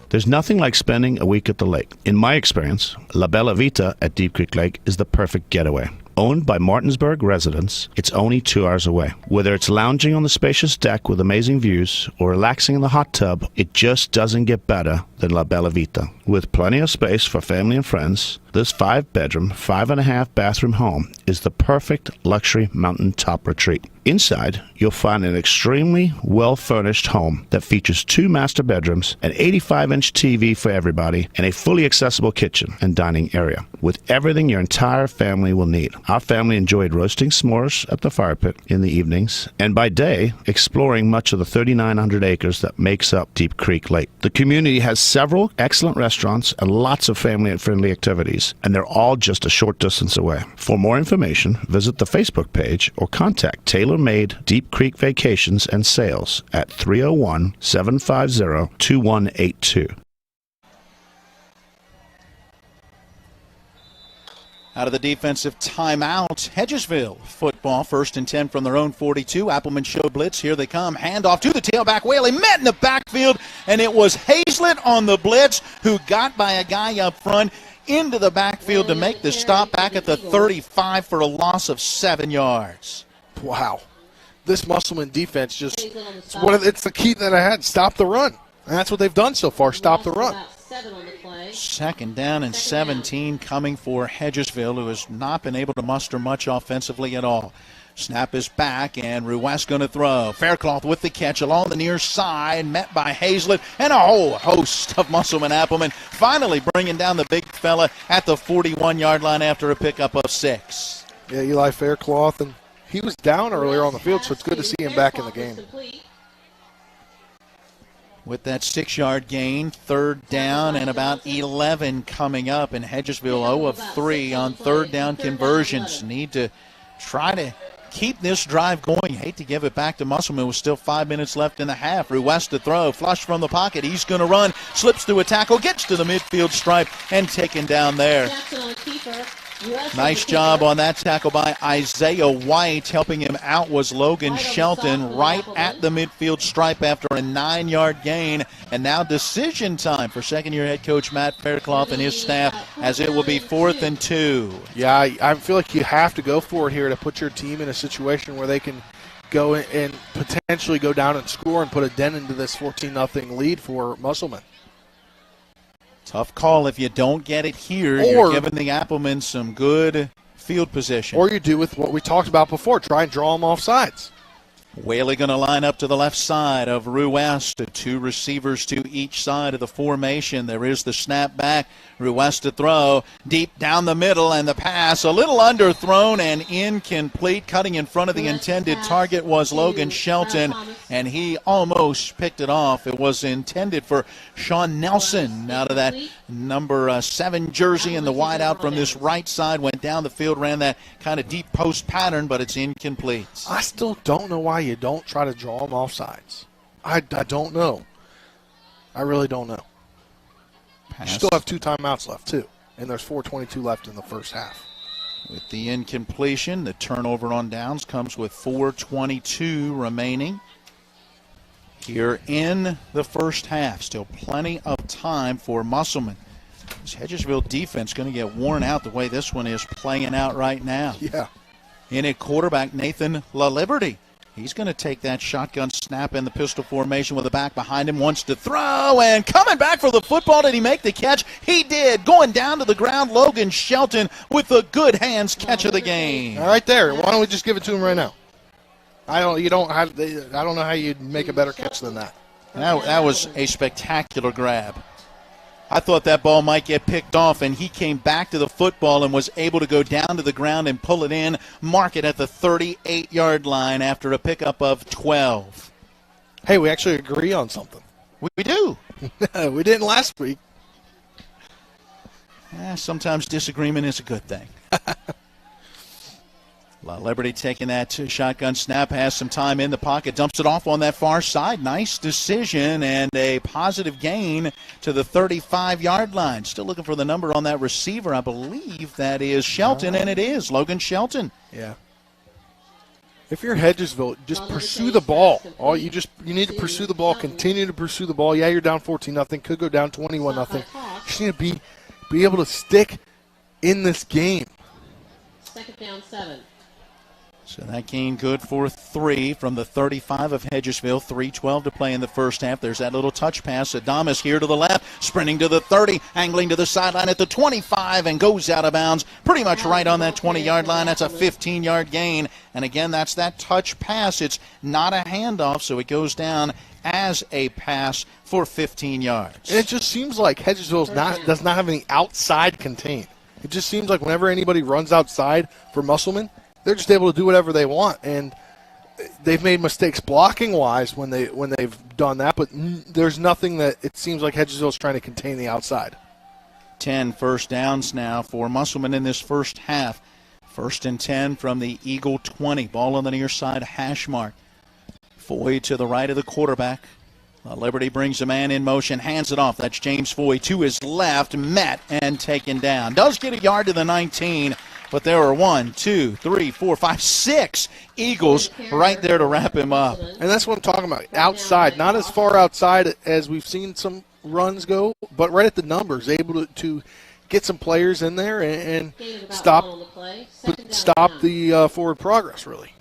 There's nothing like spending a week at the lake. In my experience, La Bella Vita at Deep Creek Lake is the perfect getaway. Owned by Martinsburg residents, it's only 2 hours away. Whether it's lounging on the spacious deck with amazing views or relaxing in the hot tub, it just doesn't get better than La Bella Vita. With plenty of space for family and friends, this 5-bedroom, 5.5-bathroom home is the perfect luxury mountaintop retreat. Inside, you'll find an extremely well-furnished home that features 2 master bedrooms, an 85-inch TV for everybody, and a fully accessible kitchen and dining area, with everything your entire family will need. Our family enjoyed roasting s'mores at the fire pit in the evenings, and by day, exploring much of the 3,900 acres that makes up Deep Creek Lake. The community has several excellent restaurants and lots of family and friendly activities, and they're all just a short distance away. For more information, visit the Facebook page or contact Tailor-Made Deep Creek Vacations and Sales at 301-750-2182. Out of the defensive timeout, Hedgesville football, 1st and 10 from their own 42. Appleman show blitz. Here they come. Handoff to the tailback. Whaley met in the backfield, and it was Hazlett on the blitz who got by a guy up front into the backfield to make the stop back at the 35 for a loss of 7 yards. Wow. This Musselman defense it's the key that I had, stop the run. And that's what they've done so far, stop the run. 2nd down and 17 coming for Hedgesville, who has not been able to muster much offensively at all. Snap is back, and Ruiz going to throw. Faircloth with the catch along the near side, met by Hazlett, and a whole host of Musselman Appleman finally bringing down the big fella at the 41-yard line after a pickup of 6. Yeah, Eli Faircloth, and he was down earlier on the field, so it's good to see him back in the game. With that 6-yard gain, 3rd down and about 11 coming up, and Hedgesville 0 of 3 on 3rd down conversions. Need to try to keep this drive going. Hate to give it back to Musselman with still 5 minutes left in the half. Ruiz to throw, flush from the pocket. He's going to run, slips through a tackle, gets to the midfield stripe, and taken down there. Nice job on that tackle by Isaiah White. Helping him out was Logan Shelton right at the midfield stripe after a 9-yard gain. And now decision time for second-year head coach Matt Fairclough and his staff, as it will be 4th and 2. Yeah, I feel like you have to go for it here to put your team in a situation where they can go and potentially go down and score and put a dent into this 14-0 lead for Musselman. Tough call if you don't get it here. You're giving the Applemen some good field position. Or you do with what we talked about before, try and draw them off sides. Whaley going to line up to the left side of Ruest. 2 receivers to each side of the formation. There is the snap back. Ruest to throw. Deep down the middle, and the pass a little underthrown and incomplete. Cutting in front of the intended target was Logan Shelton, and he almost picked it off. It was intended for Sean Nelson out of that number 7 jersey, and the wide out from this right side went down the field, ran that kind of deep post pattern, but it's incomplete. I still don't know why you don't try to draw them off sides. I don't know. I really don't know. You still have 2 timeouts left, too, and there's 4:22 left in the first half. With the incompletion, the turnover on downs comes with 4:22 remaining here in the first half. Still plenty of time for Musselman. This Hedgesville defense going to get worn out the way this one is playing out right now. Yeah. In at quarterback, Nathan LaLiberty. He's going to take that shotgun snap in the pistol formation with the back behind him. Wants to throw, and coming back for the football. Did he make the catch? He did. Going down to the ground, Logan Shelton with the good hands catch of the game. All right there. Why don't we just give it to him right now? I don't know how you'd make a better catch than that. That was a spectacular grab. I thought that ball might get picked off, and he came back to the football and was able to go down to the ground and pull it in, mark it at the 38-yard line after a pickup of 12. Hey, we actually agree on something. We do. We didn't last week. Sometimes disagreement is a good thing. LaLiberty taking that shotgun snap, has some time in the pocket, dumps it off on that far side. Nice decision and a positive gain to the 35-yard line. Still looking for the number on that receiver. I believe that is Shelton, and it is Logan Shelton. Yeah. If you're Hedgesville, just pursue the ball. You need to pursue the ball, continue to pursue the ball. Yeah, you're down 14-0, could go down 21-0. You just need to be able to stick in this game. 2nd down 7. So that gain good for 3 from the 35 of Hedgesville. 3:12 to play in the first half. There's that little touch pass. Adamas here to the left, sprinting to the 30, angling to the sideline at the 25, and goes out of bounds pretty much right on that 20-yard line. That's a 15-yard gain. And again, that's that touch pass. It's not a handoff, so it goes down as a pass for 15 yards. And it just seems like Hedgesville does not have any outside contain. It just seems like whenever anybody runs outside for Musselman, they're just able to do whatever they want, and they've made mistakes blocking-wise when they've done that, but there's nothing that it seems like Hedgesville's trying to contain the outside. 10 first downs now for Musselman in this first half. 1st and 10 from the Eagle 20. Ball on the near side, hash mark. Foy to the right of the quarterback. Liberty brings a man in motion, hands it off. That's James Foy to his left, met and taken down. Does get a yard to the 19, but there are 1, 2, 3, 4, 5, 6 Eagles right there to wrap him up. And that's what I'm talking about. Outside, not as far outside as we've seen some runs go, but right at the numbers, able to get some players in there and stop the forward progress, really.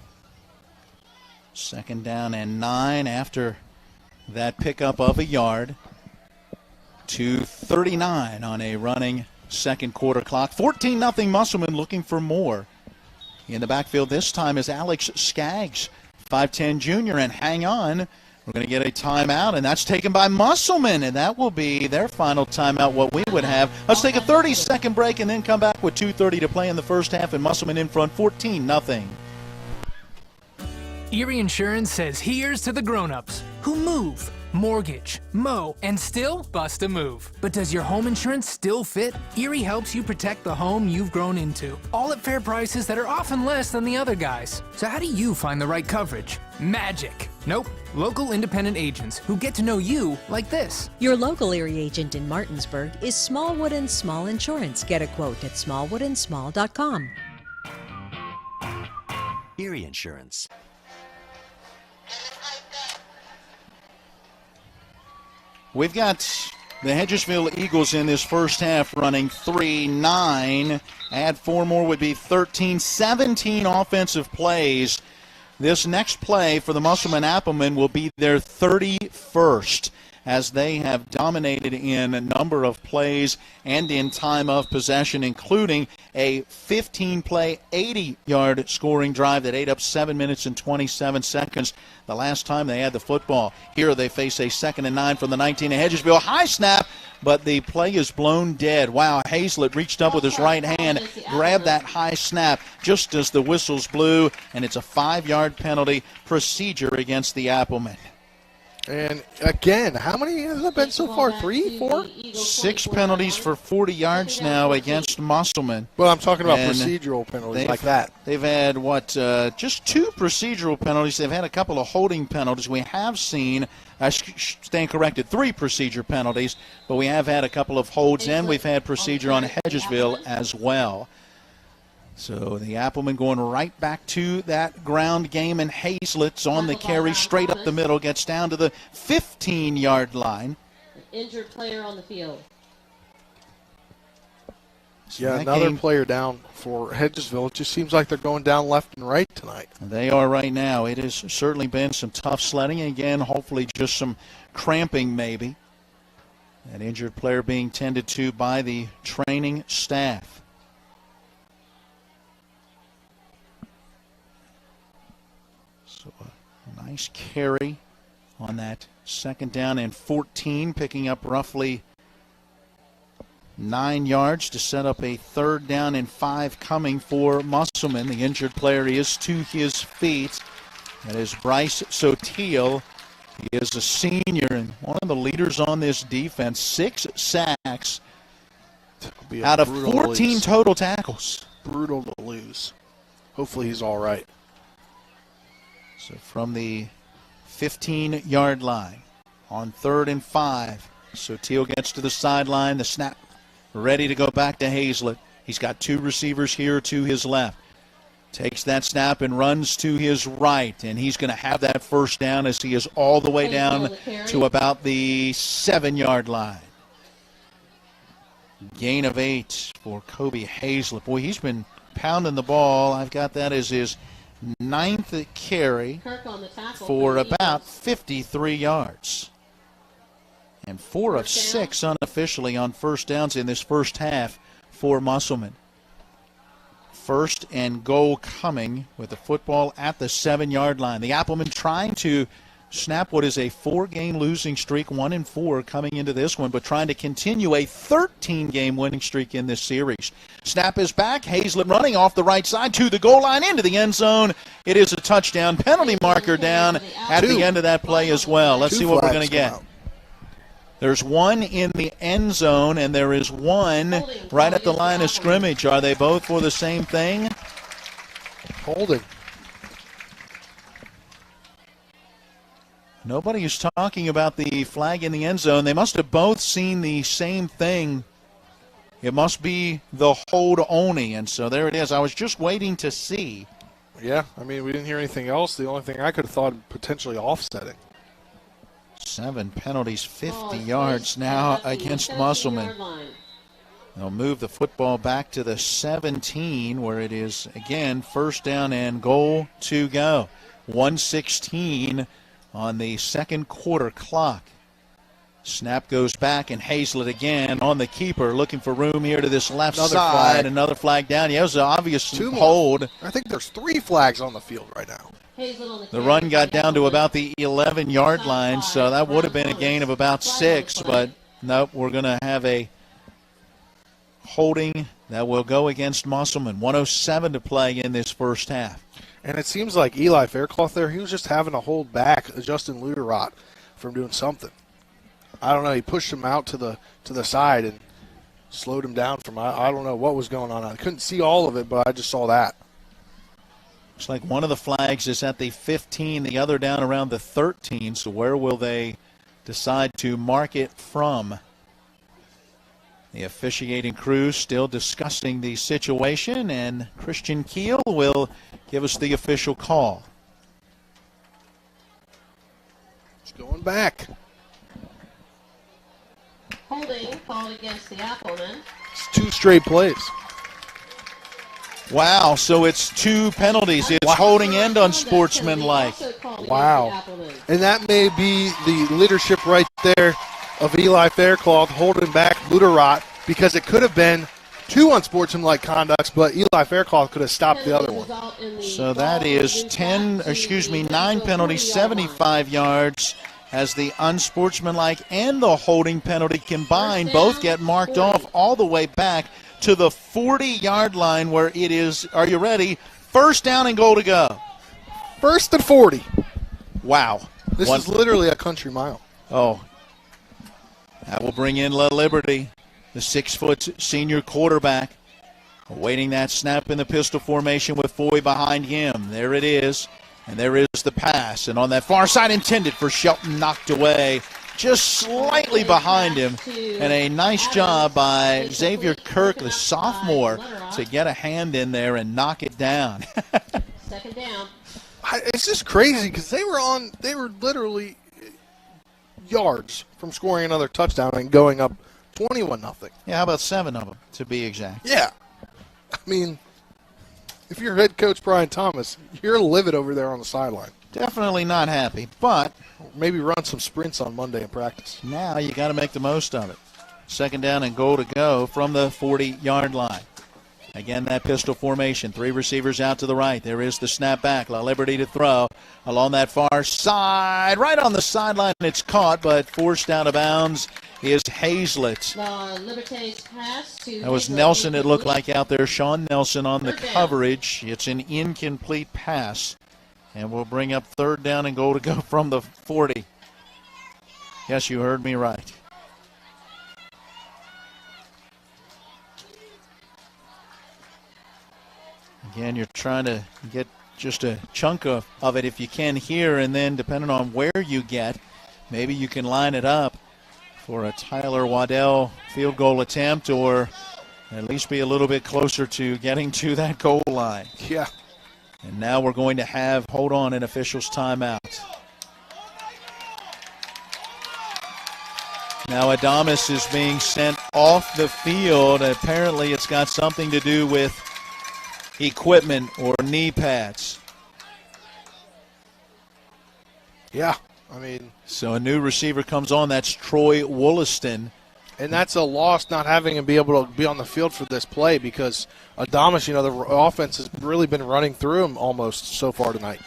2nd down and 9 after that pickup of a yard. 2:39 on a running second quarter clock. 14-0 Musselman looking for more. In the backfield this time is Alex Skaggs, 5'10 junior, and hang on. We're going to get a timeout, and that's taken by Musselman, and that will be their final timeout, what we would have. Let's take a 30-second break and then come back with 2:30 to play in the first half, and Musselman in front 14-0. Erie Insurance says here's to the grown-ups who move, mortgage, mow, and still bust a move. But does your home insurance still fit? Erie helps you protect the home you've grown into, all at fair prices that are often less than the other guys. So how do you find the right coverage? Magic. Nope. Local independent agents who get to know you like this. Your local Erie agent in Martinsburg is Smallwood and Small Insurance. Get a quote at smallwoodandsmall.com. Erie Insurance. We've got the Hedgesville Eagles in this first half running 3-9. Add 4 more would be 13, 17 offensive plays. This next play for the Musselman Applemen will be their 31st, as they have dominated in a number of plays and in time of possession, including a 15-play, 80-yard scoring drive that ate up 7 minutes and 27 seconds the last time they had the football. Here they face a 2nd and 9 from the 19 of Hedgesville. High snap, but the play is blown dead. Wow, Hazlett reached up with his right hand, grabbed that high snap just as the whistles blew, and it's a 5-yard penalty procedure against the Applemen. And again, how many has it been so far? 3, 4? 6 penalties for 40 yards now against Musselman. Well, I'm talking about procedural penalties like that. They've had, just 2 procedural penalties. They've had a couple of holding penalties. We have seen, I stand corrected, 3 procedure penalties, but we have had a couple of holds, and we've had procedure on Hedgesville as well. So the Applemen going right back to that ground game, and Hazlett's on the carry straight up the middle, gets down to the 15-yard line. Injured player on the field. So yeah, another player down for Hedgesville. It just seems like they're going down left and right tonight. They are right now. It has certainly been some tough sledding. Again, hopefully just some cramping maybe. That injured player being tended to by the training staff. So a nice carry on that 2nd down and 14, picking up roughly 9 yards to set up a 3rd down and 5 coming for Musselman. The injured player is to his feet. That is Bryce Sotil. He is a senior and one of the leaders on this defense. 6 sacks out of 14 total tackles. Brutal to lose. Hopefully he's all right. So from the 15-yard line on 3rd and 5, Sotil gets to the sideline. The snap ready to go back to Hazlett. He's got 2 receivers here to his left. Takes that snap and runs to his right, and he's going to have that 1st down as he is all the way down to about the 7-yard line. Gain of 8 for Kobe Hazlett. Boy, he's been pounding the ball. I've got that as his 9th carry for about 53 yards. And 4 of 6 unofficially on 1st downs in this first half for Musselman. 1st and goal coming with the football at the 7-yard line. The Applemen trying to snap what is a 4-game losing streak, 1-4 coming into this one, but trying to continue a 13-game winning streak in this series. Snap is back. Hazlett running off the right side to the goal line into the end zone. It is a touchdown. Penalty marker down at the end of that play as well. Let's see what we're going to get. There's 1 in the end zone, and there is 1 right at the line of scrimmage. Are they both for the same thing? Holding. Nobody is talking about the flag in the end zone. They must have both seen the same thing. It must be the hold only, and so there it is. I was just waiting to see. Yeah, I mean, we didn't hear anything else. The only thing I could have thought potentially offsetting. 7 penalties, 50 yards now against Musselman. They'll move the football back to the 17, where it is, again, 1st down and goal to go. 1:16 on the 2nd quarter clock. Snap goes back, and Hazlett again on the keeper, looking for room here to this left side. Another flag down. Yeah, it was an obvious hold. I think there's 3 flags on the field right now. The run got down to about the 11-yard line, so that would have been a gain of about 6, but nope, we're going to have a holding that will go against Musselman. 1:07 to play in this first half. And it seems like Eli Faircloth there, he was just having to hold back Justin Luderot from doing something. I don't know. He pushed him out to the side and slowed him down from, I don't know what was going on. I couldn't see all of it, but I just saw that. Looks like one of the flags is at the 15, the other down around the 13. So where will they decide to mark it from? The officiating crew still discussing the situation, and Christian Keel will give us the official call. It's going back. Holding called against the Appleman. It's 2 straight plays. Wow, so it's 2 penalties. It's holding and unsportsmanlike. Wow. And that may be the leadership right there of Eli Faircloth holding back Luderot, because it could have been 2 unsportsmanlike conducts, but Eli Faircloth could have stopped the other one. So that is 9 penalties, 75 yards, as the unsportsmanlike and the holding penalty combined both get marked off all the way back to the 40-yard line, where it is, are you ready, first down and goal to go. 1st and 40. Wow. This is literally a country mile. Oh. That will bring in La Liberty, the 6-foot senior quarterback, awaiting that snap in the pistol formation with Foy behind him. There it is. And there is the pass. And on that far side, intended for Shelton, knocked away just slightly behind him. And a nice job by Xavier Kirk, the sophomore, to get a hand in there and knock it down. Second down. It's just crazy because they were literally yards from scoring another touchdown and going up 21-0. Yeah, how about 7 of them, to be exact? Yeah. I mean, if you're head coach Brian Thomas, you're livid over there on the sideline. Definitely not happy, but maybe run some sprints on Monday in practice. Now you got to make the most of it. Second down and goal to go from the 40-yard line. Again, that pistol formation. 3 receivers out to the right. There is the snap back. La Liberty to throw along that far side. Right on the sideline, it's caught, but forced out of bounds is Hazlett. That was Nelson, it looked like, out there. Sean Nelson on the coverage. It's an incomplete pass. And we'll bring up third down and goal to go from the 40. Yes, you heard me right. Again, you're trying to get just a chunk of it if you can here, and then depending on where you get, maybe you can line it up for a Tyler Waddell field goal attempt, or at least be a little bit closer to getting to that goal line. Yeah. And now we're going to have, hold on, an official's timeout. Now Adamas is being sent off the field. Apparently it's got something to do with equipment or knee pads. Yeah, I mean. So a new receiver comes on. That's Troy Wollaston. And that's a loss not having him be able to be on the field for this play, because Adamas, the offense has really been running through him almost so far tonight.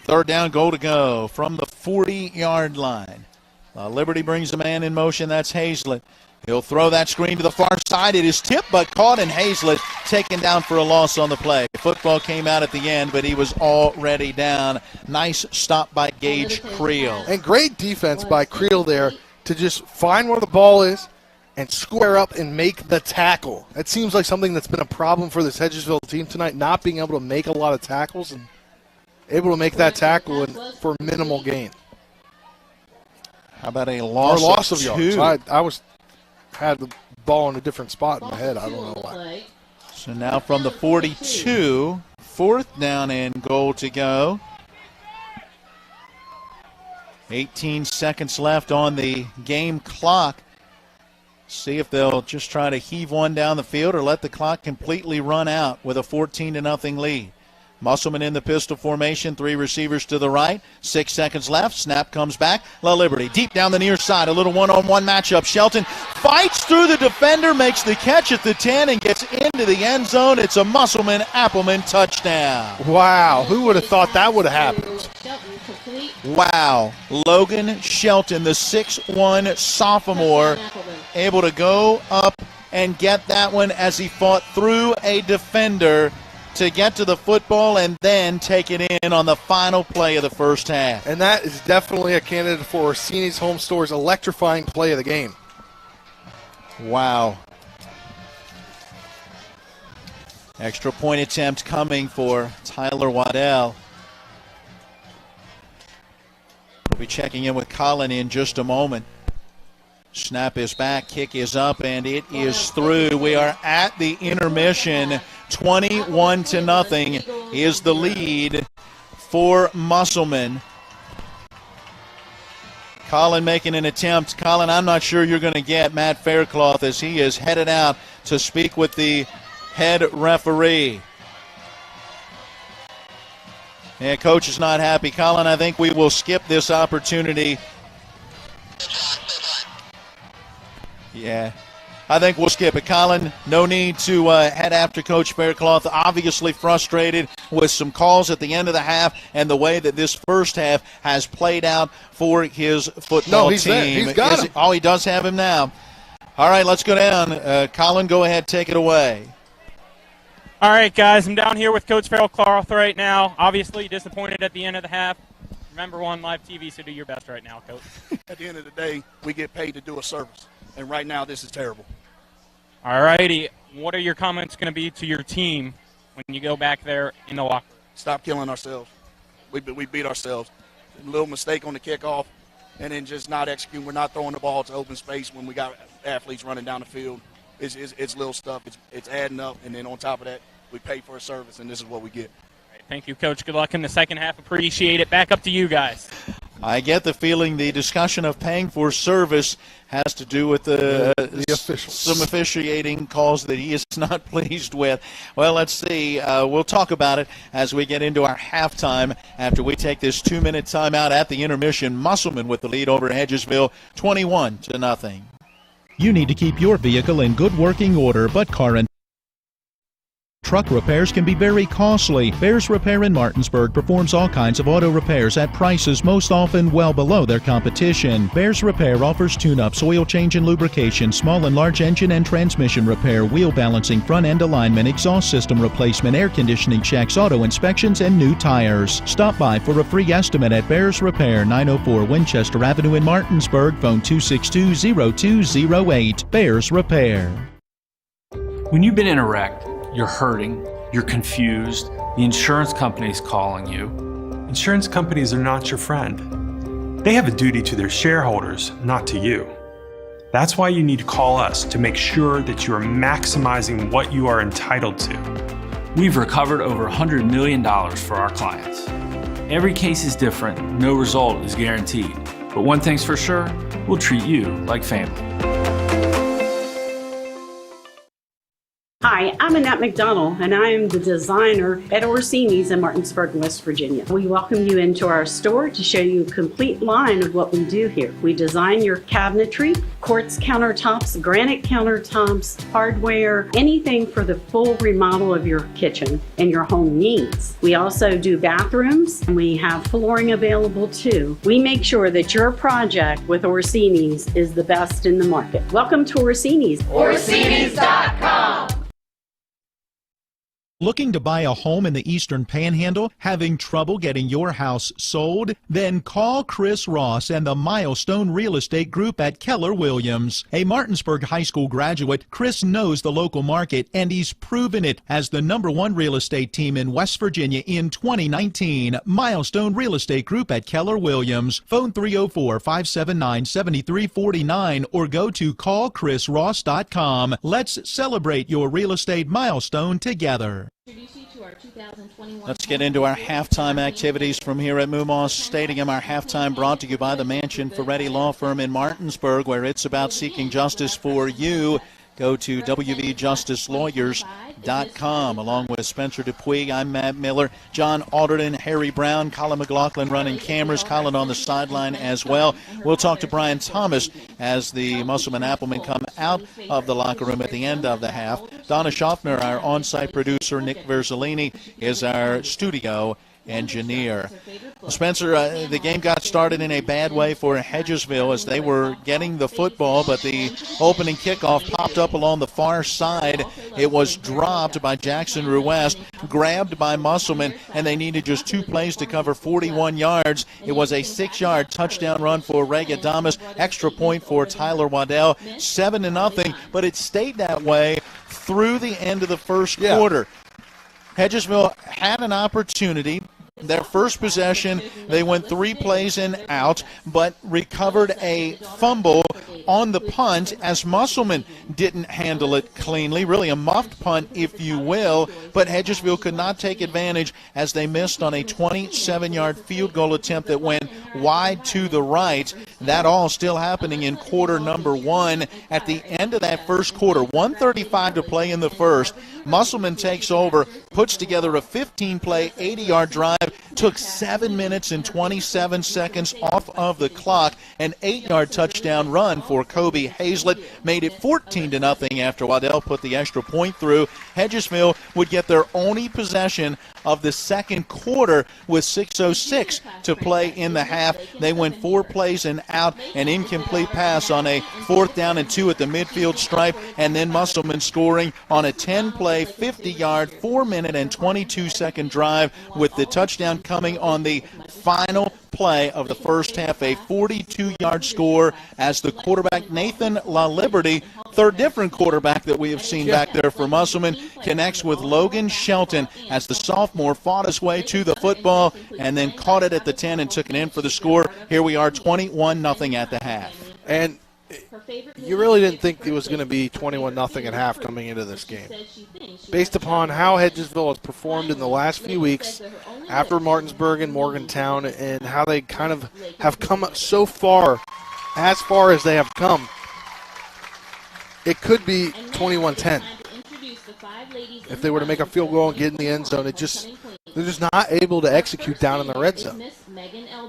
Third down, goal to go from the 40-yard line. Liberty brings the man in motion. That's Hazlett. He'll throw that screen to the far side. It is tipped but caught, and Hazlett taken down for a loss on the play. Football came out at the end, but he was already down. Nice stop by Gage Creel. And great defense by Creel there to just find where the ball is and square up and make the tackle. That seems like something that's been a problem for this Hedgesville team tonight, not being able to make a lot of tackles and able to make that tackle for minimal gain. How about a loss of yards? I had the ball in a different spot in my head. I don't know why. So now from the 42, fourth down and goal to go. 18 seconds left on the game clock. See if they'll just try to heave one down the field or let the clock completely run out with a 14-0 lead. Musselman in the pistol formation, 3 receivers to the right, 6 seconds left, snap comes back, La Liberty deep down the near side, a little one-on-one matchup. Shelton fights through the defender, makes the catch at the 10 and gets into the end zone. It's a Musselman-Appleman touchdown. Wow, who would have thought that would have happened? Wow, Logan Shelton, the 6'1 sophomore, able to go up and get that one as he fought through a defender to get to the football and then take it in on the final play of the first half. And that is definitely a candidate for Orsini's Home Store's electrifying play of the game. Wow. Extra point attempt coming for Tyler Waddell. We'll be checking in with Colin in just a moment. Snap is back, kick is up, and it is through. We are at the intermission. 21-0 is the lead for Musselman. Colin making an attempt. Colin, I'm not sure you're going to get Matt Faircloth as he is headed out to speak with the head referee. Yeah, coach is not happy. Colin, I think we will skip this opportunity. Yeah, I think we'll skip it. Colin, no need to head after Coach Faircloth. Obviously frustrated with some calls at the end of the half and the way that this first half has played out for his football he's team. There. He's got him. Oh, he does have him now. All right, let's go down. Colin, go ahead, take it away. All right, guys, I'm down here with Coach Faircloth right now. Obviously disappointed at the end of the half. Remember, we're on live TV, so do your best right now, Coach. At the end of the day, we get paid to do a service, and right now this is terrible. All righty. What are your comments going to be to your team when you go back there in the locker room? Stop killing ourselves. We beat ourselves. A little mistake on the kickoff, and then just not executing. We're not throwing the ball to open space when we got athletes running down the field. It's little stuff. It's adding up, and then on top of that, we pay for a service, and this is what we get. All right, thank you, Coach. Good luck in the second half. Appreciate it. Back up to you guys. I get the feeling the discussion of paying for service has to do with the officials. Some officiating calls that he is not pleased with. Well, let's see. We'll talk about it as we get into our halftime after we take this 2-minute timeout at the intermission. Musselman with the lead over Hedgesville, 21-0. You need to keep your vehicle in good working order, but car and truck repairs can be very costly. Bears Repair in Martinsburg performs all kinds of auto repairs at prices most often well below their competition. Bears Repair offers tune-ups, oil change and lubrication, small and large engine and transmission repair, wheel balancing, front-end alignment, exhaust system replacement, air conditioning checks, auto inspections, and new tires. Stop by for a free estimate at Bears Repair, 904 Winchester Avenue in Martinsburg. Phone 262-0208. Bears Repair. When you've been in a wreck, you're hurting, you're confused, the insurance company's calling you. Insurance companies are not your friend. They have a duty to their shareholders, not to you. That's why you need to call us to make sure that you are maximizing what you are entitled to. We've recovered over $100 million for our clients. Every case is different, no result is guaranteed. But one thing's for sure, we'll treat you like family. Hi, I'm Annette McDonald, and I am the designer at Orsini's in Martinsburg, West Virginia. We welcome you into our store to show you a complete line of what we do here. We design your cabinetry, quartz countertops, granite countertops, hardware, anything for the full remodel of your kitchen and your home needs. We also do bathrooms, and we have flooring available too. We make sure that your project with Orsini's is the best in the market. Welcome to Orsini's. Orsinis.com. Looking to buy a home in the Eastern Panhandle? Having trouble getting your house sold? Then call Chris Ross and the Milestone Real Estate Group at Keller Williams. A Martinsburg High School graduate, Chris knows the local market, and he's proven it as the #1 real estate team in West Virginia in 2019. Milestone Real Estate Group at Keller Williams. Phone 304-579-7349 or go to callchrisross.com. Let's celebrate your real estate milestone together. Let's get into our halftime activities from here at Moomos Stadium. Our halftime brought to you by the Mansion Ferretti Law Firm in Martinsburg, where it's about seeking justice for you. Go to wvjusticelawyers.com. Along with Spencer Dupuy, I'm Matt Miller, John Alderton, Harry Brown, Colin McLaughlin running cameras, Colin on the sideline as well. We'll talk to Brian Thomas as the Musselman Applemen come out of the locker room at the end of the half. Donna Schaffner, our on-site producer, Nick Verzolini, is our studio engineer. Spencer, the game got started in a bad way for Hedgesville as they were getting the football, but the opening kickoff popped up along the far side. It was dropped by Jackson Ruest, grabbed by Musselman, and they needed just 2 plays to cover 41 yards. It was a 6-yard touchdown run for Regadamas, extra point for Tyler Waddell, 7-0, but it stayed that way through the end of the first quarter. Hedgesville had an opportunity. Their first possession, they went 3 plays and out, but recovered a fumble on the punt as Musselman didn't handle it cleanly. Really a muffed punt, if you will, but Hedgesville could not take advantage as they missed on a 27-yard field goal attempt that went wide to the right. That all still happening in quarter number 1. At the end of that first quarter, 1:35 to play in the first, Musselman takes over, puts together a 15-play, 80-yard drive, took 7 minutes and 27 seconds off of the clock. An 8-yard touchdown run for Kobe Hazlett made it 14-0 after Waddell put the extra point through. Hedgesville would get their only possession of the second quarter with 6:06 to play in the half. They went 4 plays and out, an incomplete pass on a 4th down and 2 at the midfield stripe, and then Musselman scoring on a 10-play, 50-yard, 4-minute and 22-second drive with the touchdown coming on the final play of the first half, a 42-yard score as the quarterback Nathan LaLiberty, third different quarterback that we have seen back there for Musselman, connects with Logan Shelton as the sophomore fought his way to the football and then caught it at the 10 and took it in for the score. Here we are, 21-0 at the half. And you really didn't think it was going to be 21-0 at half coming into this game. Based upon how Hedgesville has performed in the last few weeks after Martinsburg and Morgantown and how they kind of have come so far as they have come, it could be 21-10. If they were to make a field goal and get in the end zone, they're just not able to execute down in the red zone.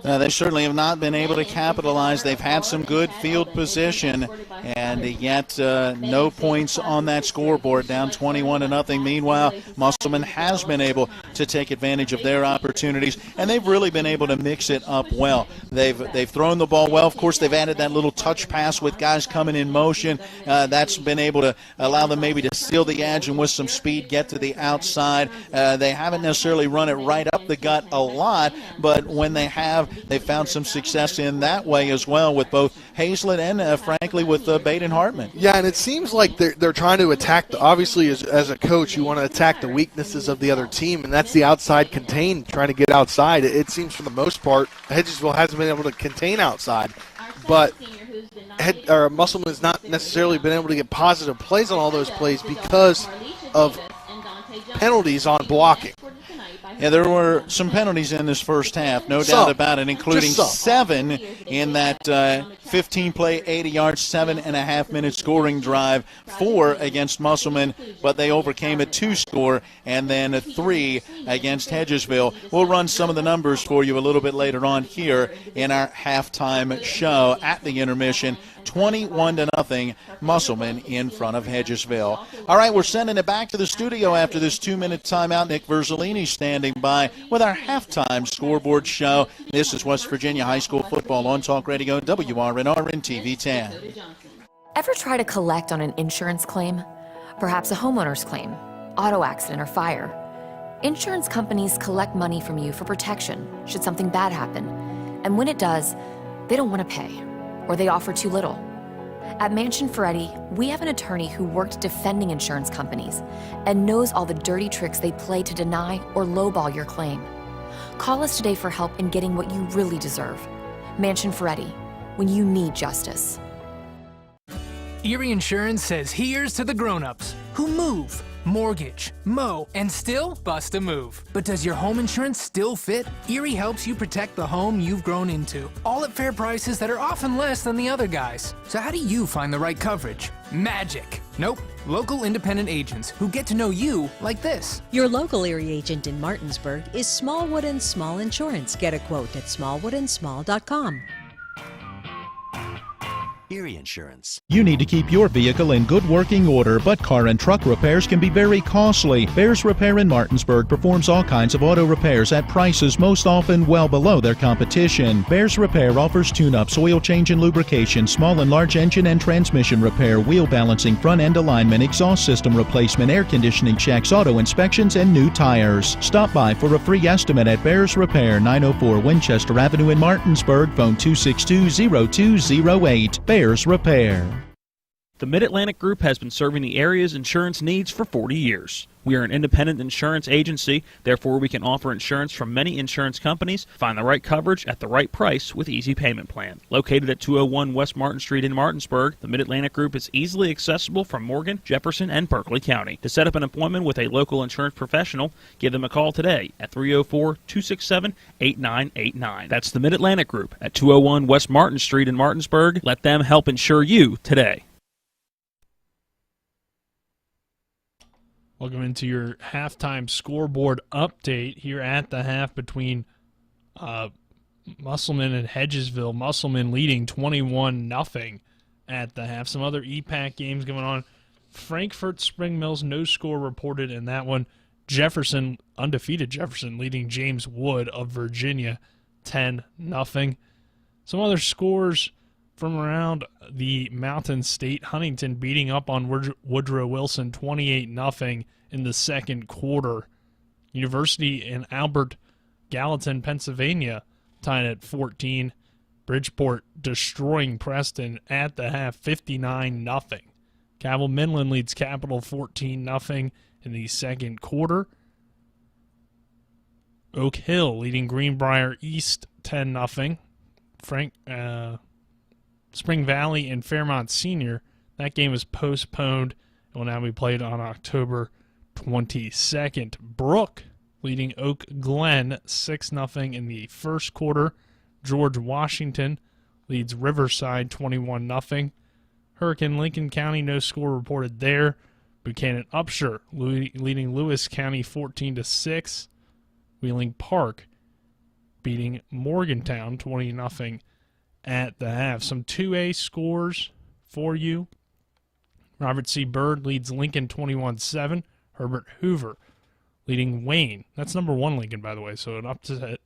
They certainly have not been able to capitalize. They've had some good field position, and yet no points on that scoreboard, down 21-0. Meanwhile, Musselman has been able to take advantage of their opportunities, and they've really been able to mix it up well. They've thrown the ball well. Of course, they've added that little touch pass with guys coming in motion. That's been able to allow them maybe to seal the edge and with some speed get to the outside. They haven't necessarily run it right up the gut a lot, but when they have, they've found some success in that way as well with both Hazlett and, frankly, with Baden Hartman. Yeah, and it seems like they're trying to attack, obviously, as a coach, you want to attack the weaknesses of the other team, and that's the outside contain, trying to get outside. It seems for the most part, Hedgesville hasn't been able to contain outside, but Musselman's not necessarily been able to get positive plays on all those plays because of penalties on blocking. Yeah, there were some penalties in this first half, no doubt about it, including 7 in that 15-play, 80-yard, 7.5-minute scoring drive, 4 against Musselman, but they overcame a 2-score, and then a 3 against Hedgesville. We'll run some of the numbers for you a little bit later on here in our halftime show at the intermission. 21-0, Musselman in front of Hedgesville. All right, we're sending it back to the studio after this 2-minute timeout. Nick Verzolini standing by with our halftime scoreboard show. This is West Virginia High School football on Talk Radio, WRNR and TV 10. Ever try to collect on an insurance claim? Perhaps a homeowner's claim, auto accident, or fire. Insurance companies collect money from you for protection should something bad happen. And when it does, they don't want to pay, or they offer too little. At Mansion Ferretti, we have an attorney who worked defending insurance companies and knows all the dirty tricks they play to deny or lowball your claim. Call us today for help in getting what you really deserve. Mansion Ferretti, when you need justice. Erie Insurance says here's to the grown-ups who move, mortgage, mow, and still bust a move. But does your home insurance still fit? Erie helps you protect the home you've grown into, all at fair prices that are often less than the other guys. So how do you find the right coverage? Magic. Nope. Local independent agents who get to know you like this. Your local Erie agent in Martinsburg is Smallwood & Small Insurance. Get a quote at smallwoodandsmall.com. Erie Insurance. You need to keep your vehicle in good working order, but car and truck repairs can be very costly. Bears Repair in Martinsburg performs all kinds of auto repairs at prices most often well below their competition. Bears Repair offers tune-ups, oil change and lubrication, small and large engine and transmission repair, wheel balancing, front end alignment, exhaust system replacement, air conditioning checks, auto inspections, and new tires. Stop by for a free estimate at Bears Repair, 904 Winchester Avenue in Martinsburg. Phone 262-0208. Bears Repair. The Mid-Atlantic Group has been serving the area's insurance needs for 40 years. We are an independent insurance agency, therefore we can offer insurance from many insurance companies. Find the right coverage at the right price with Easy Payment Plan. Located at 201 West Martin Street in Martinsburg, the Mid-Atlantic Group is easily accessible from Morgan, Jefferson, and Berkeley County. To set up an appointment with a local insurance professional, give them a call today at 304-267-8989. That's the Mid-Atlantic Group at 201 West Martin Street in Martinsburg. Let them help insure you today. Welcome into your halftime scoreboard update here at the half between Musselman and Hedgesville. Musselman leading 21-0 at the half. Some other EPAC games going on. Frankfort Spring Mills, no score reported in that one. Jefferson, undefeated Jefferson, leading James Wood of Virginia 10-0. Some other scores from around the Mountain State. Huntington beating up on Woodrow Wilson 28-0 in the second quarter. University and Albert Gallatin, Pennsylvania tied at 14. Bridgeport destroying Preston at the half 59-0. Cabell Midland leads Capital 14-0 in the second quarter. Oak Hill leading Greenbrier East 10-0. Spring Valley and Fairmont Senior, that game is postponed and will now be played on October 22nd. Brook leading Oak Glen 6-0 in the first quarter. George Washington leads Riverside 21-0. Hurricane Lincoln County, no score reported there. Buchanan Upshur leading Lewis County 14-6. Wheeling Park beating Morgantown 20-0 at the half. Some 2A scores for you. Robert C. Byrd leads Lincoln 21-7. Herbert Hoover leading Wayne. That's number 1 Lincoln, by the way, so an upset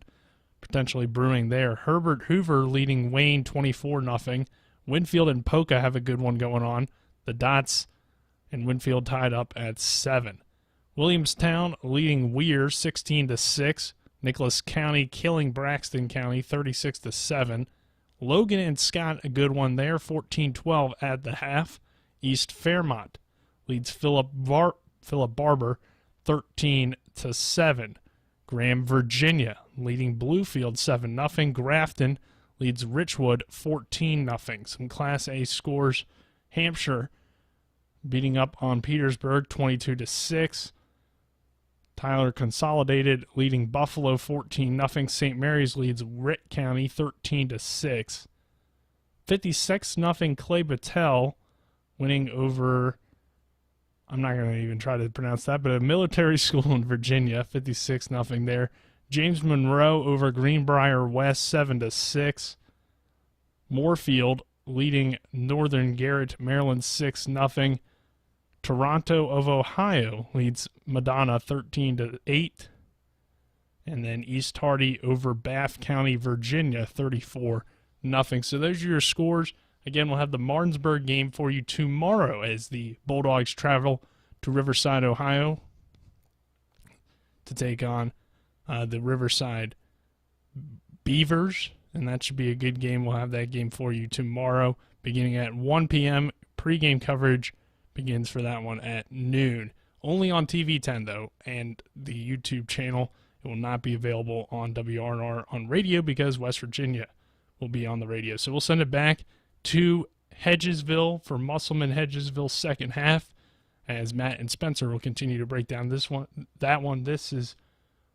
potentially brewing there. Herbert Hoover leading Wayne 24-0. Winfield and Polka have a good one going on. The Dots and Winfield tied up at 7. Williamstown leading Weir 16-6. Nicholas County killing Braxton County 36-7. Logan and Scott, a good one there, 14-12 at the half. East Fairmont leads Philip Barber 13-7. Graham, Virginia leading Bluefield 7-0. Grafton leads Richwood 14-0. Some Class A scores. Hampshire beating up on Petersburg 22-6. Tyler Consolidated leading Buffalo 14-0. St. Mary's leads Ritt County 13-6. 56-0 Clay Battelle winning over, I'm not going to even try to pronounce that, but a military school in Virginia, 56-0 there. James Monroe over Greenbrier West 7-6. Moorfield leading Northern Garrett, Maryland 6-0. Toronto of Ohio leads Madonna 13-8. And then East Hardy over Bath County, Virginia 34-0. So those are your scores. Again, we'll have the Martinsburg game for you tomorrow as the Bulldogs travel to Riverside, Ohio to take on the Riverside Beavers. And that should be a good game. We'll have that game for you tomorrow beginning at 1 p.m. Pregame coverage begins for that one at noon. Only on TV 10, though, and the YouTube channel. It will not be available on WRNR on radio because West Virginia will be on the radio. So we'll send it back to Hedgesville for Musselman Hedgesville second half as Matt and Spencer will continue to break down that one. This is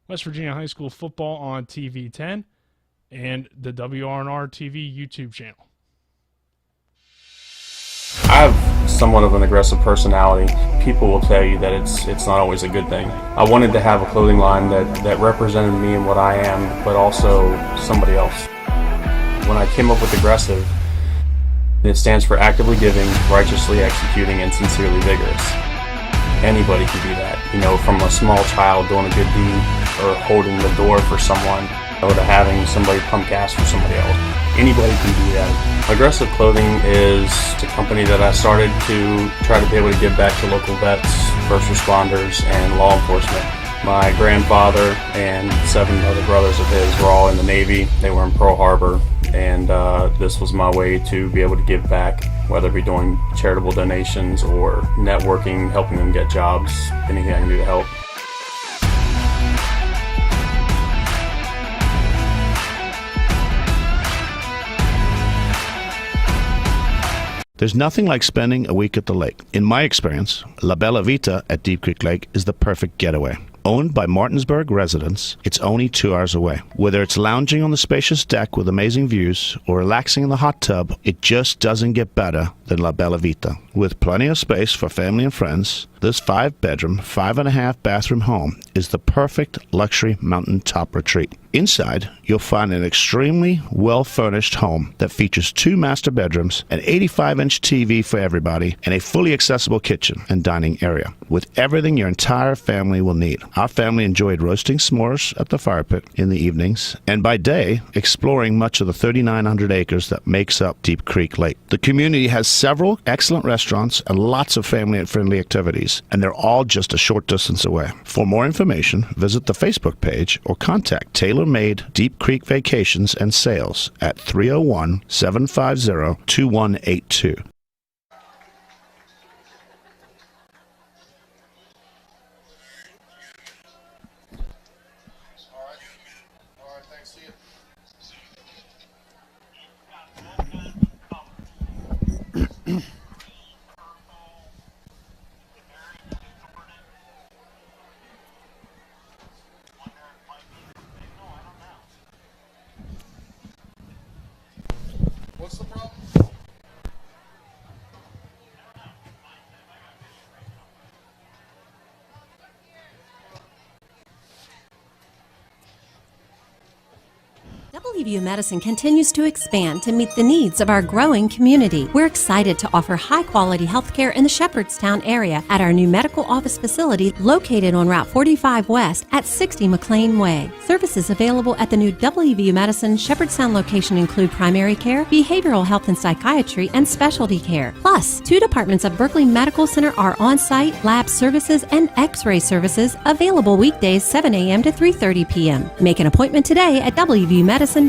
West Virginia High School football on TV 10 and the WRNR TV YouTube channel. I have somewhat of an aggressive personality. People will tell you that it's not always a good thing. I wanted to have a clothing line that represented me and what I am, but also somebody else. When I came up with aggressive, It stands for actively giving, righteously executing, and sincerely vigorous. Anybody can do that, from a small child doing a good deed or holding the door for someone, or to having somebody pump gas for somebody else. Anybody can do that. Aggressive Clothing is a company that I started to try to be able to give back to local vets, first responders, and law enforcement. My grandfather and 7 other brothers of his were all in the Navy. They were in Pearl Harbor, and this was my way to be able to give back, whether it be doing charitable donations or networking, helping them get jobs, anything I can do to help. There's nothing like spending a week at the lake. In my experience, La Bella Vita at Deep Creek Lake is the perfect getaway. Owned by Martinsburg residents, it's only 2 hours away. Whether it's lounging on the spacious deck with amazing views or relaxing in the hot tub, it just doesn't get better than La Bella Vita. With plenty of space for family and friends, this 5-bedroom, 5.5-bathroom home is the perfect luxury mountaintop retreat. Inside, you'll find an extremely well-furnished home that features 2 master bedrooms, an 85-inch TV for everybody, and a fully accessible kitchen and dining area, with everything your entire family will need. Our family enjoyed roasting s'mores at the fire pit in the evenings, and by day, exploring much of the 3,900 acres that makes up Deep Creek Lake. The community has several excellent restaurants and lots of family-friendly activities, and they're all just a short distance away. For more information, visit the Facebook page or contact Tailor-Made Deep Creek Vacations and Sales at 301-750-2182. What's the problem? WVU Medicine continues to expand to meet the needs of our growing community. We're excited to offer high-quality healthcare in the Shepherdstown area at our new medical office facility located on Route 45 West at 60 McLean Way. Services available at the new WVU Medicine Shepherdstown location include primary care, behavioral health and psychiatry, and specialty care. Plus, 2 departments of Berkeley Medical Center are on-site, lab services, and x-ray services available weekdays 7 a.m. to 3:30 p.m. Make an appointment today at WVUMedicine.org.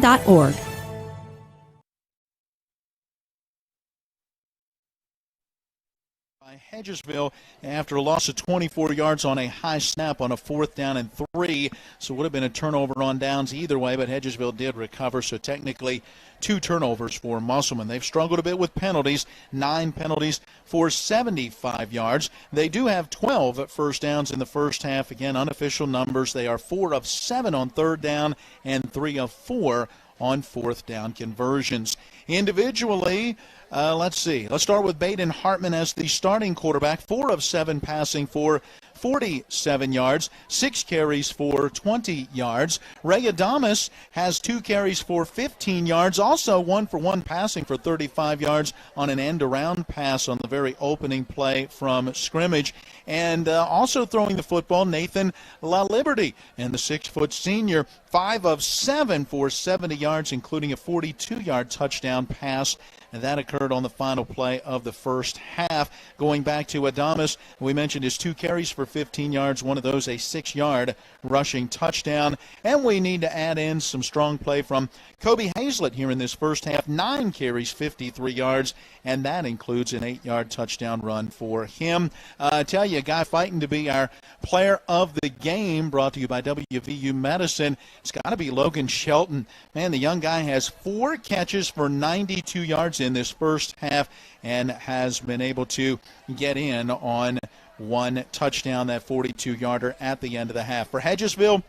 Hedgesville after a loss of 24 yards on a high snap on a 4th down and 3. So it would have been a turnover on downs either way, but Hedgesville did recover. So technically 2 turnovers for Musselman. They've struggled a bit with penalties, 9 penalties for 75 yards. They do have 12 first downs in the first half. Again, unofficial numbers. They are 4 of 7 on 3rd down and 3 of 4 on 4th down conversions. Individually, let's see. Let's start with Baden Hartman as the starting quarterback. 4 of 7 passing for 47 yards, 6 carries for 20 yards. Ray Adamas has 2 carries for 15 yards, also 1 for 1 passing for 35 yards on an end-around pass on the very opening play from scrimmage. And also throwing the football, Nathan LaLiberty, and the 6-foot senior, 5 of 7 for 70 yards, including a 42-yard touchdown pass. And that occurred on the final play of the first half. Going back to Adamas, we mentioned his 2 carries for 15 yards, one of those a 6-yard rushing touchdown. And we need to add in some strong play from Kobe Hazlett here in this first half. 9 carries, 53 yards, and that includes an 8-yard touchdown run for him. I tell you, a guy fighting to be our player of the game, brought to you by WVU Medicine. It's got to be Logan Shelton. Man, the young guy has 4 catches for 92 yards in this first half and has been able to get in on 1 touchdown, that 42-yarder at the end of the half. For Hedgesville,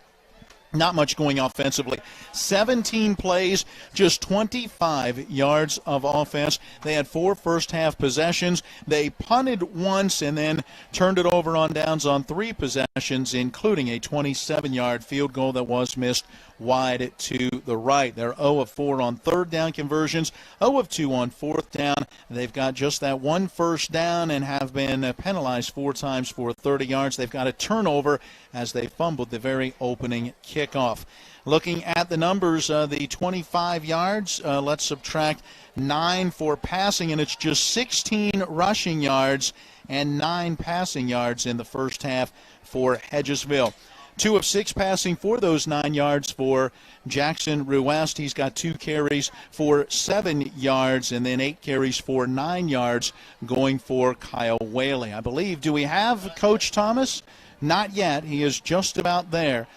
Not much going offensively. 17 plays, just 25 yards of offense. They had 4 first-half possessions. They punted once and then turned it over on downs on 3 possessions, including a 27-yard field goal that was missed wide to the right. They're 0 of 4 on third down conversions, 0 of 2 on fourth down. They've got just that 1 first down and have been penalized 4 times for 30 yards. They've got a turnover as they fumbled the very opening kickoff. Looking at the numbers, the 25 yards, let's subtract 9 for passing, and it's just 16 rushing yards and 9 passing yards in the first half for Hedgesville. 2 of 6 passing for those 9 yards for Jackson Ruest. He's got 2 carries for 7 yards and then 8 carries for 9 yards going for Kyle Whaley. I believe, do we have Coach Thomas? Not yet. He is just about there.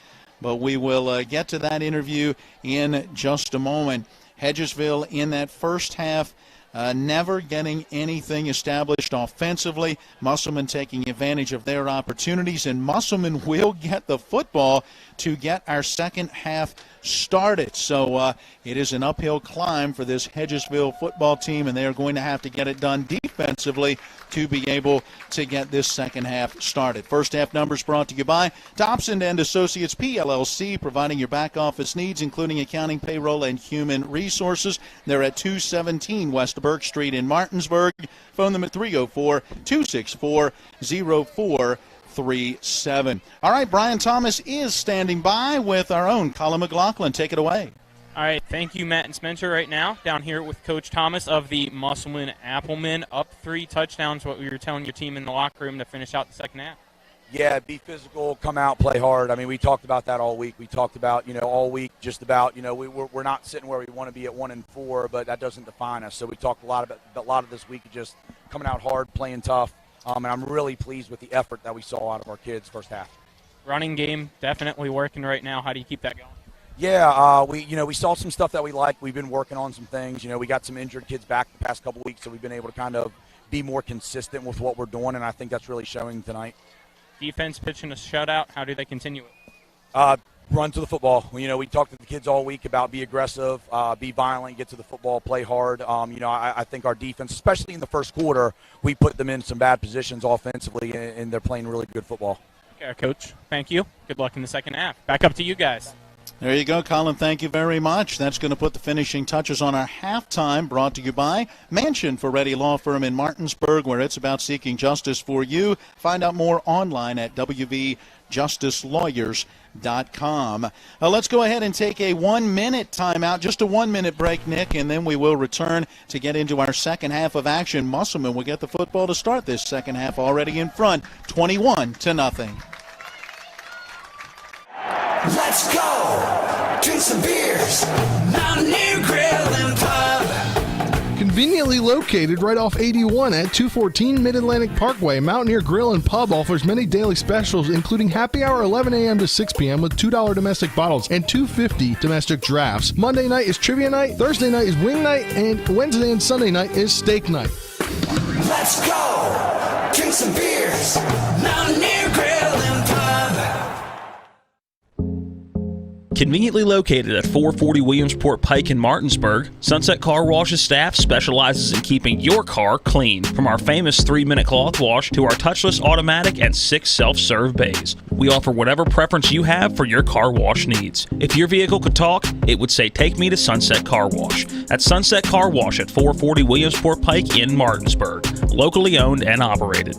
But we will get to that interview in just a moment. Hedgesville in that first half, never getting anything established offensively. Musselman taking advantage of their opportunities, and Musselman will get the football to get our second half started. So it is an uphill climb for this Hedgesville football team, and they are going to have to get it done defensively to be able to get this second half started. First half numbers brought to you by Dobson and Associates PLLC, providing your back office needs, including accounting, payroll, and human resources. They're at 217 West Burke Street in Martinsburg. Phone them at 304-264-0437. All right, Brian Thomas is standing by with our own Colin McLaughlin. Take it away. All right, thank you, Matt and Spencer. Right now, down here with Coach Thomas of the Musselman Applemen, up 3 touchdowns, what we were telling your team in the locker room to finish out the second half. Yeah, be physical, come out, play hard. I mean, we talked about that all week. We talked about, all week just about, we're not sitting where we want to be at 1-4, but that doesn't define us. So we talked a lot of this week of just coming out hard, playing tough, and I'm really pleased with the effort that we saw out of our kids first half. Running game definitely working right now. How do you keep that going? Yeah, we saw some stuff that we like. We've been working on some things. We got some injured kids back the past couple weeks, so we've been able to kind of be more consistent with what we're doing, and I think that's really showing tonight. Defense pitching a shutout. How do they continue it? Run to the football. We talked to the kids all week about be aggressive, be violent, get to the football, play hard. I think our defense, especially in the first quarter, we put them in some bad positions offensively, and they're playing really good football. Okay, Coach. Thank you. Good luck in the second half. Back up to you guys. There you go, Colin. Thank you very much. That's going to put the finishing touches on our halftime, brought to you by Mansion Ferretti Law Firm in Martinsburg, where it's about seeking justice for you. Find out more online at wvjusticelawyers.com. Let's go ahead and take a 1-minute timeout, just a 1-minute break, Nick, and then we will return to get into our second half of action. Musselman will get the football to start this second half, already in front, 21-0. Let's go! Drink some beers! Mountaineer Grill and Pub! Conveniently located right off 81 at 214 Mid-Atlantic Parkway, Mountaineer Grill and Pub offers many daily specials, including happy hour 11 a.m. to 6 p.m. with $2 domestic bottles and $2.50 domestic drafts. Monday night is trivia night, Thursday night is wing night, and Wednesday and Sunday night is steak night. Let's go! Drink some beers! Mountaineer Grill and Pub! Conveniently located at 440 Williamsport Pike in Martinsburg, Sunset Car Wash's staff specializes in keeping your car clean. From our famous 3-minute cloth wash to our touchless automatic and 6 self-serve bays, we offer whatever preference you have for your car wash needs. If your vehicle could talk, it would say, "Take me to Sunset Car Wash." That's Sunset Car Wash at 440 Williamsport Pike in Martinsburg, locally owned and operated.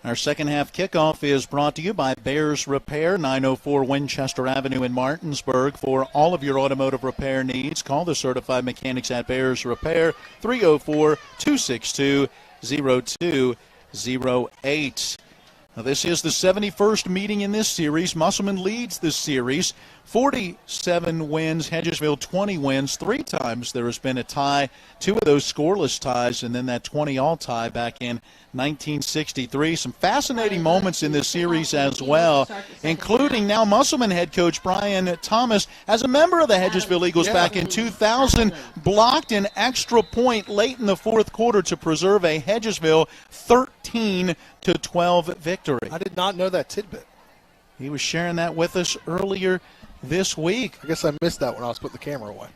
Our second half kickoff is brought to you by Bears Repair, 904 Winchester Avenue in Martinsburg. For all of your automotive repair needs, call the certified mechanics at Bears Repair, 304-262-0208. Now, this is the 71st meeting in this series. Musselman leads this series, 47 wins, Hedgesville 20 wins. 3 times there has been a tie, 2 of those scoreless ties, and then that 20-all tie back in 1963. Some fascinating moments in this series as well, including now Musselman head coach Brian Thomas, as a member of the Hedgesville Eagles back in 2000, blocked an extra point late in the fourth quarter to preserve a Hedgesville 13-12 victory. I did not know that tidbit. He was sharing that with us earlier this week. I guess I missed that when I was putting the camera away.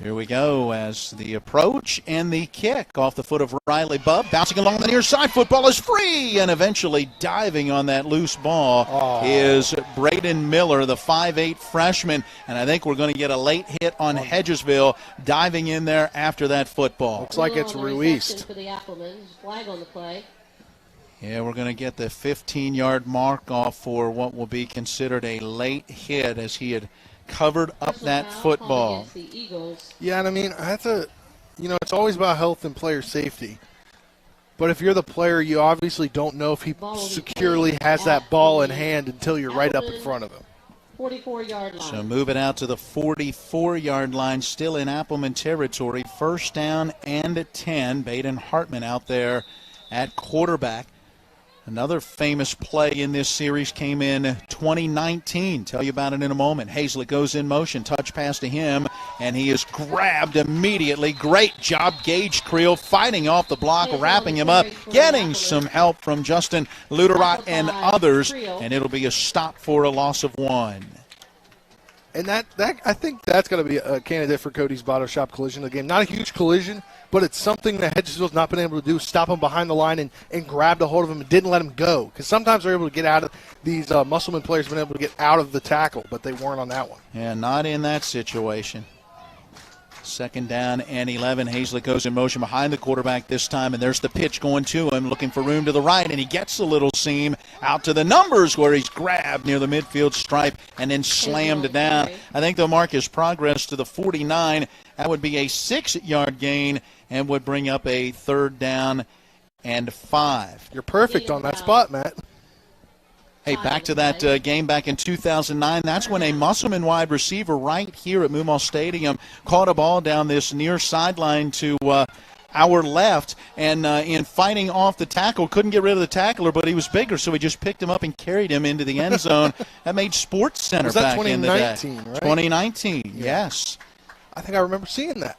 Here we go as the approach and the kick off the foot of Riley Bubb. Bouncing along the near side. Football is free, and eventually diving on that loose ball is Braden Miller, the 5'8 freshman. And I think we're going to get a late hit on Hedgesville diving in there after that football. Looks like it's Ruiz. For the Applemans. Flag on the play. Yeah, we're going to get the 15-yard mark off for what will be considered a late hit as he had covered up that football. Yeah, and I mean, it's always about health and player safety. But if you're the player, you obviously don't know if he securely has that ball in hand until you're right up in front of him. 44-yard line. So move it out to the 44-yard line, still in Appleman territory. First down and 10. Baden Hartman out there at quarterback. Another famous play in this series came in 2019. Tell you about it in a moment. Hazlett goes in motion, touch pass to him, and he is grabbed immediately. Great job, Gage Creel, fighting off the block, wrapping him up, getting some help from Justin Luderot and others, and it'll be a stop for a loss of 1. And that I think that's going to be a candidate for Cody's Bottle Shop collision of the game. Not a huge collision, but it's something that Hedgesville's not been able to do, stop him behind the line and grabbed a hold of him and didn't let him go. Because sometimes they're able to get out of these Musselman players have been able to get out of the tackle, but they weren't on that one. Yeah, not in that situation. Second down and 11. Hazlett goes in motion behind the quarterback this time, and there's the pitch going to him, looking for room to the right, and he gets a little seam out to the numbers where he's grabbed near the midfield stripe and then slammed down. I think they'll mark his progress to the 49. That would be a 6-yard gain and would bring up a 3rd down and 5. You're perfect on that spot, Matt. Hey, back to that game back in 2009. That's when a Musselman wide receiver right here at Moomaw Stadium caught a ball down this near sideline to our left, and in fighting off the tackle, couldn't get rid of the tackler, but he was bigger, so he just picked him up and carried him into the end zone. That made Sports Center back in the day. 2019, right? 2019, yes. I think I remember seeing that.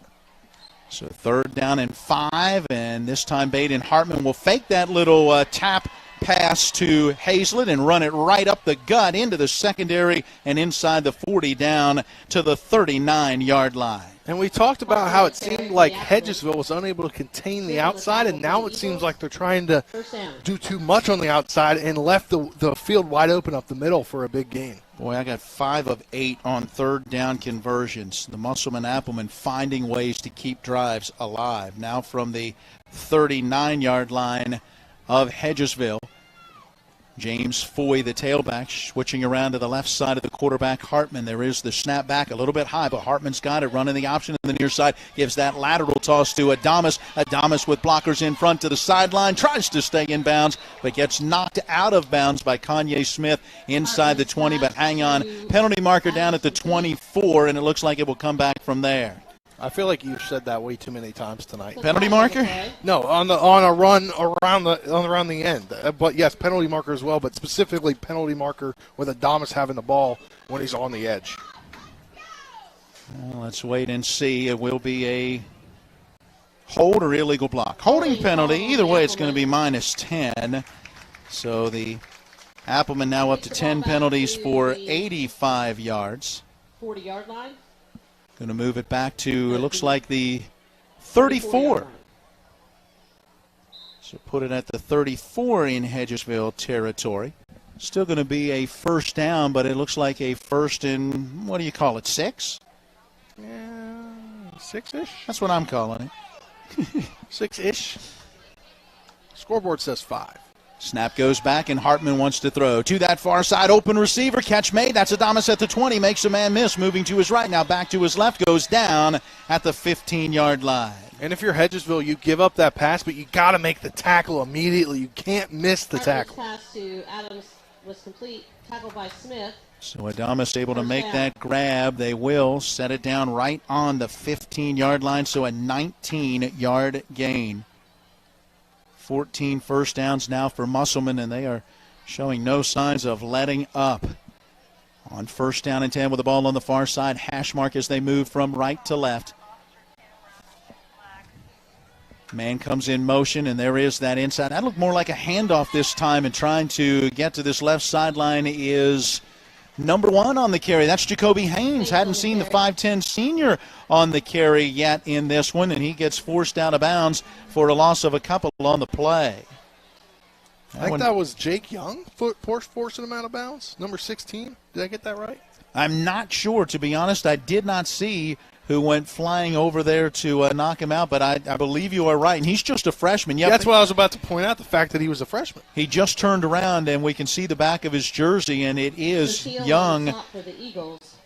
So 3rd down and 5, and this time Baden Hartman will fake that little tap pass to Hazlett and run it right up the gut into the secondary and inside the 40 down to the 39-yard line. And we talked about how it seemed like Hedgesville was unable to contain the outside, and now it seems like they're trying to do too much on the outside and left the field wide open up the middle for a big gain. Boy, I got 5 of 8 on 3rd down conversions. The Musselman Appleman finding ways to keep drives alive. Now from the 39-yard line of Hedgesville, James Foy, the tailback, switching around to the left side of the quarterback, Hartman. There is the snap back a little bit high, but Hartman's got it, running the option in the near side, gives that lateral toss to Adamas. Adamas with blockers in front to the sideline, tries to stay in bounds, but gets knocked out of bounds by Kanye Smith inside the 20, but hang on. Penalty marker down at the 24, and it looks like it will come back from there. I feel like you've said that way too many times tonight. Penalty marker? No, on a run around the end. But yes, penalty marker as well, but specifically penalty marker with Adamas having the ball when he's on the edge. Well, let's wait and see. It will be a hold or illegal block. Holding penalty. Either way, it's going to be minus 10. So the Appleman now up to 10 penalties for 85 yards. 40-yard line. Going to move it back to, it looks like the 34. So put it at the 34 in Hedgesville territory. Still going to be a first down, but it looks like a first and, what do you call it, 6? Yeah, 6-ish? That's what I'm calling it. 6-ish. Scoreboard says 5. Snap goes back, and Hartman wants to throw. To that far side, open receiver, catch made. That's Adamas at the 20, makes a man miss. Moving to his right, now back to his left, goes down at the 15-yard line. And if you're Hedgesville, you give up that pass, but you got to make the tackle immediately. You can't miss the tackle. Pass to Adams was complete. Tackle by Smith. So Adamas able to make that grab. They will set it down right on the 15-yard line, so a 19-yard gain. 14 first downs now for Musselman, and they are showing no signs of letting up. On first down and 10 with the ball on the far side, hash mark as they move from right to left. Man comes in motion, and there is that inside. That looked more like a handoff this time, and trying to get to this left sideline is number 1 on the carry. That's Jacoby Haynes. Hadn't seen the 5'10 senior on the carry yet in this one, and he gets forced out of bounds for a loss of a couple on the play. I think that was Jake Young forcing him out of bounds, number 16. Did I get that right? I'm not sure, to be honest. I did not see who went flying over there to knock him out, but I believe you are right. And he's just a freshman. Yep. That's what I was about to point out, the fact that he was a freshman. He just turned around, and we can see the back of his jersey, and it is Young. For the Eagles.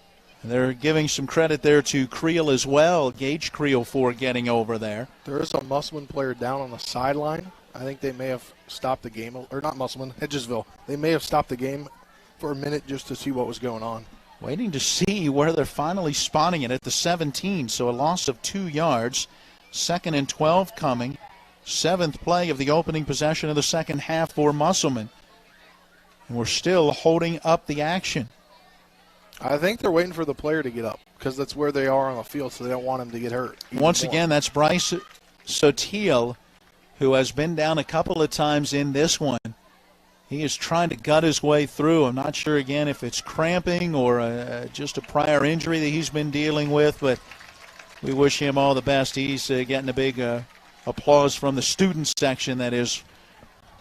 They're giving some credit there to Creel as well, Gage Creel, for getting over there. There is a Musselman player down on the sideline. I think they may have stopped the game, or not Musselman, Hedgesville. They may have stopped the game for a minute just to see what was going on. Waiting to see where they're finally spotting it at the 17, so a loss of 2 yards. 2nd and 12 coming. 7th play of the opening possession of the second half for Musselman. And we're still holding up the action. I think they're waiting for the player to get up because that's where they are on the field, so they don't want him to get hurt. Once again, that's Bryce Sotil, who has been down a couple of times in this one. He is trying to gut his way through. I'm not sure, again, if it's cramping or just a prior injury that he's been dealing with, but we wish him all the best. He's getting a big applause from the student section that is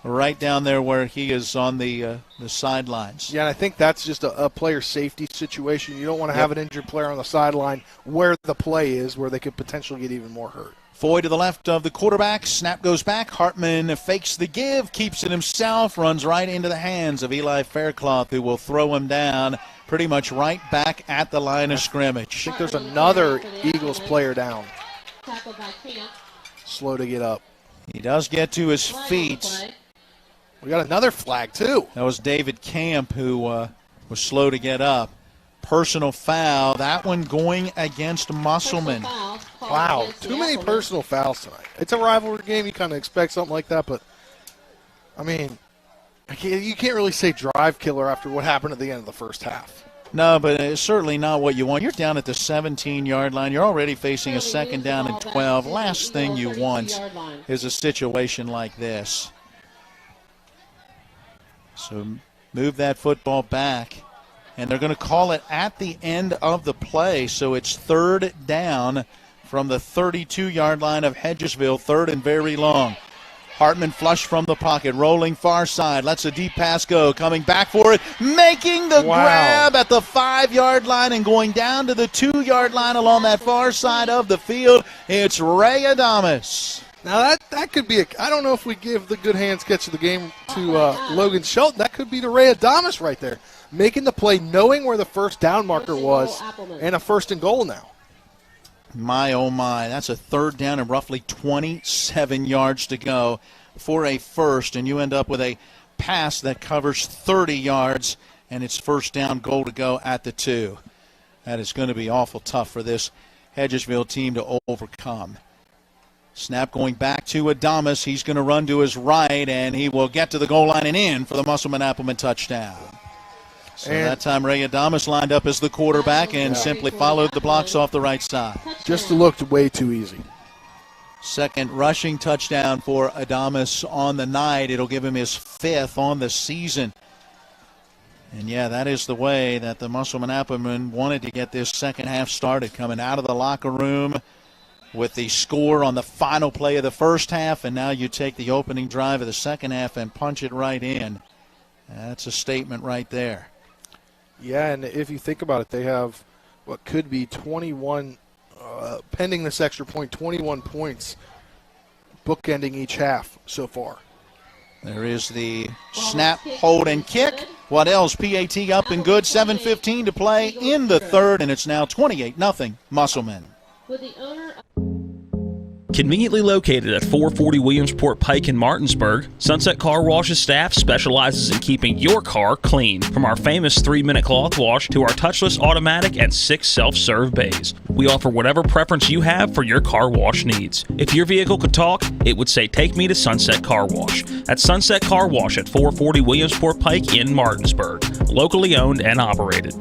right down there where he is on the sidelines. Yeah, and I think that's just a player safety situation. You don't want to have an injured player on the sideline where the play is, where they could potentially get even more hurt. Foy to the left of the quarterback. Snap goes back. Hartman fakes the give, keeps it himself, runs right into the hands of Eli Faircloth, who will throw him down pretty much right back at the line of scrimmage. I think there's another Eagles player down. Slow to get up. He does get to his feet. We got another flag, too. That was David Camp, who was slow to get up. Personal foul. That one going against Musselman. Wow, too many personal fouls tonight. It's a rivalry game. You kind of expect something like that, but, I mean, you can't really say drive killer after what happened at the end of the first half. No, but it's certainly not what you want. You're down at the 17-yard line. You're already facing a 2nd down and 12. Last thing you want is a situation like this. So move that football back. And they're going to call it at the end of the play. So it's 3rd down from the 32-yard line of Hedgesville, 3rd and very long. Hartman flush from the pocket, rolling far side, lets a deep pass go, coming back for it, making the grab at the 5-yard line and going down to the 2-yard line along that far side of the field. It's Ray Adamas. Now that could be I don't know if we give the good hands catch of the game to Logan Shelton. That could be to Ray Adamas right there, making the play, knowing where the first down marker was, and a 1st and goal now. My, oh my, that's a 3rd down and roughly 27 yards to go for a first, and you end up with a pass that covers 30 yards, and it's 1st down, goal to go at the 2. That is going to be awful tough for this Hedgesville team to overcome. Snap going back to Adamas. He's going to run to his right, and he will get to the goal line and in for the Musselman-Appleman touchdown. So that time Ray Adamas lined up as the quarterback and simply followed the blocks off the right side. Just looked way too easy. 2nd rushing touchdown for Adamas on the night. It'll give him his 5th on the season. And, yeah, that is the way that the Musselman-Appleman wanted to get this second half started, coming out of the locker room with the score on the final play of the first half, and now you take the opening drive of the second half and punch it right in. That's a statement right there. Yeah, and if you think about it, they have what could be 21, pending this extra point, 21 points bookending each half so far. There is the snap, hold, and kick. What else? PAT up and good. 7:15 to play in the 3rd, and it's now 28-0 Musselman. With the owner Conveniently located at 440 Williamsport Pike in Martinsburg, Sunset Car Wash's staff specializes in keeping your car clean. From our famous 3-minute cloth wash to our touchless automatic and 6 self-serve bays, we offer whatever preference you have for your car wash needs. If your vehicle could talk, it would say, "Take me to Sunset Car Wash." At Sunset Car Wash at 440 Williamsport Pike in Martinsburg. Locally owned and operated.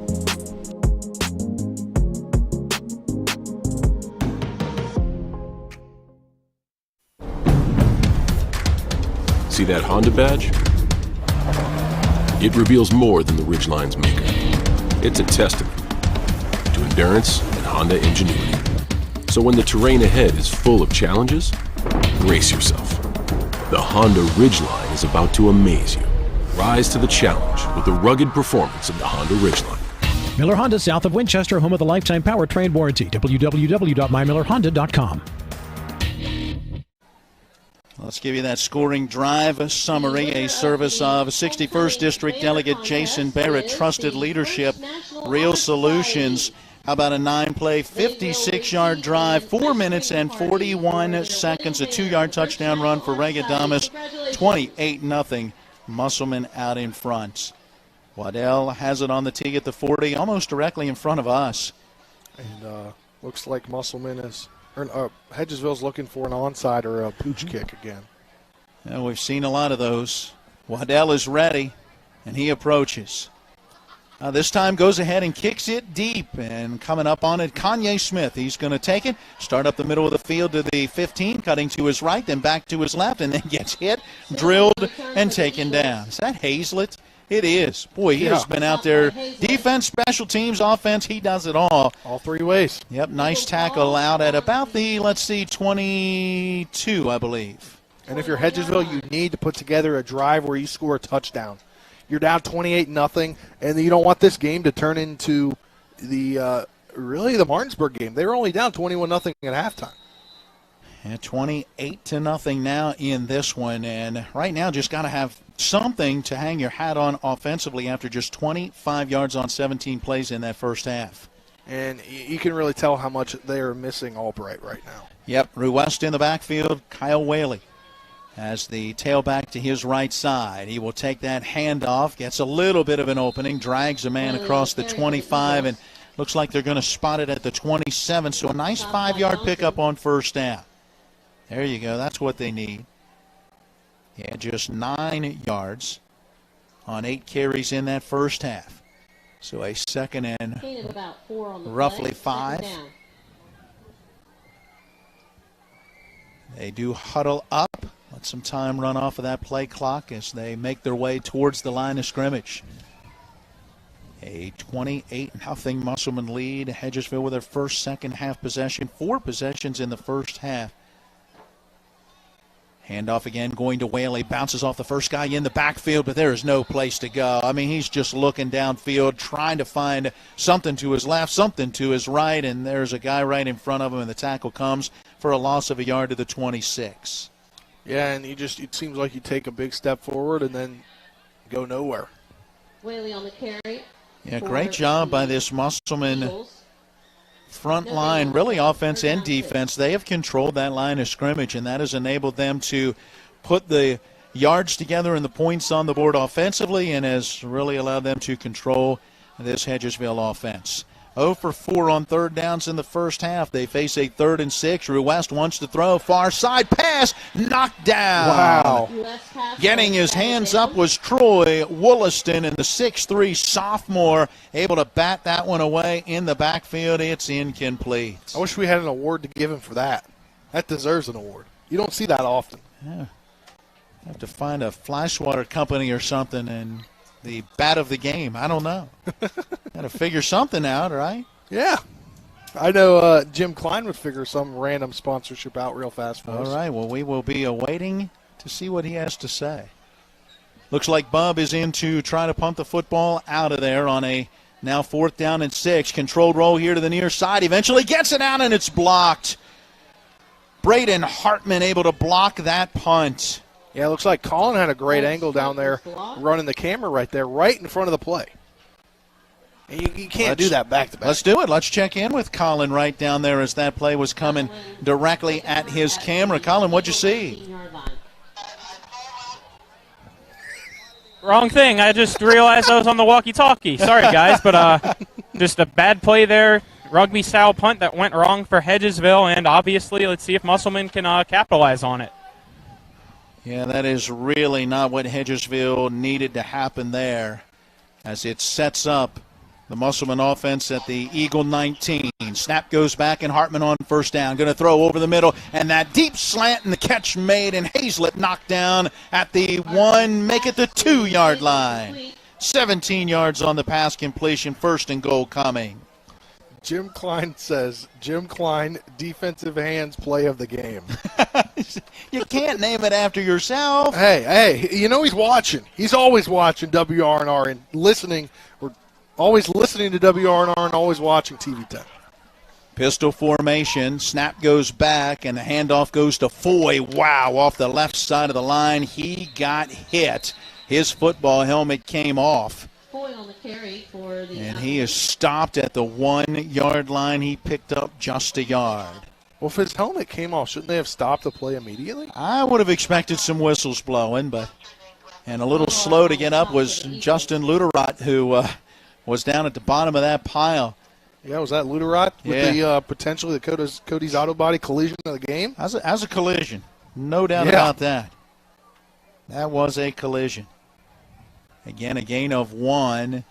See that Honda badge? It reveals more than the Ridgeline's maker. It's a testament to endurance and Honda ingenuity. So when the terrain ahead is full of challenges, brace yourself. The Honda Ridgeline is about to amaze you. Rise to the challenge with the rugged performance of the Honda Ridgeline. Miller Honda, south of Winchester, home of the lifetime powertrain warranty. www.mymillerhonda.com. Let's give you that scoring drive summary, a service of 61st District Delegate Jason Barrett, trusted leadership, real solutions. How about a 9-play, 56-yard drive, 4 minutes and 41 seconds, a 2-yard touchdown run for Regadamus, 28-0, Musselman out in front. Waddell has it on the tee at the 40, almost directly in front of us. And looks like Musselman is... Hedgesville's looking for an onside or a pooch kick again. Yeah, we've seen a lot of those. Waddell is ready, and he approaches. This time goes ahead and kicks it deep, and coming up on it, Kanye Smith. He's going to take it, start up the middle of the field to the 15, cutting to his right, then back to his left, and then gets hit, drilled, and taken down. Is that Hazlett? It is. Boy, he has been out there. Defense, special teams, offense, he does it all. All 3 ways. Yep, nice tackle out at about the, 22, I believe. And if you're Hedgesville, you need to put together a drive where you score a touchdown. You're down 28-0, and you don't want this game to turn into the the Martinsburg game. They were only down 21-0 at halftime. And 28-0 now in this one, and right now just got to have something to hang your hat on offensively after just 25 yards on 17 plays in that first half. And you can really tell how much they are missing Albright right now. Yep, Ruwest in the backfield, Kyle Whaley has the tailback to his right side. He will take that handoff, gets a little bit of an opening, drags a man across the 25, and looks like they're going to spot it at the 27, so a nice 5-yard pickup on first down. There you go. That's what they need. Yeah, just 9 yards on 8 carries in that first half. So a second and roughly 5. They do huddle up. Let some time run off of that play clock as they make their way towards the line of scrimmage. A 28-0 Musselman lead. Hedgesville with their first second half possession. 4 possessions in the first half. Handoff again, going to Whaley, bounces off the first guy in the backfield, but there is no place to go. I mean, he's just looking downfield, trying to find something to his left, something to his right, and there's a guy right in front of him, and the tackle comes for a loss of a yard to the 26. Yeah, and it seems like you take a big step forward and then go nowhere. Whaley on the carry. Yeah, great job by this Musselman front line, really offense and defense. They have controlled that line of scrimmage, and that has enabled them to put the yards together and the points on the board offensively, and has really allowed them to control this Hedgesville offense. 0 for 4 on third downs in the first half. They face a 3rd and 6. Ruwest wants to throw. Far side pass. Knocked down. Wow. Getting his hands up was Troy Wollaston, and the 6'3 sophomore able to bat that one away in the backfield. It's incomplete. I wish we had an award to give him for that. That deserves an award. You don't see that often. Yeah. Have to find a flashwater company or something and the bat of the game. I don't know. Got to figure something out, right? Yeah. I know Jim Klein would figure some random sponsorship out real fast for us. All right. Well, we will be awaiting to see what he has to say. Looks like Bub is in to try to punt the football out of there on a now 4th down and 6. Controlled roll here to the near side. Eventually gets it out, and it's blocked. Braden Hartman able to block that punt. Yeah, it looks like Colin had a great angle down there, running the camera right there, right in front of the play. You can't do that back to back. Let's do it. Let's check in with Colin right down there as that play was coming directly at his camera. Colin, what'd you see? Wrong thing. I just realized I was on the walkie-talkie. Sorry, guys, but just a bad play there. Rugby-style punt that went wrong for Hedgesville, and obviously let's see if Musselman can capitalize on it. Yeah, that is really not what Hedgesville needed to happen there, as it sets up the Musselman offense at the Eagle 19. Snap goes back, and Hartman on first down. Going to throw over the middle, and that deep slant and the catch made, and Hazlett knocked down at the 1, make it the 2-yard line. 17 yards on the pass completion, first and goal coming. Jim Klein says, Jim Klein, defensive hands play of the game. You can't name it after yourself. Hey, you know he's watching. He's always watching WRNR and listening. We're always listening to WRNR and always watching TV10. Pistol formation. Snap goes back, and the handoff goes to Foy. Wow, off the left side of the line. He got hit. His football helmet came off. On the carry for the and he is stopped at the 1-yard line. He picked up just a yard. Well, if his helmet came off, shouldn't they have stopped the play immediately? I would have expected some whistles blowing, and a little slow to get up was Justin Luderot, who was down at the bottom of that pile. Yeah, was that Luderot with the potentially the Cody's auto body collision of the game? As a collision, no doubt about that. That was a collision. Again, a gain of 1.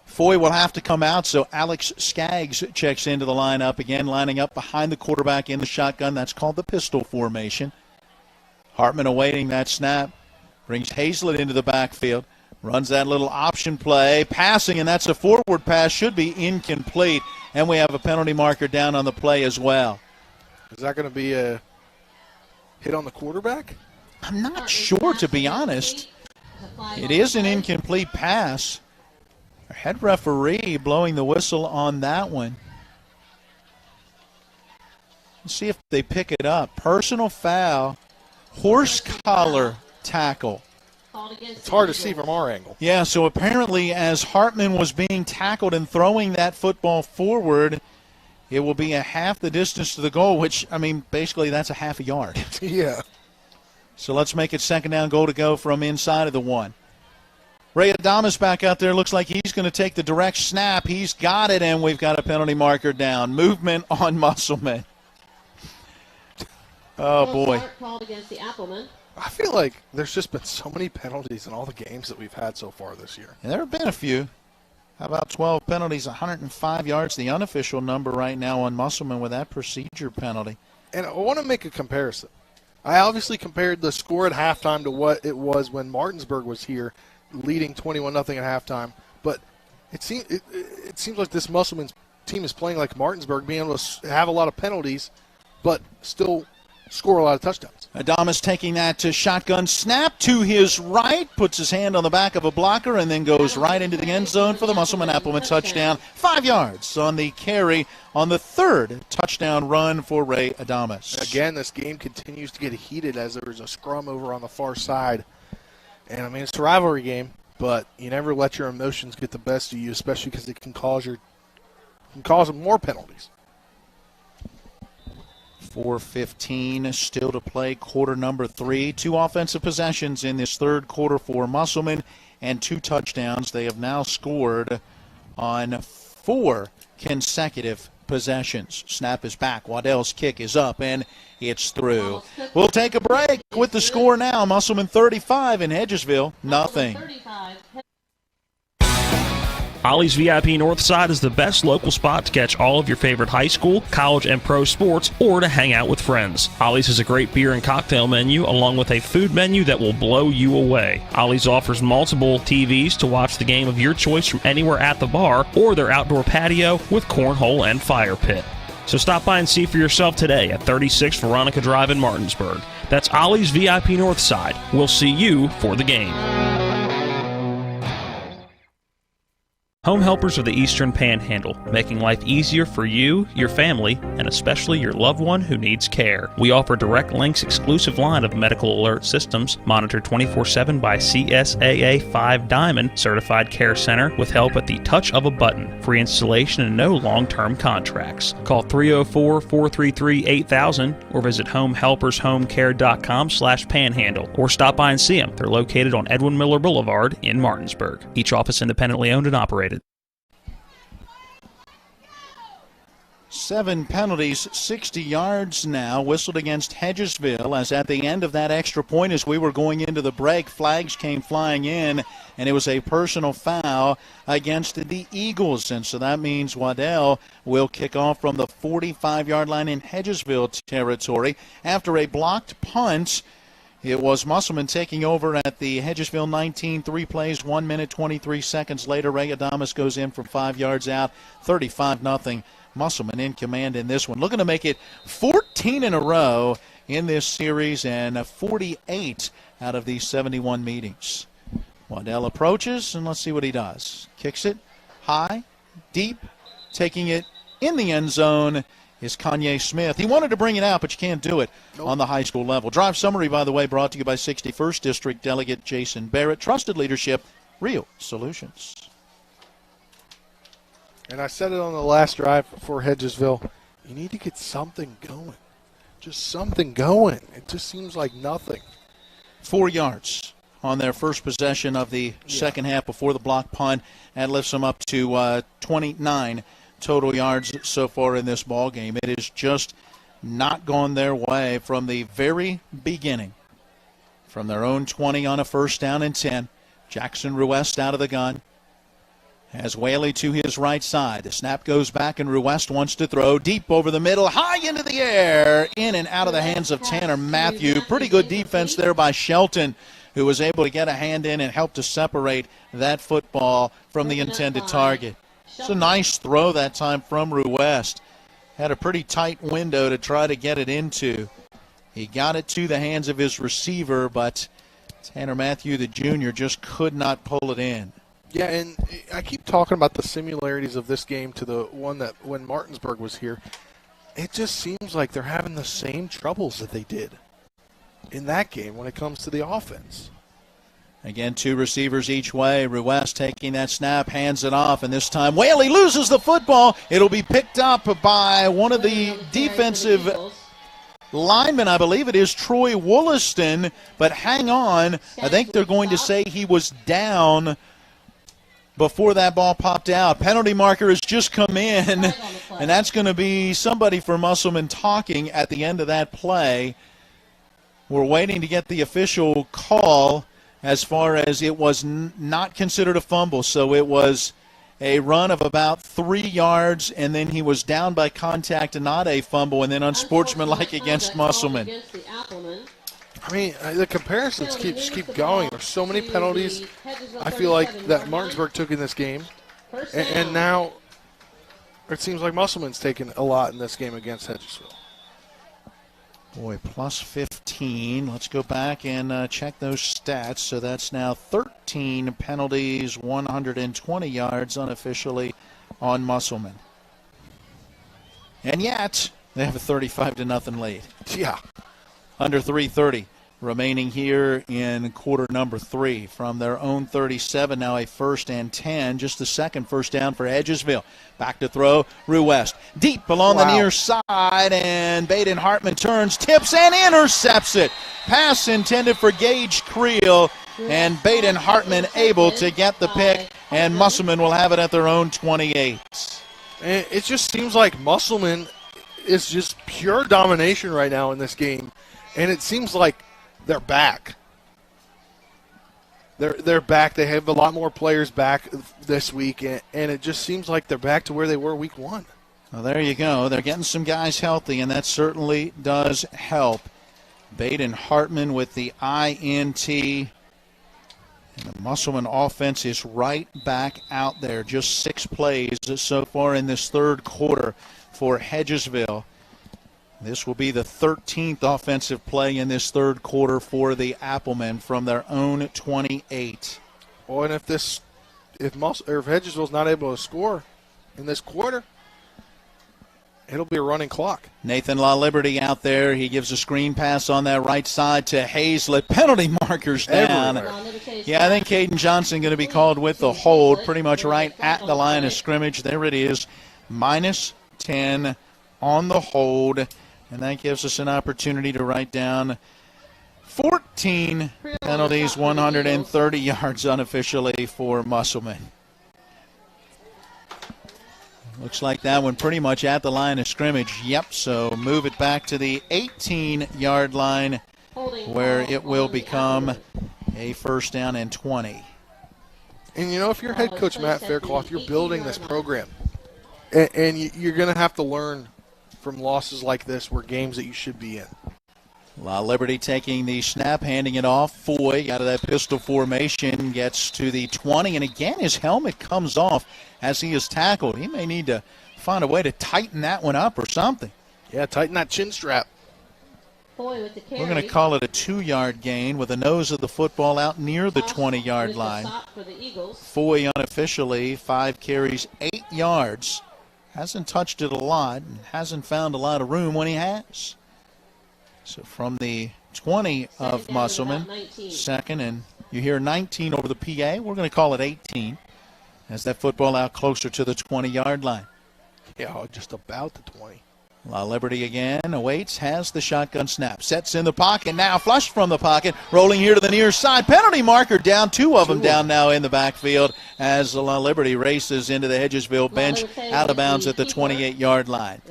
Foy will have to come out, so Alex Skaggs checks into the lineup again, lining up behind the quarterback in the shotgun. That's called the pistol formation. Hartman awaiting that snap. Brings Hazlett into the backfield. Runs that little option play. Passing, and that's a forward pass. Should be incomplete. And we have a penalty marker down on the play as well. Is that going to be a hit on the quarterback? I'm not sure, to be honest. It is an incomplete pass. Our head referee blowing the whistle on that one. Let's see if they pick it up. Personal foul, horse collar tackle. It's hard to see from our angle. Yeah, so apparently as Hartman was being tackled and throwing that football forward, it will be a half the distance to the goal, which, I mean, basically that's a half a yard. Yeah. So let's make it second down goal to go from inside of the 1. Ray Adamas back out there. Looks like he's going to take the direct snap. He's got it, and we've got a penalty marker down. Movement on Musselman. Oh, boy. Called against the Appleman. I feel like there's just been so many penalties in all the games that we've had so far this year. And there have been a few. How about 12 penalties, 105 yards, the unofficial number right now on Musselman with that procedure penalty. And I want to make a comparison. I obviously compared the score at halftime to what it was when Martinsburg was here, leading 21-0 at halftime. But it seems like this Musselman's team is playing like Martinsburg, being able to have a lot of penalties, but still score a lot of touchdowns. Adamas taking that to shotgun snap to his right, puts his hand on the back of a blocker, and then goes right into the end zone for the Musselman-Appleman touchdown. 5 yards on the carry on the third touchdown run for Ray Adamas. Again, this game continues to get heated as there is a scrum over on the far side. And, I mean, it's a rivalry game, but you never let your emotions get the best of you, especially because it can cause more penalties. 4:15 still to play, quarter number 3. 2 offensive possessions in this third quarter for Musselman and 2 touchdowns. They have now scored on 4 consecutive possessions. Snap is back. Waddell's kick is up, and it's through. We'll take a break with the score now. Musselman 35 and Hedgesville nothing. Ollie's VIP Northside is the best local spot to catch all of your favorite high school, college, and pro sports, or to hang out with friends. Ollie's has a great beer and cocktail menu, along with a food menu that will blow you away. Ollie's offers multiple TVs to watch the game of your choice from anywhere at the bar, or their outdoor patio with cornhole and fire pit. So stop by and see for yourself today at 36 Veronica Drive in Martinsburg. That's Ollie's VIP Northside. We'll see you for the game. Home Helpers of the Eastern Panhandle, making life easier for you, your family, and especially your loved one who needs care. We offer Direct Link's exclusive line of medical alert systems, monitored 24/7 by CSAA 5 Diamond Certified Care Center with help at the touch of a button. Free installation and no long-term contracts. Call 304-433-8000 or visit homehelpershomecare.com/panhandle or stop by and see them. They're located on Edwin Miller Boulevard in Martinsburg. Each office independently owned and operated. 7 penalties, 60 yards now, whistled against Hedgesville, as at the end of that extra point as we were going into the break, flags came flying in, and it was a personal foul against the Eagles. And so that means Waddell will kick off from the 45-yard line in Hedgesville territory. After a blocked punt, it was Musselman taking over at the Hedgesville 19, 3 plays, 1 minute, 23 seconds later. Ray Adamas goes in from 5 yards out, 35-0. Musselman in command in this one. Looking to make it 14 in a row in this series and 48 out of these 71 meetings. Waddell approaches, and let's see what he does. Kicks it high, deep, taking it in the end zone is Kanye Smith. He wanted to bring it out, but you can't do it on the high school level. Drive summary, by the way, brought to you by 61st District Delegate Jason Barrett. Trusted leadership, real solutions. And I said it on the last drive for Hedgesville, you need to get something going. Just something going. It just seems like nothing. 4 yards on their first possession of the second half before the block punt. That lifts them up to 29 total yards so far in this ball game. It has just not gone their way from the very beginning. From their own 20 on a first down and 10. Jackson Ruest out of the gun. Has Whaley to his right side. The snap goes back, and Ruest wants to throw deep over the middle, high into the air, in and out of the hands of Tanner Matthew. Pretty good defense there by Shelton, who was able to get a hand in and help to separate that football from the intended target. It's a nice throw that time from Ruest. Had a pretty tight window to try to get it into. He got it to the hands of his receiver, but Tanner Matthew, the junior, just could not pull it in. Yeah, and I keep talking about the similarities of this game to the one that when Martinsburg was here. It just seems like they're having the same troubles that they did in that game when it comes to the offense. Again, 2 receivers each way. Ruest taking that snap, hands it off, and this time Whaley loses the football. It'll be picked up by one of the defensive linemen, I believe it is Troy Wollaston, but hang on. I think they're going to say he was down before that ball popped out. Penalty marker has just come in, and that's going to be somebody for Musselman talking at the end of that play. We're waiting to get the official call as far as it was not considered a fumble, so it was a run of about 3 yards, and then he was down by contact and not a fumble, and then unsportsmanlike against Musselman. I mean, the comparisons keep going. There's so many penalties I feel like that Martinsburg took in this game. And now it seems like Musselman's taken a lot in this game against Hedgesville. Boy, plus 15. Let's go back and check those stats. So that's now 13 penalties, 120 yards unofficially on Musselman. And yet, they have a 35-0 lead. Yeah. Under 3:30 remaining here in quarter number 3 from their own 37. Now a 1st and 10, just the second first down for Hedgesville. Back to throw, Ruest deep along the near side, and Baden Hartman turns, tips, and intercepts it. Pass intended for Gage Creel, and Baden Hartman able to get the pick, and Musselman will have it at their own 28. It just seems like Musselman is just pure domination right now in this game. And it seems like they're back. They're back. They have a lot more players back this week, and it just seems like they're back to where they were week 1. Well, there you go. They're getting some guys healthy, and that certainly does help. Baden Hartman with the INT. And the Musselman offense is right back out there. Just 6 plays so far in this third quarter for Hedgesville. This will be the 13th offensive play in this third quarter for the Applemen from their own 28. Well, and if this if Hedgesville's not able to score in this quarter, it'll be a running clock. Nathan LaLiberty out there. He gives a screen pass on that right side to Hazlett. Penalty markers down. Yeah, I think Caden Johnson going to be called with the hold pretty much right at the line of scrimmage. There it is, -10 on the hold. And that gives us an opportunity to write down 14 penalties, 130 yards unofficially for Musselman. Looks like that one pretty much at the line of scrimmage. Yep, so move it back to the 18-yard line where it will become a 1st down and 20. And, if you're head coach Matt Faircloth, you're building this program. And you're going to have to learn from losses like this were games that you should be in. LaLiberty taking the snap, handing it off. Foy out of that pistol formation gets to the 20, and again his helmet comes off as he is tackled. He may need to find a way to tighten that one up or something. Yeah, tighten that chin strap. We're going to call it a 2-yard gain with the nose of the football out near the 20-yard line. Foy unofficially 5 carries, 8 yards. Hasn't touched it a lot and hasn't found a lot of room when he has. So from the 20 of Musselman, 2nd, and you hear 19 over the PA. We're going to call it 18 as that football out closer to the 20-yard line. Yeah, just about the 20. LaLiberty again awaits, has the shotgun snap, sets in the pocket, now flush from the pocket, rolling here to the near side. Penalty marker down, 2 of them down now in the backfield as LaLiberty races into the Hedgesville bench, out of bounds at the 28-yard line.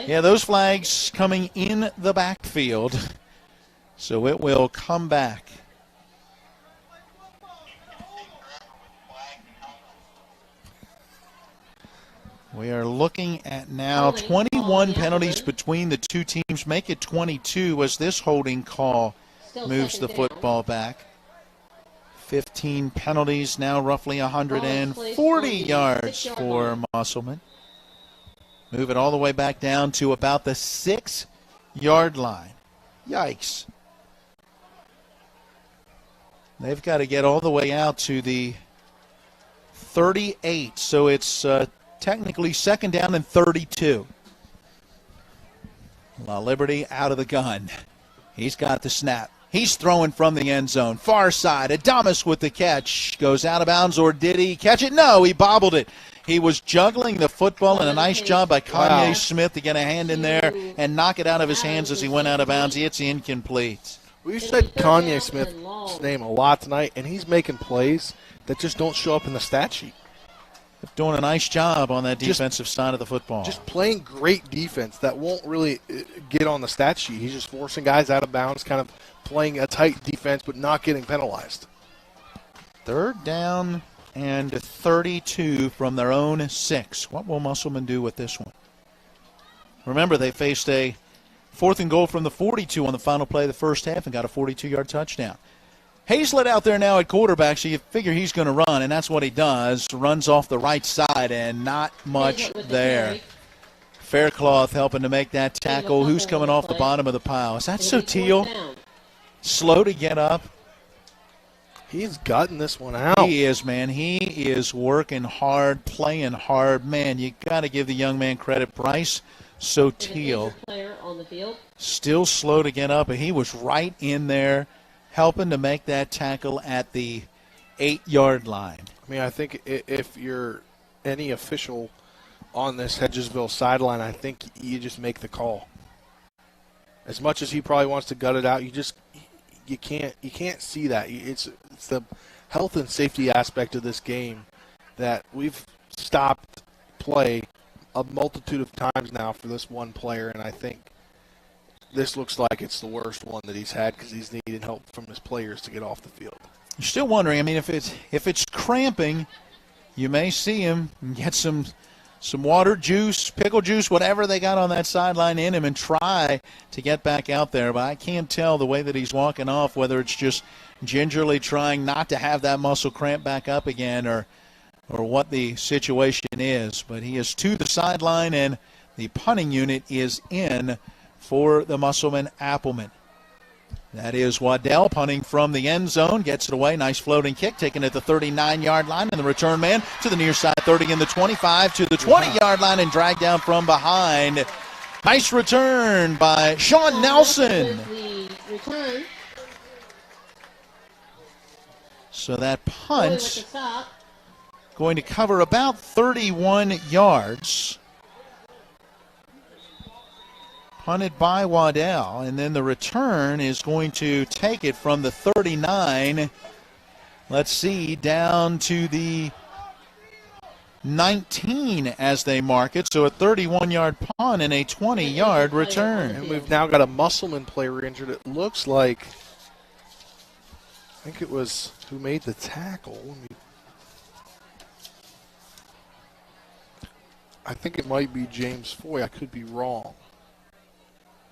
Yeah, those flags coming in the backfield, so it will come back. We are looking at now 21 penalties between the two teams, make it 22 as this holding call moves the football back. 15 penalties, now roughly 140 yards for Musselman. Move it all the way back down to about the 6-yard line. Yikes. They've got to get all the way out to the 38, so it's technically 2nd down and 32. LaLiberty out of the gun. He's got the snap. He's throwing from the end zone. Far side. Adamas with the catch. Goes out of bounds, or did he catch it? No, he bobbled it. He was juggling the football, and a nice job by Kanye Smith to get a hand in there and knock it out of his hands as he went out of bounds. It's incomplete. We've said Kanye Smith's name a lot tonight, and he's making plays that just don't show up in the stat sheet. Doing a nice job on that defensive side of the football. Just playing great defense that won't really get on the stat sheet. He's just forcing guys out of bounds, kind of playing a tight defense but not getting penalized. 3rd down and 32 from their own 6. What will Musselman do with this one? Remember, they faced a 4th and goal from the 42 on the final play of the first half and got a 42-yard touchdown. Hazlett out there now at quarterback, so you figure he's going to run, and that's what he does. Runs off the right side, and not much there. Faircloth helping to make that tackle. Who's coming off the bottom of the pile? Is that Sotil? Slow to get up. He's gotten this one out. He is, man. He is working hard, playing hard. Man, you got to give the young man credit. Bryce Sotil, still slow to get up, and he was right in there, helping to make that tackle at the 8-yard line. I mean, I think if you're any official on this Hedgesville sideline, I think you just make the call. As much as he probably wants to gut it out, you can't see that. It's the health and safety aspect of this game that we've stopped play a multitude of times now for this one player, and I think this looks like it's the worst one that he's had because he's needed help from his players to get off the field. You're still wondering, I mean, if it's cramping, you may see him get some water, juice, pickle juice, whatever they got on that sideline in him and try to get back out there. But I can't tell the way that he's walking off whether it's just gingerly trying not to have that muscle cramp back up again or what the situation is. But he is to the sideline, and the punting unit is in for the Musselman Appleman. That is Waddell punting from the end zone. Gets it away. Nice floating kick. Taken at the 39-yard line. And the return man to the near side 30 and the 25 to the 20-yard line and dragged down from behind. Nice return by Sean Nelson. So that punt going to cover about 31 yards. Punted by Waddell, and then the return is going to take it from the 39, let's see, down to the 19 as they mark it. So a 31-yard punt and a 20-yard return. And we've now got a Musselman player injured. It looks like, I think it was who made the tackle. I think it might be James Foy. I could be wrong.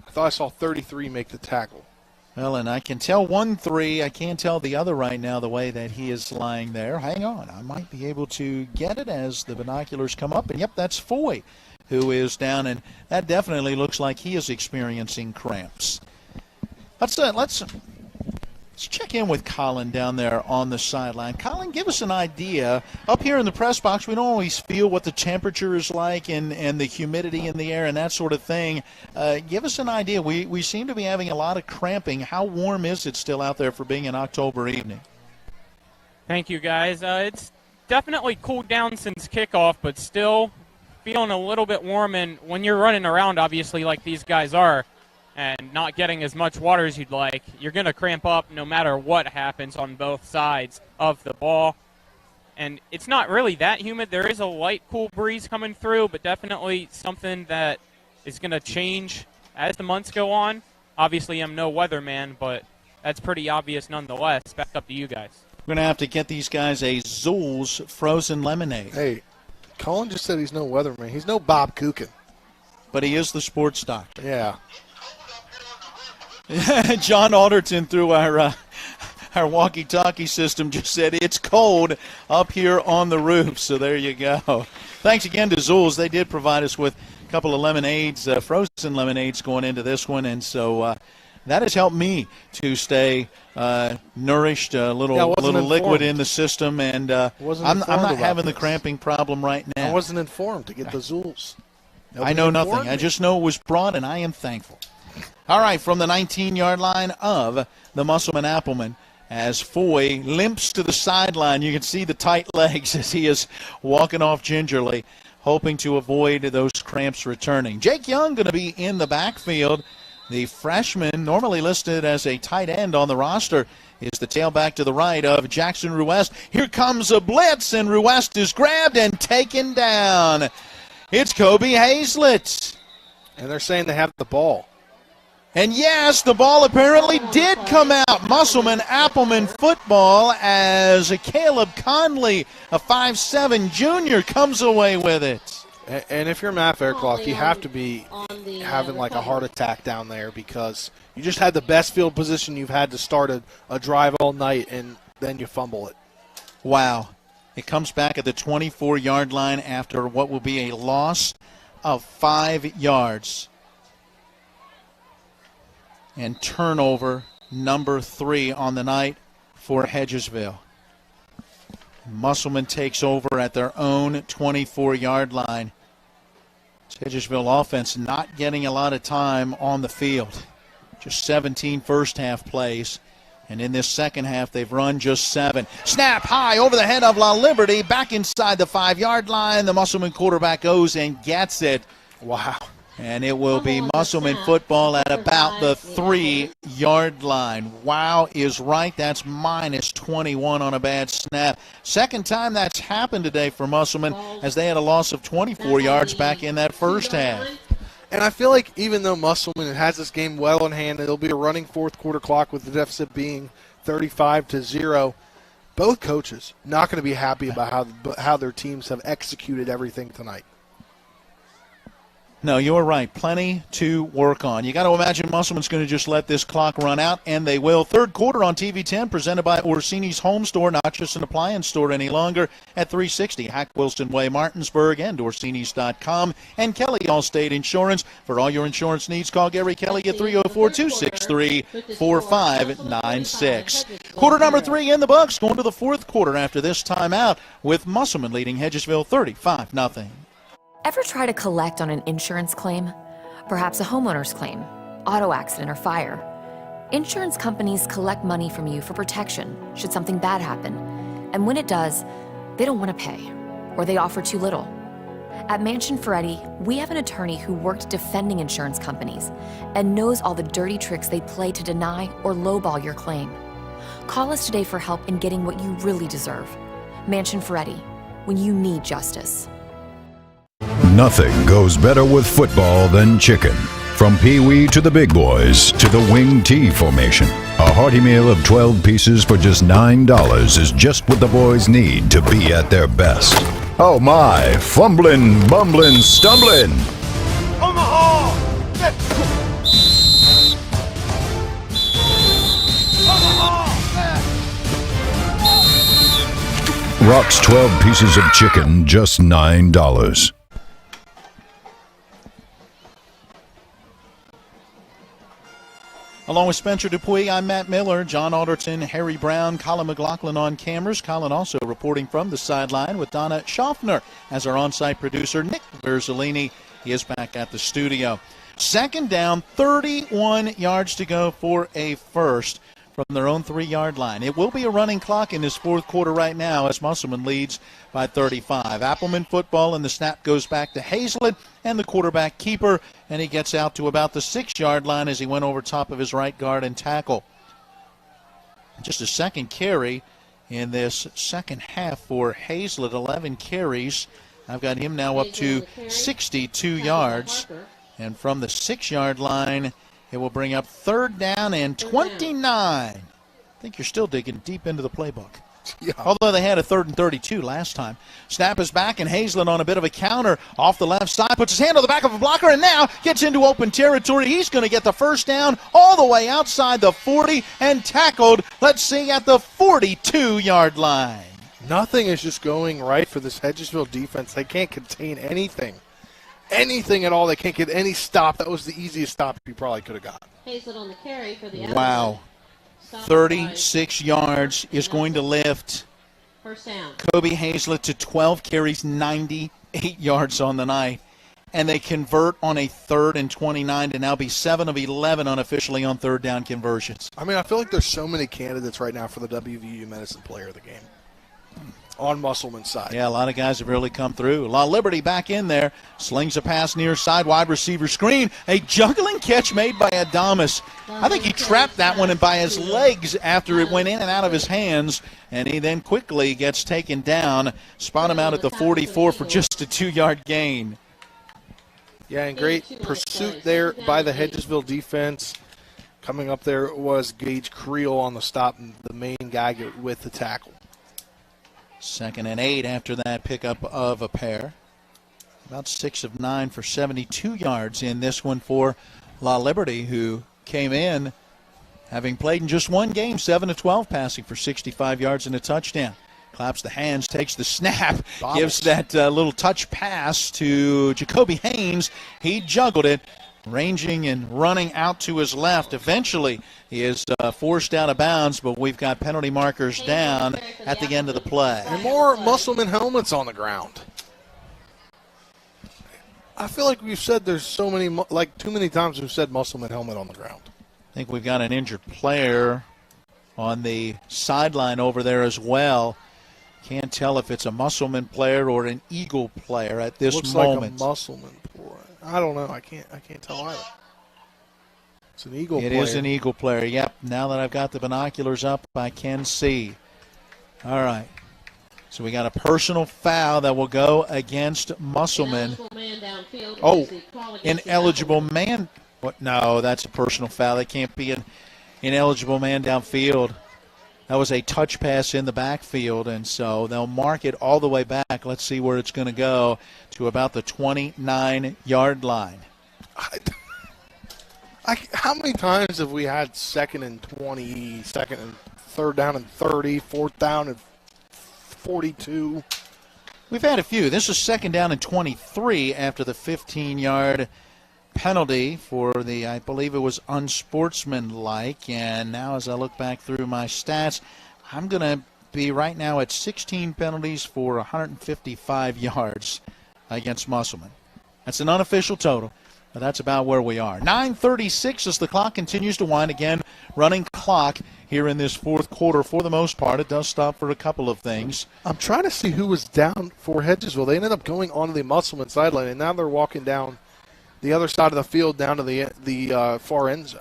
I thought I saw 33 make the tackle. Well, and I can tell 1-3. I can't tell the other right now the way that he is lying there. Hang on. I might be able to get it as the binoculars come up. And, yep, that's Foy who is down, and that definitely looks like he is experiencing cramps. Let's check in with Colin down there on the sideline. Colin, give us an idea. Up here in the press box, we don't always feel what the temperature is like and the humidity in the air and that sort of thing. Give us an idea. We seem to be having a lot of cramping. How warm is it still out there for being an October evening? Thank you, guys. It's definitely cooled down since kickoff, but still feeling a little bit warm. And when you're running around, obviously, like these guys are, and not getting as much water as you'd like, you're going to cramp up no matter what happens on both sides of the ball. And it's not really that humid. There is a light, cool breeze coming through, but definitely something that is going to change as the months go on. Obviously, I'm no weatherman, but that's pretty obvious nonetheless. Back up to you guys. We're going to have to get these guys a Zool's frozen lemonade. Hey, Colin just said he's no weatherman. He's no Bob Kukin. But he is the sports doctor. Yeah. John Alderton through our walkie-talkie system just said it's cold up here on the roof. So there you go. Thanks again to Zool's. They did provide us with a couple of lemonades, frozen lemonades going into this one. And so that has helped me to stay nourished, a little liquid in the system. And I'm not having the cramping problem right now. I wasn't informed to get the Zool's. I know nothing. I just know it was brought, and I am thankful. All right, from the 19-yard line of the Musselman Appleman, as Foy limps to the sideline, you can see the tight legs as he is walking off gingerly, hoping to avoid those cramps returning. Jake Young going to be in the backfield. The freshman, normally listed as a tight end on the roster, is the tailback to the right of Jackson Ruest. Here comes a blitz, and Ruest is grabbed and taken down. It's Kobe Hazlett. And they're saying they have the ball. And yes, the ball apparently did come out. Musselman Appleman football as Caleb Conley, a 5'7" junior, comes away with it. And if you're Matt Faircloth, you have to be having like a heart attack down there because you just had the best field position you've had to start a drive all night, and then you fumble it. Wow. It comes back at the 24-yard line after what will be a loss of 5 yards. And turnover number 3 on the night for Hedgesville. Musselman takes over at their own 24-yard line. Hedgesville offense not getting a lot of time on the field. Just 17 first-half plays. And in this second half, they've run just 7. Snap high over the head of La Liberty. Back inside the 5-yard line. The Musselman quarterback goes and gets it. Wow. And it will be Musselman football at about the 3-yard line. Wow is right. That's minus 21 on a bad snap. Second time that's happened today for Musselman, as they had a loss of 24 yards back in that first half. And I feel like even though Musselman has this game well in hand, it'll be a running fourth quarter clock with the deficit being 35-0. Both coaches not going to be happy about how their teams have executed everything tonight. No, you're right. Plenty to work on. You got to imagine Musselman's going to just let this clock run out, and they will. Third quarter on TV 10, presented by Orsini's Home Store, not just an appliance store any longer, at 360 Hack Wilson Way, Martinsburg, and Orsinis.com. And Kelly Allstate Insurance. For all your insurance needs, call Gary Kelly at 304-263-4596. Quarter number 3 in the books, going to the fourth quarter after this timeout, with Musselman leading Hedgesville 35-0. Ever try to collect on an insurance claim? Perhaps a homeowner's claim, auto accident, or fire. Insurance companies collect money from you for protection should something bad happen. And when it does, they don't want to pay, or they offer too little. At Mansion Ferretti, we have an attorney who worked defending insurance companies and knows all the dirty tricks they play to deny or lowball your claim. Call us today for help in getting what you really deserve. Mansion Ferretti, when you need justice. Nothing goes better with football than chicken. From Pee-wee to the big boys to the wing T formation. A hearty meal of 12 pieces for just $9 is just what the boys need to be at their best. Oh my, fumbling, bumbling, stumbling. Omaha! Rock's 12 pieces of chicken, just $9. Along with Spencer Dupuis, I'm Matt Miller, John Alderton, Harry Brown, Colin McLaughlin on cameras. Colin also reporting from the sideline with Donna Schaffner as our on-site producer. Nick Verzolini is back at the studio. Second down, 31 yards to go for a first from their own 3-yard line. It will be a running clock in this fourth quarter right now as Musselman leads by 35. Appleman football, and the snap goes back to Hazlett and the quarterback keeper, and he gets out to about the 6-yard line as he went over top of his right guard and tackle. Just a second carry in this second half for Hazlett, 11 carries. I've got him now up to 62 yards, and from the 6-yard line, it will bring up third down and 29. I think you're still digging deep into the playbook. Yeah. Although they had a 3rd and 32 last time. Snap is back, and Hazlett on a bit of a counter off the left side, puts his hand on the back of a blocker, and now gets into open territory. He's going to get the first down all the way outside the 40 and tackled, let's see, at the 42-yard line. Nothing is just going right for this Hedgesville defense. They can't contain anything. Anything at all. They can't get any stop. That was the easiest stop you probably could have got. Hazlett on the carry for the Wow. 36 yards is going to lift first down. Kobe Hazlett to 12 carries, 98 yards on the night. And they convert on a 3rd and 29 to now be 7 of 11 unofficially on third down conversions. I mean, I feel like there's so many candidates right now for the WVU Medicine Player of the Game on Musselman's side. Yeah, a lot of guys have really come through. La Liberty back in there, slings a pass near side, wide receiver screen. A juggling catch made by Adamas. I think he trapped that one by his legs after it went in and out of his hands, and he then quickly gets taken down. Spot him out at the 44 for just a 2-yard gain. Yeah, and great pursuit there by the Hedgesville defense. Coming up there was Gage Creel on the stop, and the main guy with the tackle. 2nd and 8 after that pickup of a pair. About 6 of 9 for 72 yards in this one for La Liberty, who came in having played in just one game, 7 of 12 passing for 65 yards and a touchdown. Claps the hands, takes the snap, gives that little touch pass to Jacoby Haynes. He juggled it, ranging and running out to his left. Eventually, he is forced out of bounds, but we've got penalty markers down at the end of the play. And more Musselman helmets on the ground. I feel like we've said there's so many, like too many times we've said Musselman helmet on the ground. I think we've got an injured player on the sideline over there as well. Can't tell if it's a Musselman player or an Eagle player at this moment. Looks like a Musselman player. I don't know. I can't tell either. It's an Eagle player. It is an Eagle player. Yep. Now that I've got the binoculars up, I can see. All right. So we got a personal foul that will go against Musselman. Oh, ineligible man. What? No, that's a personal foul. That can't be an ineligible man downfield. That was a touch pass in the backfield, and so they'll mark it all the way back. Let's see where it's going to go, to about the 29-yard line. How many times have we had 2nd and 20, 2nd and 3rd down and 30, 4th down and 42? We've had a few. This is 2nd down and 23 after the 15-yard penalty for the, I believe it was unsportsmanlike. And now as I look back through my stats, I'm going to be right now at 16 penalties for 155 yards against Musselman. That's an unofficial total, but that's about where we are. 9:36 as the clock continues to wind. Again, running clock here in this fourth quarter for the most part. It does stop for a couple of things. I'm trying to see who was down for Hedgesville. They ended up going onto the Musselman sideline, and now they're walking down the other side of the field down to the far end zone.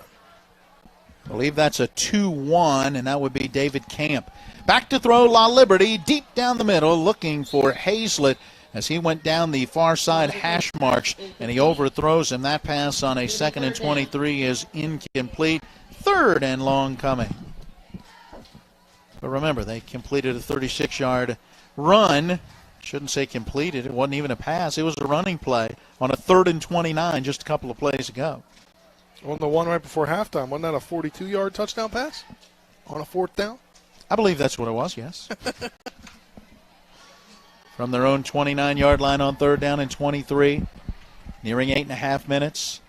I believe that's a 2-1, and that would be David Camp. Back to throw, La Liberty, deep down the middle, looking for Hazlett as he went down the far side hash marks, and he overthrows him. That pass on a 2nd and 23 is incomplete. 3rd and long coming. But remember, they completed a 36-yard run. Shouldn't say completed. It wasn't even a pass. It was a running play on a 3rd and 29 just a couple of plays ago. On the one right before halftime, wasn't that a 42-yard touchdown pass on a 4th down? I believe that's what it was, yes. From their own 29-yard line on 3rd down and 23, nearing 8.5 minutes.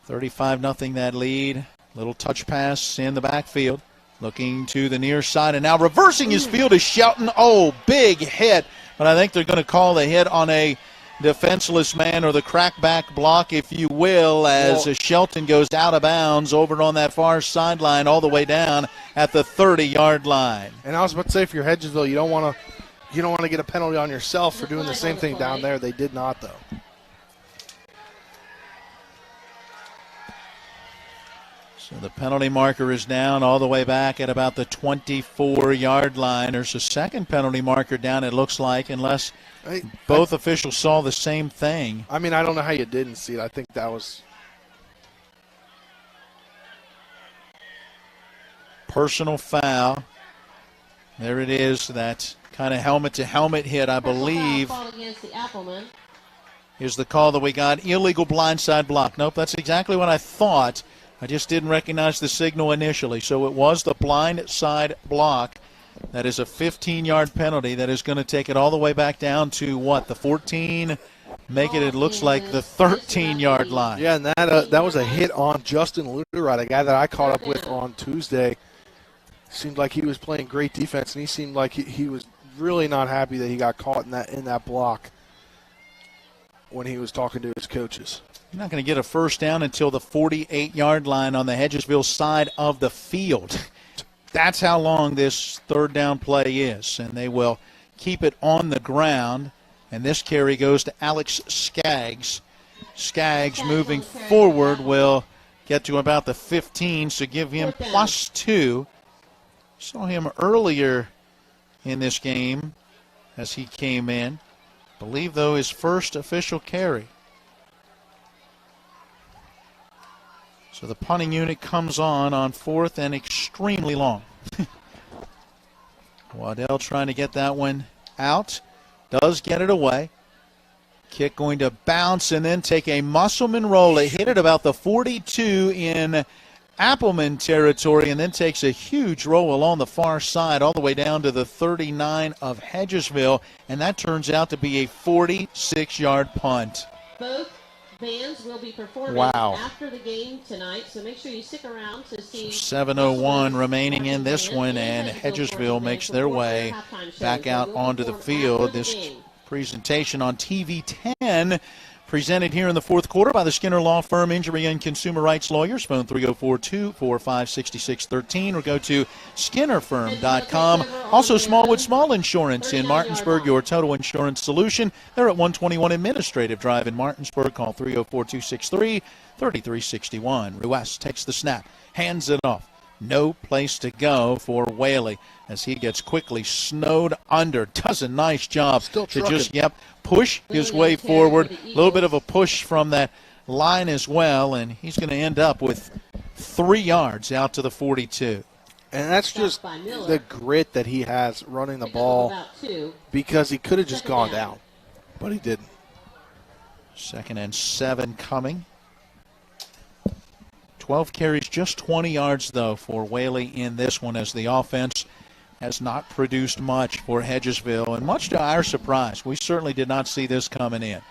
35-0 that lead. Little touch pass in the backfield. Looking to the near side, and now reversing his field is Shelton. Oh, big hit. But I think they're going to call the hit on a defenseless man, or the crackback block, if you will, as Shelton goes out of bounds over on that far sideline all the way down at the 30-yard line. And I was about to say, for your Hedgesville, you don't want to get a penalty on yourself for doing the same thing down there. They did not, though. So the penalty marker is down all the way back at about the 24-yard line. There's a second penalty marker down, it looks like, unless both officials saw the same thing. I mean, I don't know how you didn't see it. I think that was personal foul. There it is, that kind of helmet-to-helmet hit, I believe, is the call that we got. Illegal blindside block. Nope, that's exactly what I thought. I just didn't recognize the signal initially. So it was the blind side block. That is a 15-yard penalty that is going to take it all the way back down to, what, the 14? Make it looks like the 13-yard line. Yeah, and that was a hit on Justin Luderite, a guy that I caught up with on Tuesday. Seemed like he was playing great defense, and he seemed like he was really not happy that he got caught in that block when he was talking to his coaches. You're not going to get a first down until the 48-yard line on the Hedgesville side of the field. That's how long this 3rd down play is, and they will keep it on the ground. And this carry goes to Alex Skaggs. Skaggs moving forward will get to about the 15, so give him +2. Saw him earlier in this game as he came in. I believe, though, his first official carry. So the punting unit comes on 4th and extremely long. Waddell trying to get that one out. Does get it away. Kick going to bounce and then take a Musselman roll. It hit it about the 42 in Appleman territory, and then takes a huge roll along the far side all the way down to the 39 of Hedgesville, and that turns out to be a 46-yard punt. Both bands will be performing after the game tonight, so make sure you stick around to see. 7:01 remaining in this one, and Hedgesville makes their way back out onto the field. This presentation on TV 10 presented here in the fourth quarter by the Skinner Law Firm, injury and consumer rights lawyers. Phone 304-245-6613 or go to skinnerfirm.com. Also, Smallwood Small Insurance in Martinsburg, your total insurance solution. They're at 121 Administrative Drive in Martinsburg. Call 304-263-3361. Ruess takes the snap, hands it off. No place to go for Whaley as he gets quickly snowed under. Does a nice job to just, push his way forward. A little bit of a push from that line as well, and he's going to end up with 3 yards out to the 42. And that's just the grit that he has running the ball, because he could have just gone down, but he didn't. 2nd and 7 coming. 12 carries, just 20 yards, though, for Whaley in this one, as the offense has not produced much for Hedgesville, and much to our surprise. We certainly did not see this coming in.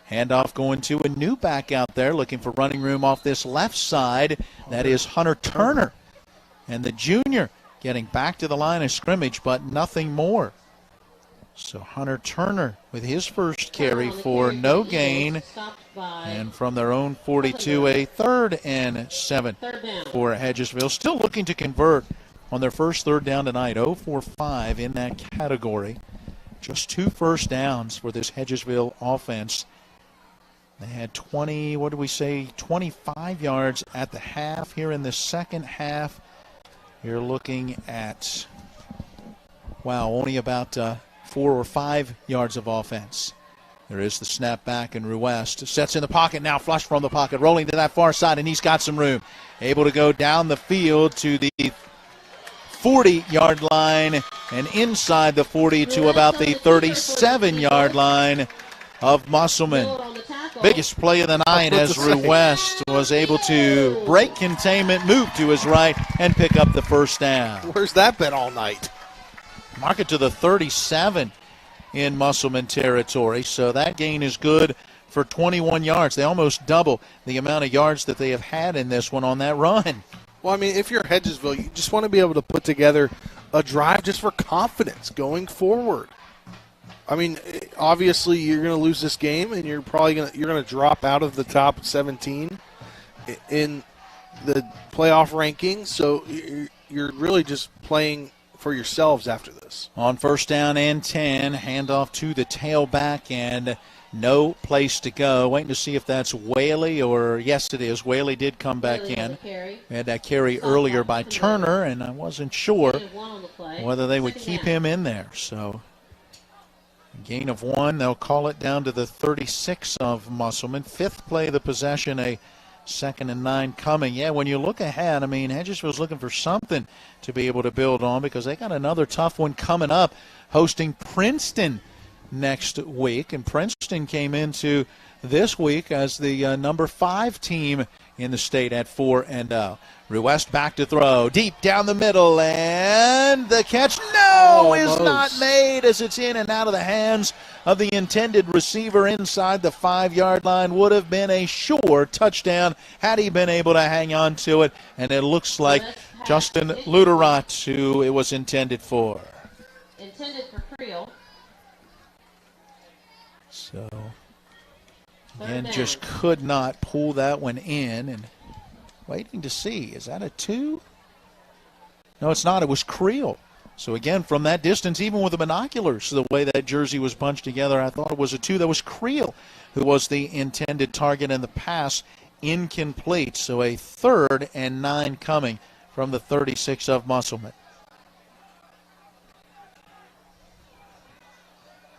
Handoff going to a new back out there, looking for running room off this left side. That is Hunter Turner. And the junior getting back to the line of scrimmage, but nothing more. So Hunter Turner with his first carry for no gain. And from their own 42, a 3rd and 7 for Hedgesville. Still looking to convert on their first 3rd down tonight. 0 for 5 in that category. Just 2 first downs for this Hedgesville offense. They had 25 yards at the half. Here in the second half, you're looking at, only about 4 or 5 yards of offense. There is the snap back, and Ruest sets in the pocket now, flush from the pocket, rolling to that far side, and he's got some room. Able to go down the field to the 40-yard line and inside the 40 to about the 37-yard line of Musselman. Biggest play of the night as Ruest was able to break containment, move to his right, and pick up the first down. Where's that been all night? Mark it to the 37 in Musselman territory. So that gain is good for 21 yards. They almost double the amount of yards that they have had in this one on that run. Well, I mean, if you're Hedgesville, you just want to be able to put together a drive just for confidence going forward. I mean, obviously you're going to lose this game, and you're probably going to drop out of the top 17 in the playoff rankings. So you're really just playing for yourselves after this. On 1st down and 10, handoff to the tailback, and no place to go. Waiting to see if that's Whaley, or yes, it is. Whaley did come back in. Had that carry earlier by Turner, and I wasn't sure whether they would keep him in there. So gain of 1. They'll call it down to the 36 of Musselman. 5th play of the possession, a 2nd and 9 coming. Yeah, when you look ahead, I mean, Hedgesville's looking for something to be able to build on, because they got another tough one coming up, hosting Princeton next week. And Princeton came into this week as the number 5 team in the state at 4-0. Ruest back to throw, deep down the middle, and the catch is not made, as it's in and out of the hands of the intended receiver inside the 5-yard line. Would have been a sure touchdown had he been able to hang on to it, and it looks like Justin Luderat, who it was intended for. Intended for Creel. So, again, just could not pull that one in, and waiting to see. Is that a 2? No, it's not. It was Creel. So, again, from that distance, even with the binoculars, the way that jersey was bunched together, I thought it was a 2. That was Creel who was the intended target, and the pass incomplete. So a 3rd and 9 coming from the 36 of Musselman.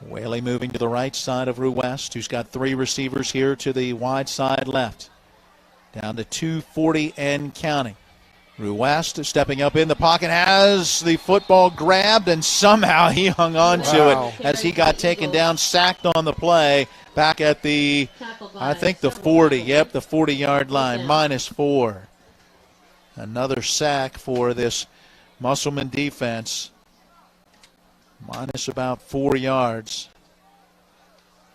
Whaley moving to the right side of Ruest, who's got 3 receivers here to the wide side left. Down to 2:40 and counting. Ruest stepping up in the pocket, has the football grabbed, and somehow he hung on to it as he got taken down, sacked on the play, back at the, I think the 40. Yep, the 40-yard line, -4. Another sack for this Musselman defense. Minus about 4 yards.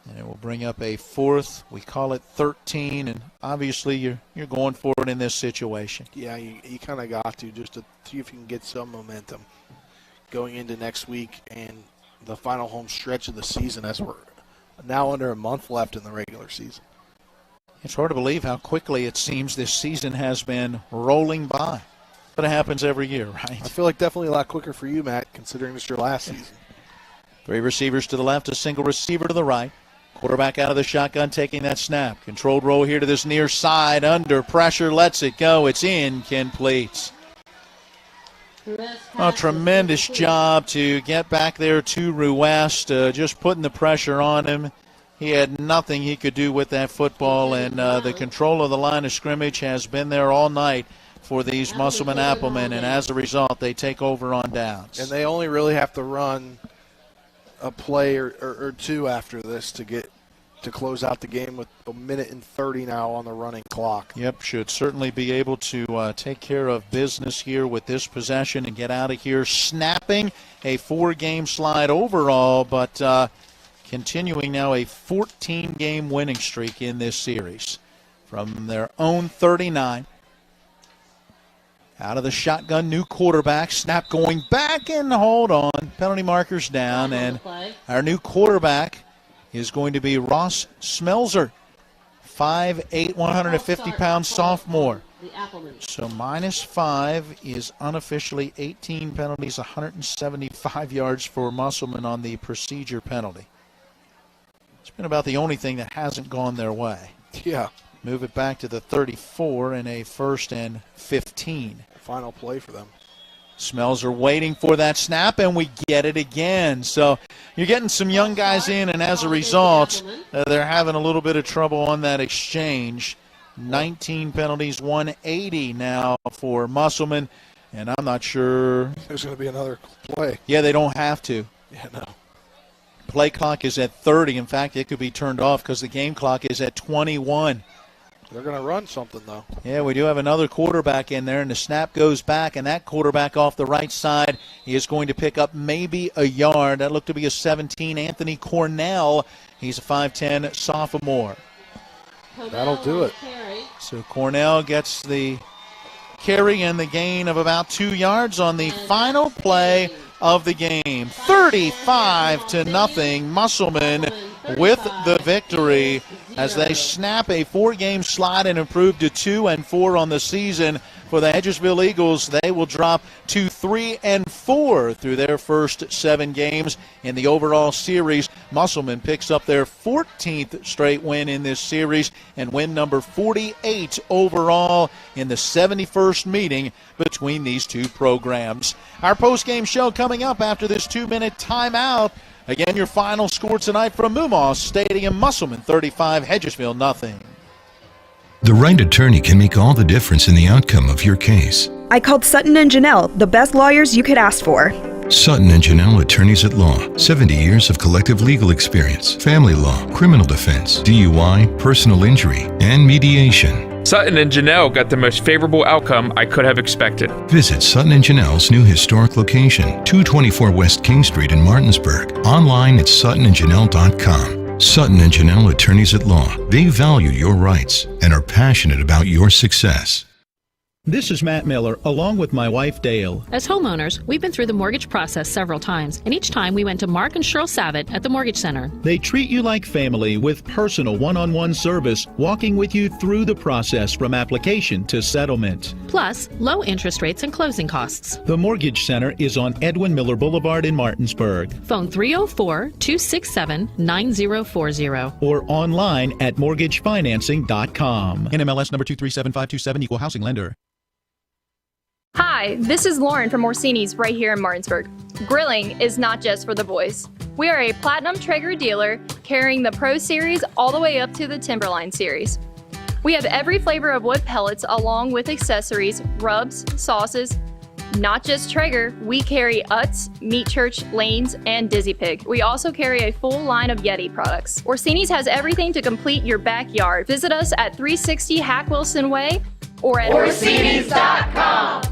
And it will bring up a 4th. We call it 13, and obviously you're going for it in this situation. Yeah, you kind of got to, just to see if you can get some momentum going into next week and the final home stretch of the season, as we're now under a month left in the regular season. It's hard to believe how quickly it seems this season has been rolling by. But it happens every year, right? I feel like definitely a lot quicker for you, Matt, considering it's your last season. 3 receivers to the left, a single receiver to the right. Quarterback out of the shotgun, taking that snap. Controlled roll here to this near side, under pressure, lets it go. It's incomplete. A tremendous job to get back there to Ruest, just putting the pressure on him. he had nothing he could do with that football, and the control of the line of scrimmage has been there all night for these Musselman Applemen, and as a result, they take over on downs. And they only really have to run a play or two after this to close out the game with 1:30 now on the running clock. Yep, should certainly be able to take care of business here with this possession and get out of here snapping a 4-game slide overall, but continuing now a 14-game winning streak in this series from their own 39. Out of the shotgun, new quarterback. Snap going back, and hold on. Penalty markers down, and our new quarterback is going to be Ross Smelzer, 5'8", 150-pound sophomore. So -5 is unofficially 18 penalties, 175 yards for Musselman on the procedure penalty. It's been about the only thing that hasn't gone their way. Yeah. Move it back to the 34 in a 1st and 15. Final play for them. Smells are waiting for that snap, and we get it again. So you're getting some young guys in, and as a result, they're having a little bit of trouble on that exchange. 19 penalties, 180 now for Musselman, and I'm not sure. There's going to be another play. Yeah, they don't have to. Yeah, no. Play clock is at 30. In fact, it could be turned off because the game clock is at 21. They're going to run something, though. Yeah, we do have another quarterback in there, and the snap goes back, and that quarterback off the right side is going to pick up maybe a yard. That looked to be a 17, Anthony Cornell. He's a 5'10 sophomore. That'll do it. So Cornell gets the carry and the gain of about 2 yards on the final play of the game. 35-0, Musselman with the victory as they snap a 4-game slide and improve to 2-4 on the season. For the Hedgesville Eagles, they will drop to 3-4 through their first 7 games in the overall series. Musselman picks up their 14th straight win in this series and win number 48 overall in the 71st meeting between these two programs. Our post-game show coming up after this 2-minute timeout. Again, your final score tonight from Moomaw Stadium, Musselman 35, Hedgesville 0. The right attorney can make all the difference in the outcome of your case. I called Sutton and Janelle, the best lawyers you could ask for. Sutton and Janelle Attorneys at Law. 70 years of collective legal experience. Family law, criminal defense, DUI, personal injury, and mediation. Sutton and Janelle got the most favorable outcome I could have expected. Visit Sutton and Janelle's new historic location, 224 West King Street in Martinsburg. Online at suttonandjanelle.com. Sutton and Janelle Attorneys at Law. They value your rights and are passionate about your success. This is Matt Miller, along with my wife, Dale. As homeowners, we've been through the mortgage process several times, and each time we went to Mark and Cheryl Savitt at the Mortgage Center. They treat you like family with personal one-on-one service, walking with you through the process from application to settlement. Plus, low interest rates and closing costs. The Mortgage Center is on Edwin Miller Boulevard in Martinsburg. Phone 304-267-9040. Or online at mortgagefinancing.com. NMLS number 237527, equal housing lender. Hi, this is Lauren from Orsini's right here in Martinsburg. Grilling is not just for the boys. We are a Platinum Traeger dealer carrying the Pro Series all the way up to the Timberline Series. We have every flavor of wood pellets along with accessories, rubs, sauces. Not just Traeger, we carry Utz, Meat Church, Lanes, and Dizzy Pig. We also carry a full line of Yeti products. Orsini's has everything to complete your backyard. Visit us at 360 Hack Wilson Way or at Orsinis.com.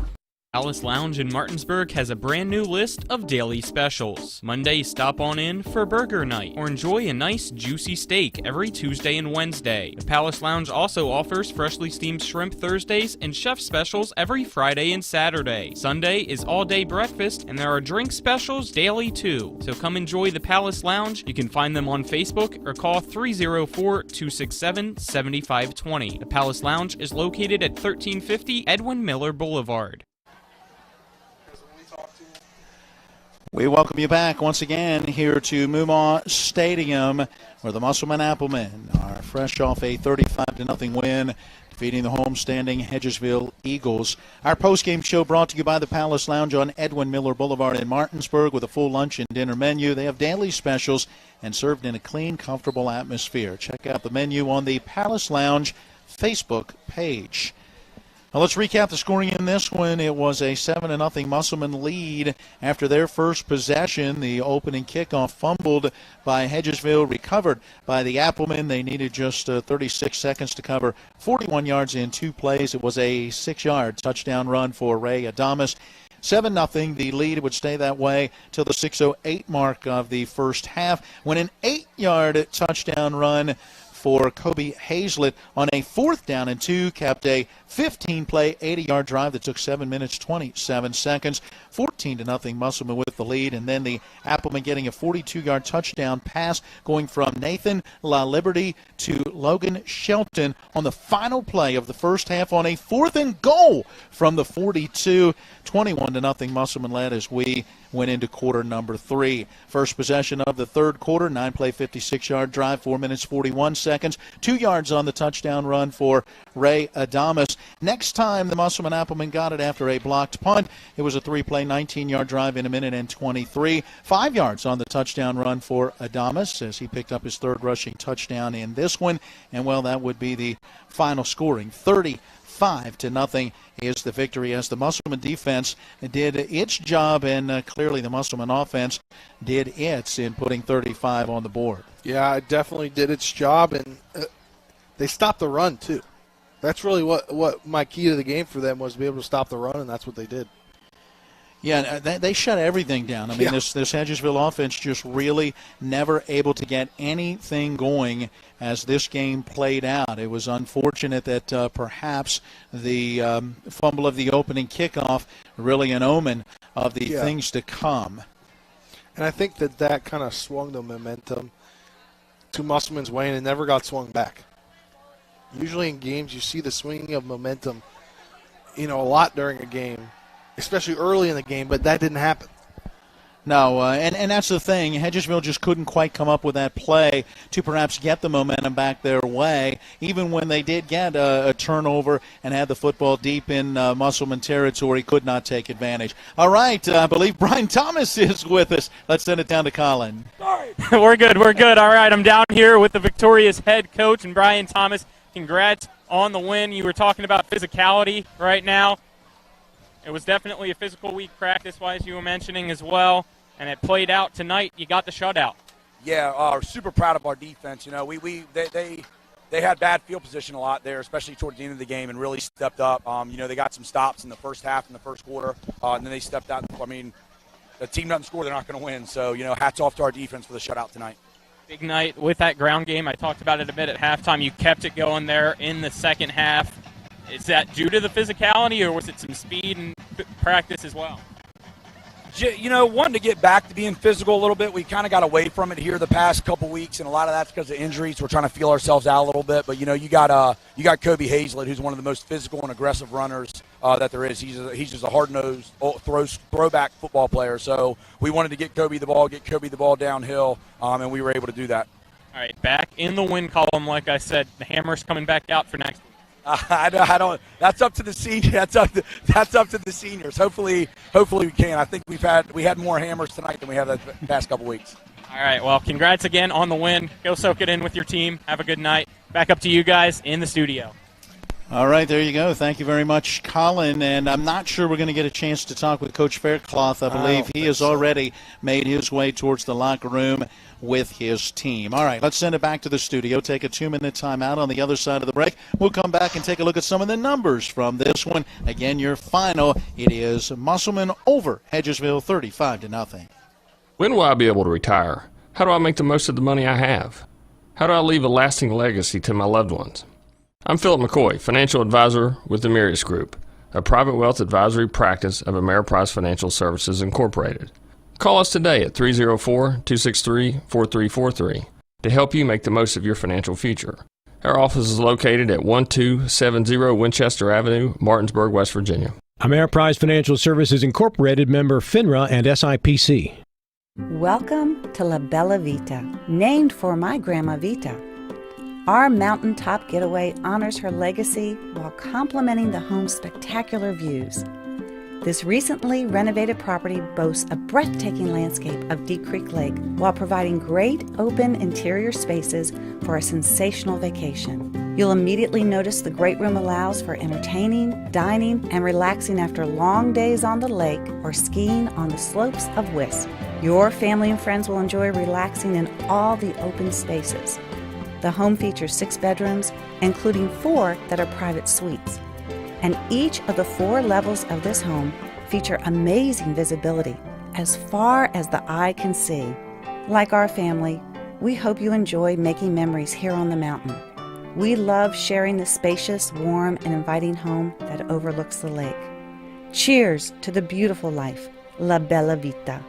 Palace Lounge in Martinsburg has a brand new list of daily specials. Monday, stop on in for burger night or enjoy a nice juicy steak every Tuesday and Wednesday. The Palace Lounge also offers freshly steamed shrimp Thursdays and chef specials every Friday and Saturday. Sunday is all-day breakfast and there are drink specials daily too. So come enjoy the Palace Lounge. You can find them on Facebook or call 304-267-7520. The Palace Lounge is located at 1350 Edwin Miller Boulevard. We welcome you back once again here to Moomaw Stadium, where the Musselman Applemen are fresh off a 35-0 win defeating the homestanding Hedgesville Eagles. Our postgame show brought to you by the Palace Lounge on Edwin Miller Boulevard in Martinsburg with a full lunch and dinner menu. They have daily specials and served in a clean, comfortable atmosphere. Check out the menu on the Palace Lounge Facebook page. Now let's recap the scoring in this one. It was a 7-0 Musselman lead after their first possession. The opening kickoff fumbled by Hedgesville, recovered by the Applemen. They needed just 36 seconds to cover 41 yards in 2 plays. It was a 6-yard touchdown run for Ray Adamas. 7-0. The lead would stay that way till the 6:08 mark of the first half, when an 8-yard touchdown run for Kobe Hazlett on a 4th down and 2 kept a 15-play, 80-yard drive that took 7 minutes, 27 seconds. 14-0 Musselman with the lead, and then the Appleman getting a 42-yard touchdown pass going from Nathan La Liberty to Logan Shelton on the final play of the first half on a 4th and goal from the 42. 21-0 Musselman led as we went into quarter number 3. First possession of the third quarter, 9-play, 56-yard drive, 4 minutes, 41 seconds. 2 yards on the touchdown run for Ray Adamas. Next time the Musselman Appleman got it after a blocked punt, it was a 3-play, 19-yard drive in 1 minute and 23. 5 yards on the touchdown run for Adamas as he picked up his third rushing touchdown in this one. And, well, that would be the final scoring. 35-0 is the victory as the Musselman defense did its job, and clearly the Musselman offense did its in putting 35 on the board. Yeah, it definitely did its job, and they stopped the run too. That's really what my key to the game for them was, to be able to stop the run, and that's what they did. Yeah, they shut everything down. I mean, this Hedgesville offense just really never able to get anything going as this game played out. It was unfortunate that perhaps the fumble of the opening kickoff really an omen of the things to come. And I think that kind of swung the momentum to Musselman's way, and it never got swung back. Usually in games you see the swinging of momentum, a lot during a game, especially early in the game, but that didn't happen. No, and that's the thing. Hedgesville just couldn't quite come up with that play to perhaps get the momentum back their way, even when they did get a turnover and had the football deep in Musselman territory, could not take advantage. All right, I believe Brian Thomas is with us. Let's send it down to Colin. We're good. All right, I'm down here with the victorious head coach and Brian Thomas. Congrats on the win. You were talking about physicality right now. It was definitely a physical week practice-wise, you were mentioning as well, and it played out tonight. You got the shutout. Yeah, we're super proud of our defense. They had bad field position a lot there, especially towards the end of the game, and really stepped up. They got some stops in the first half and the first quarter, and then they stepped out. I mean, the team doesn't score, they're not going to win. So, hats off to our defense for the shutout tonight. Big night with that ground game. I talked about it a bit at halftime. You kept it going there in the second half. Is that due to the physicality, or was it some speed and practice as well? Wanting to get back to being physical a little bit. We kind of got away from it here the past couple weeks, and a lot of that's because of injuries. We're trying to feel ourselves out a little bit. But, you got Kobe Hazlett, who's one of the most physical and aggressive runners that there is. He's just a hard-nosed, throwback football player. So we wanted to get Kobe the ball downhill, and we were able to do that. All right, back in the win column, like I said. The hammer's coming back out for next week. I don't. That's up to the seniors. That's up to the seniors. Hopefully we can. I think we had more hammers tonight than we have the past couple weeks. All right. Well, congrats again on the win. Go soak it in with your team. Have a good night. Back up to you guys in the studio. All right, there you go. Thank you very much, Colin. And I'm not sure we're going to get a chance to talk with Coach Faircloth. I believe he has already made his way towards the locker room with his team. All right, let's send it back to the studio. Take a 2-minute timeout on the other side of the break. We'll come back and take a look at some of the numbers from this one. Again, your final, it is Musselman over Hedgesville 35-0. When will I be able to retire? How do I make the most of the money I have? How do I leave a lasting legacy to my loved ones? I'm Philip McCoy, financial advisor with the Mirius Group, a private wealth advisory practice of Ameriprise Financial Services Incorporated. Call us today at 304-263-4343 to help you make the most of your financial future. Our office is located at 1270 Winchester Avenue, Martinsburg, West Virginia. Ameriprise Financial Services Incorporated, member FINRA and SIPC. Welcome to La Bella Vita, named for my Grandma Vita. Our mountaintop getaway honors her legacy while complementing the home's spectacular views. This recently renovated property boasts a breathtaking landscape of Deep Creek Lake while providing great open interior spaces for a sensational vacation. You'll immediately notice the great room allows for entertaining, dining, and relaxing after long days on the lake or skiing on the slopes of Wisp. Your family and friends will enjoy relaxing in all the open spaces. The home features 6 bedrooms, including 4 that are private suites. And each of the 4 levels of this home feature amazing visibility as far as the eye can see. Like our family, we hope you enjoy making memories here on the mountain. We love sharing the spacious, warm, and inviting home that overlooks the lake. Cheers to the beautiful life, La Bella Vita.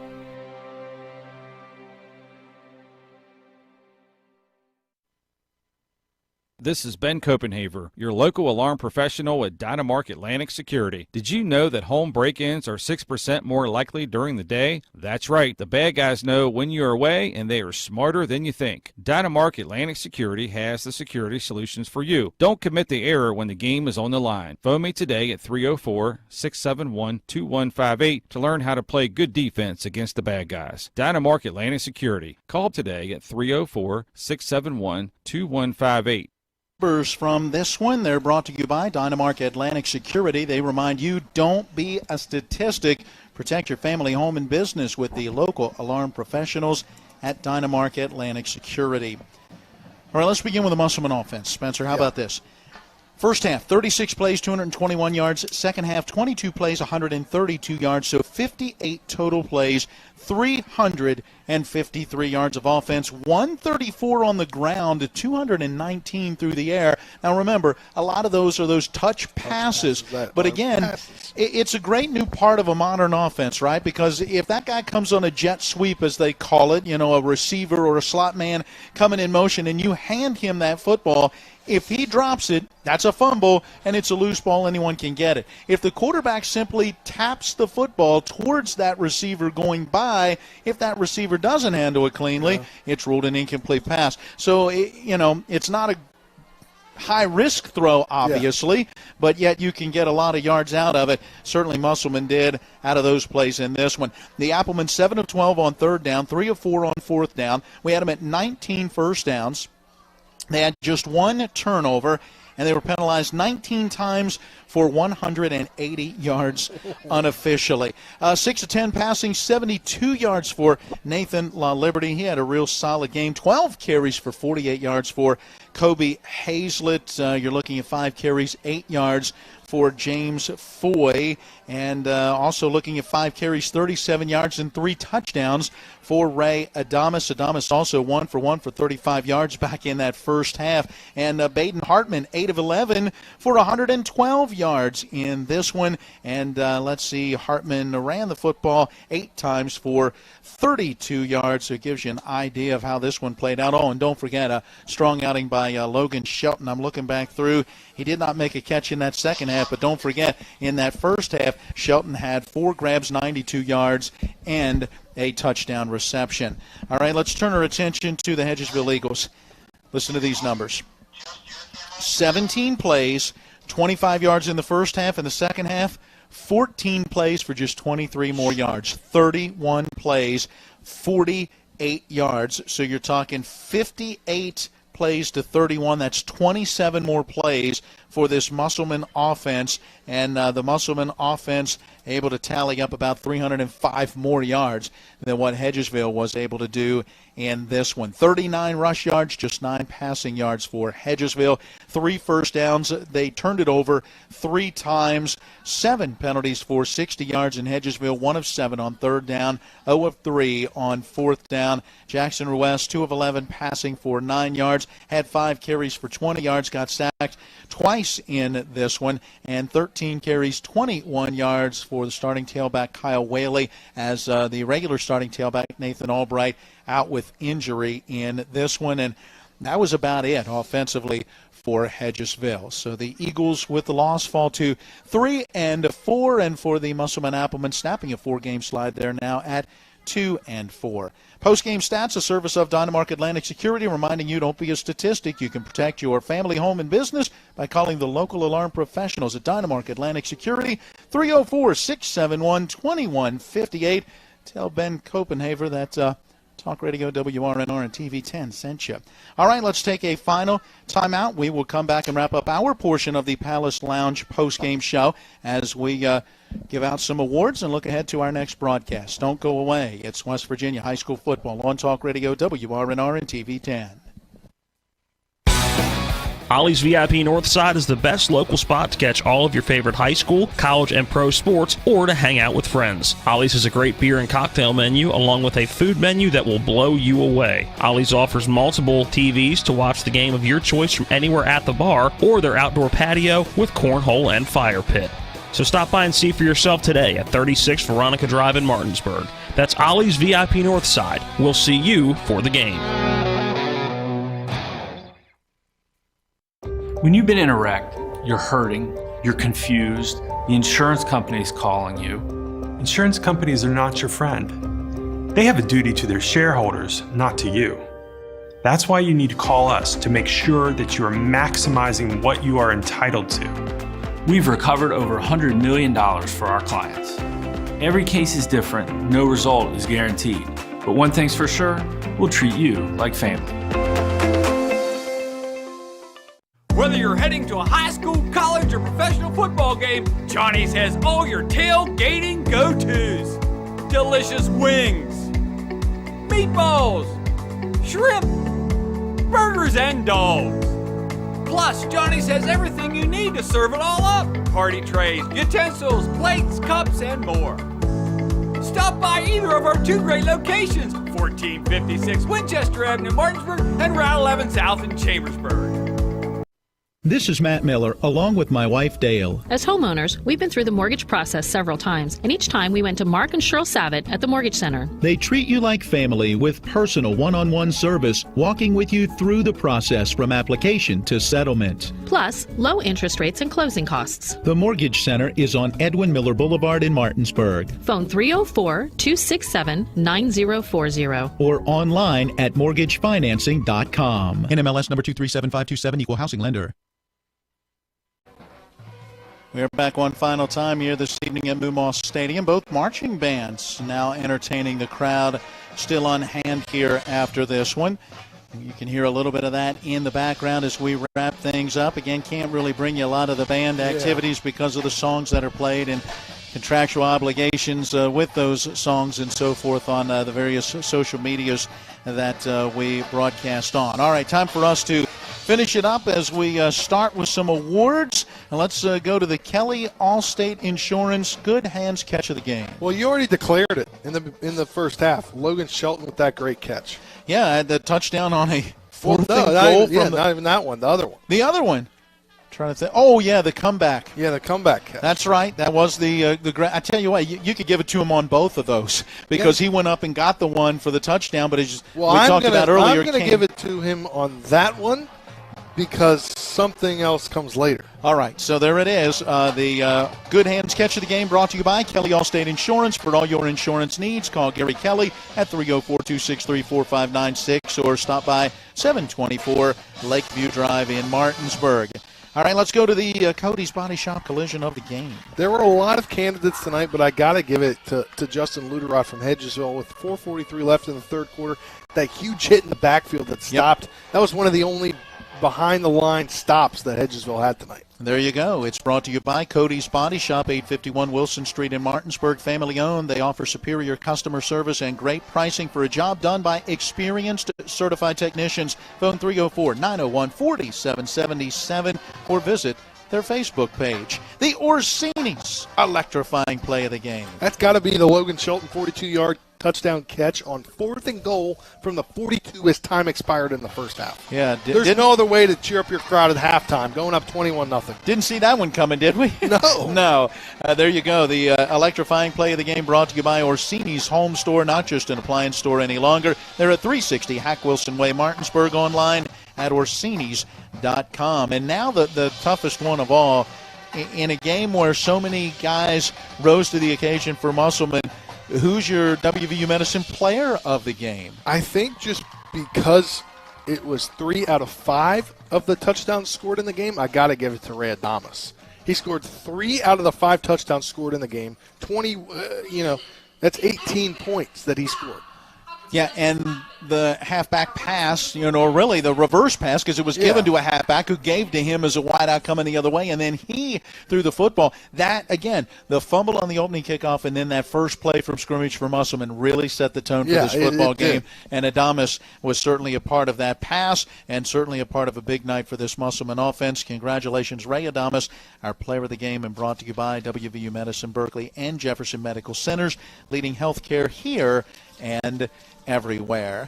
This is Ben Copenhaver, your local alarm professional at Dynamark Atlantic Security. Did you know that home break-ins are 6% more likely during the day? That's right. The bad guys know when you're away, and they are smarter than you think. Dynamark Atlantic Security has the security solutions for you. Don't commit the error when the game is on the line. Phone me today at 304-671-2158 to learn how to play good defense against the bad guys. Dynamark Atlantic Security. Call today at 304-671-2158. From this one, they're brought to you by Dynamark Atlantic Security. They remind you, don't be a statistic. Protect your family, home, and business with the local alarm professionals at Dynamark Atlantic Security. All right, let's begin with the Musselman offense. Spencer, how about this? First half, 36 plays, 221 yards. Second half, 22 plays, 132 yards. So 58 total plays, 353 yards of offense, 134 on the ground, 219 through the air. Now remember, a lot of those are those touch passes. But again, it's a great new part of a modern offense, right? Because if that guy comes on a jet sweep, as they call it, a receiver or a slot man coming in motion, and you hand him that football, if he drops it, that's a fumble, and it's a loose ball. Anyone can get it. If the quarterback simply taps the football towards that receiver going by, if that receiver doesn't handle it cleanly, it's ruled an incomplete pass. So, it's not a high-risk throw, obviously, but yet you can get a lot of yards out of it. Certainly Musselman did out of those plays in this one. The Appleman 7 of 12 on third down, 3 of 4 on fourth down. We had them at 19 first downs. They had just 1 turnover, and they were penalized 19 times for 180 yards unofficially. 6 of 10 passing, 72 yards for Nathan LaLiberty. He had a real solid game. 12 carries for 48 yards for Kobe Hazlett. You're looking at 5 carries, 8 yards for James Foy, and also looking at 5 carries, 37 yards, and 3 touchdowns for Ray Adamas. Adamas also 1 for 1 for 35 yards back in that first half. And Baden Hartman, 8 of 11 for 112 yards in this one. And let's see, Hartman ran the football 8 times for 32 yards, so it gives you an idea of how this one played out. Oh, and don't forget a strong outing by Logan Shelton. I'm looking back through. He did not make a catch in that second half, but don't forget, in that first half, Shelton had 4 grabs, 92 yards, and a touchdown reception. All right, let's turn our attention to the Hedgesville Eagles. Listen to these numbers. 17 plays, 25 yards in the first half. In the second half, 14 plays for just 23 more yards. 31 plays, 48 yards. So you're talking 58 plays to 31. That's 27 more plays for this Musselman offense, and the Musselman offense able to tally up about 305 more yards than what Hedgesville was able to do in this one. 39 rush yards, just 9 passing yards for Hedgesville. 3 first downs. They turned it over 3 times. 7 penalties for 60 yards in Hedgesville. 1 of 7 on third down. 0 of 3 on fourth down. Jackson Ruiz, 2 of 11 passing for 9 yards. Had 5 carries for 20 yards. Got sacked twice in this one, and 13 carries, 21 yards for the starting tailback Kyle Whaley, as the regular starting tailback Nathan Albright out with injury in this one. And that was about it offensively for Hedgesville. So the Eagles with the loss fall to 3-4, and for the Musselman Appleman snapping a 4-game slide there now at 2 and 4. Post-game stats, a service of Dynamark Atlantic Security, reminding you don't be a statistic. You can protect your family, home, and business by calling the local alarm professionals at Dynamark Atlantic Security, 304-671-2158. Tell Ben Copenhaver that Talk Radio WRNR and TV 10 sent you. All right, let's take a final timeout. We will come back and wrap up our portion of the Palace Lounge post-game show as we give out some awards and look ahead to our next broadcast. Don't go away. It's West Virginia High School football on Talk Radio WRNR and TV 10. Ollie's VIP Northside is the best local spot to catch all of your favorite high school, college, and pro sports, or to hang out with friends. Ollie's has a great beer and cocktail menu, along with a food menu that will blow you away. Ollie's offers multiple TVs to watch the game of your choice from anywhere at the bar or their outdoor patio with cornhole and fire pit. So stop by and see for yourself today at 36 Veronica Drive in Martinsburg. That's Ollie's VIP Northside. We'll see you for the game. When you've been in a wreck, you're hurting, you're confused, the insurance company's calling you. Insurance companies are not your friend. They have a duty to their shareholders, not to you. That's why you need to call us to make sure that you are maximizing what you are entitled to. We've recovered over $100 million for our clients. Every case is different, no result is guaranteed. But one thing's for sure, we'll treat you like family. Whether you're heading to a high school, college, or professional football game, Johnny's has all your tailgating go-tos. Delicious wings, meatballs, shrimp, burgers, and dogs. Plus, Johnny's has everything you need to serve it all up. Party trays, utensils, plates, cups, and more. Stop by either of our two great locations, 1456 Winchester Avenue in Martinsburg and Route 11 South in Chambersburg. This is Matt Miller, along with my wife, Dale. As homeowners, we've been through the mortgage process several times, and each time we went to Mark and Cheryl Savitt at the Mortgage Center. They treat you like family with personal one-on-one service, walking with you through the process from application to settlement. Plus, low interest rates and closing costs. The Mortgage Center is on Edwin Miller Boulevard in Martinsburg. Phone 304-267-9040. Or online at mortgagefinancing.com. NMLS number 237527, equal housing lender. We are back one final time here this evening at Moose Stadium. Both marching bands now entertaining the crowd, still on hand here after this one. You can hear a little bit of that in the background as we wrap things up. Again, can't really bring you a lot of the band activities because of the songs that are played and contractual obligations with those songs and so forth on the various social medias that we broadcast on. All right, time for us to finish it up as we start with some awards. And let's go to the Kelly Allstate Insurance Good Hands Catch of the Game. Well, you already declared it in the first half. Logan Shelton with that great catch. Yeah, I had the touchdown on a fourth goal. Not even that one. The other one. The other one. Trying to think. Oh, yeah, the comeback. Yeah, the comeback catch. That's right. That was the I tell you what, you could give it to him on both of those because he went up and got the one for the touchdown, but it's just, talked about earlier. I'm going to give it to him on that one because something else comes later. All right, so there it is. The Good Hands Catch of the Game brought to you by Kelly Allstate Insurance. For all your insurance needs, call Gary Kelly at 304-263-4596 or stop by 724 Lakeview Drive in Martinsburg. All right, let's go to the Cody's Body Shop collision of the game. There were a lot of candidates tonight, but I got to give it to Justin Luderod from Hedgesville with 4:43 left in the third quarter. That huge hit in the backfield that stopped. That was one of the only behind-the-line stops that Hedgesville had tonight. There you go. It's brought to you by Cody's Body Shop, 851 Wilson Street in Martinsburg. Family-owned. They offer superior customer service and great pricing for a job done by experienced certified technicians. Phone 304-901-4777 or visit their Facebook page. The Orsini's electrifying play of the game. That's got to be the Logan Shelton 42-yard touchdown catch on 4th and goal from the 42 as time expired in the first half. Yeah, there's no other way to cheer up your crowd at halftime, going up 21-0. Didn't see that one coming, did we? No. No. There you go. The electrifying play of the game brought to you by Orsini's Home Store, not just an appliance store any longer. They're at 360 Hack Wilson Way, Martinsburg, online at Orsinis.com. And now the toughest one of all, in a game where so many guys rose to the occasion for Musselman, who's your WVU Medicine player of the game? I think just because it was 3 out of 5 of the touchdowns scored in the game, I got to give it to Ray Adamas. He scored 3 out of the 5 touchdowns scored in the game. 20, that's 18 points that he scored. Yeah, and the halfback pass, or really the reverse pass, because it was given to a halfback who gave to him as a wideout coming the other way, and then he threw the football. That, again, the fumble on the opening kickoff and then that first play from scrimmage for Musselman really set the tone for this football game. And Adamas was certainly a part of that pass and certainly a part of a big night for this Musselman offense. Congratulations, Ray Adamas, our player of the game, and brought to you by WVU Medicine, Berkeley, and Jefferson Medical Centers, leading healthcare here and everywhere.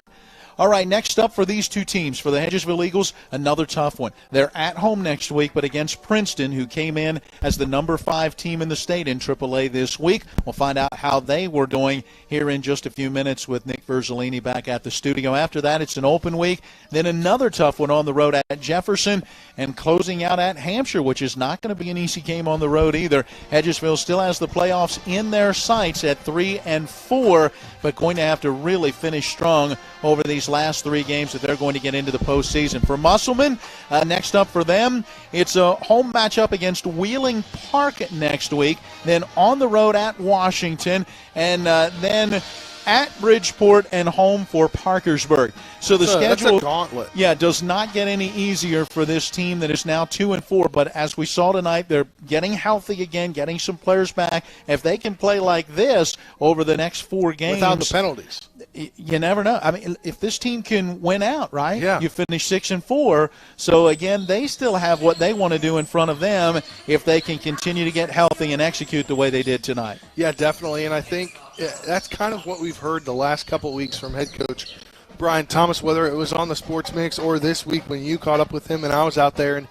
All right, next up for these two teams, for the Hedgesville Eagles, another tough one. They're at home next week, but against Princeton, who came in as the number 5 team in the state in AAA this week. We'll find out how they were doing here in just a few minutes with Nick Verzolini back at the studio. After that, it's an open week. Then another tough one on the road at Jefferson and closing out at Hampshire, which is not going to be an easy game on the road either. Hedgesville still has the playoffs in their sights at 3-4, but going to have to really finish strong over these last 3 games that they're going to get into the postseason. For Musselman, next up for them, it's a home matchup against Wheeling Park next week, then on the road at Washington, and then at Bridgeport and home for Parkersburg. So the schedule, that's a gauntlet. Yeah, does not get any easier for this team that is now 2-4. But as we saw tonight, they're getting healthy again, getting some players back. If they can play like this over the next 4 games, without the penalties, you never know. I mean, if this team can win out, right? Yeah. You finish 6-4. So again, they still have what they want to do in front of them if they can continue to get healthy and execute the way they did tonight. Yeah, definitely. And I think that's kind of what we've heard the last couple of weeks from head coach Brian Thomas, whether it was on the Sports Mix or this week when you caught up with him and I was out there. And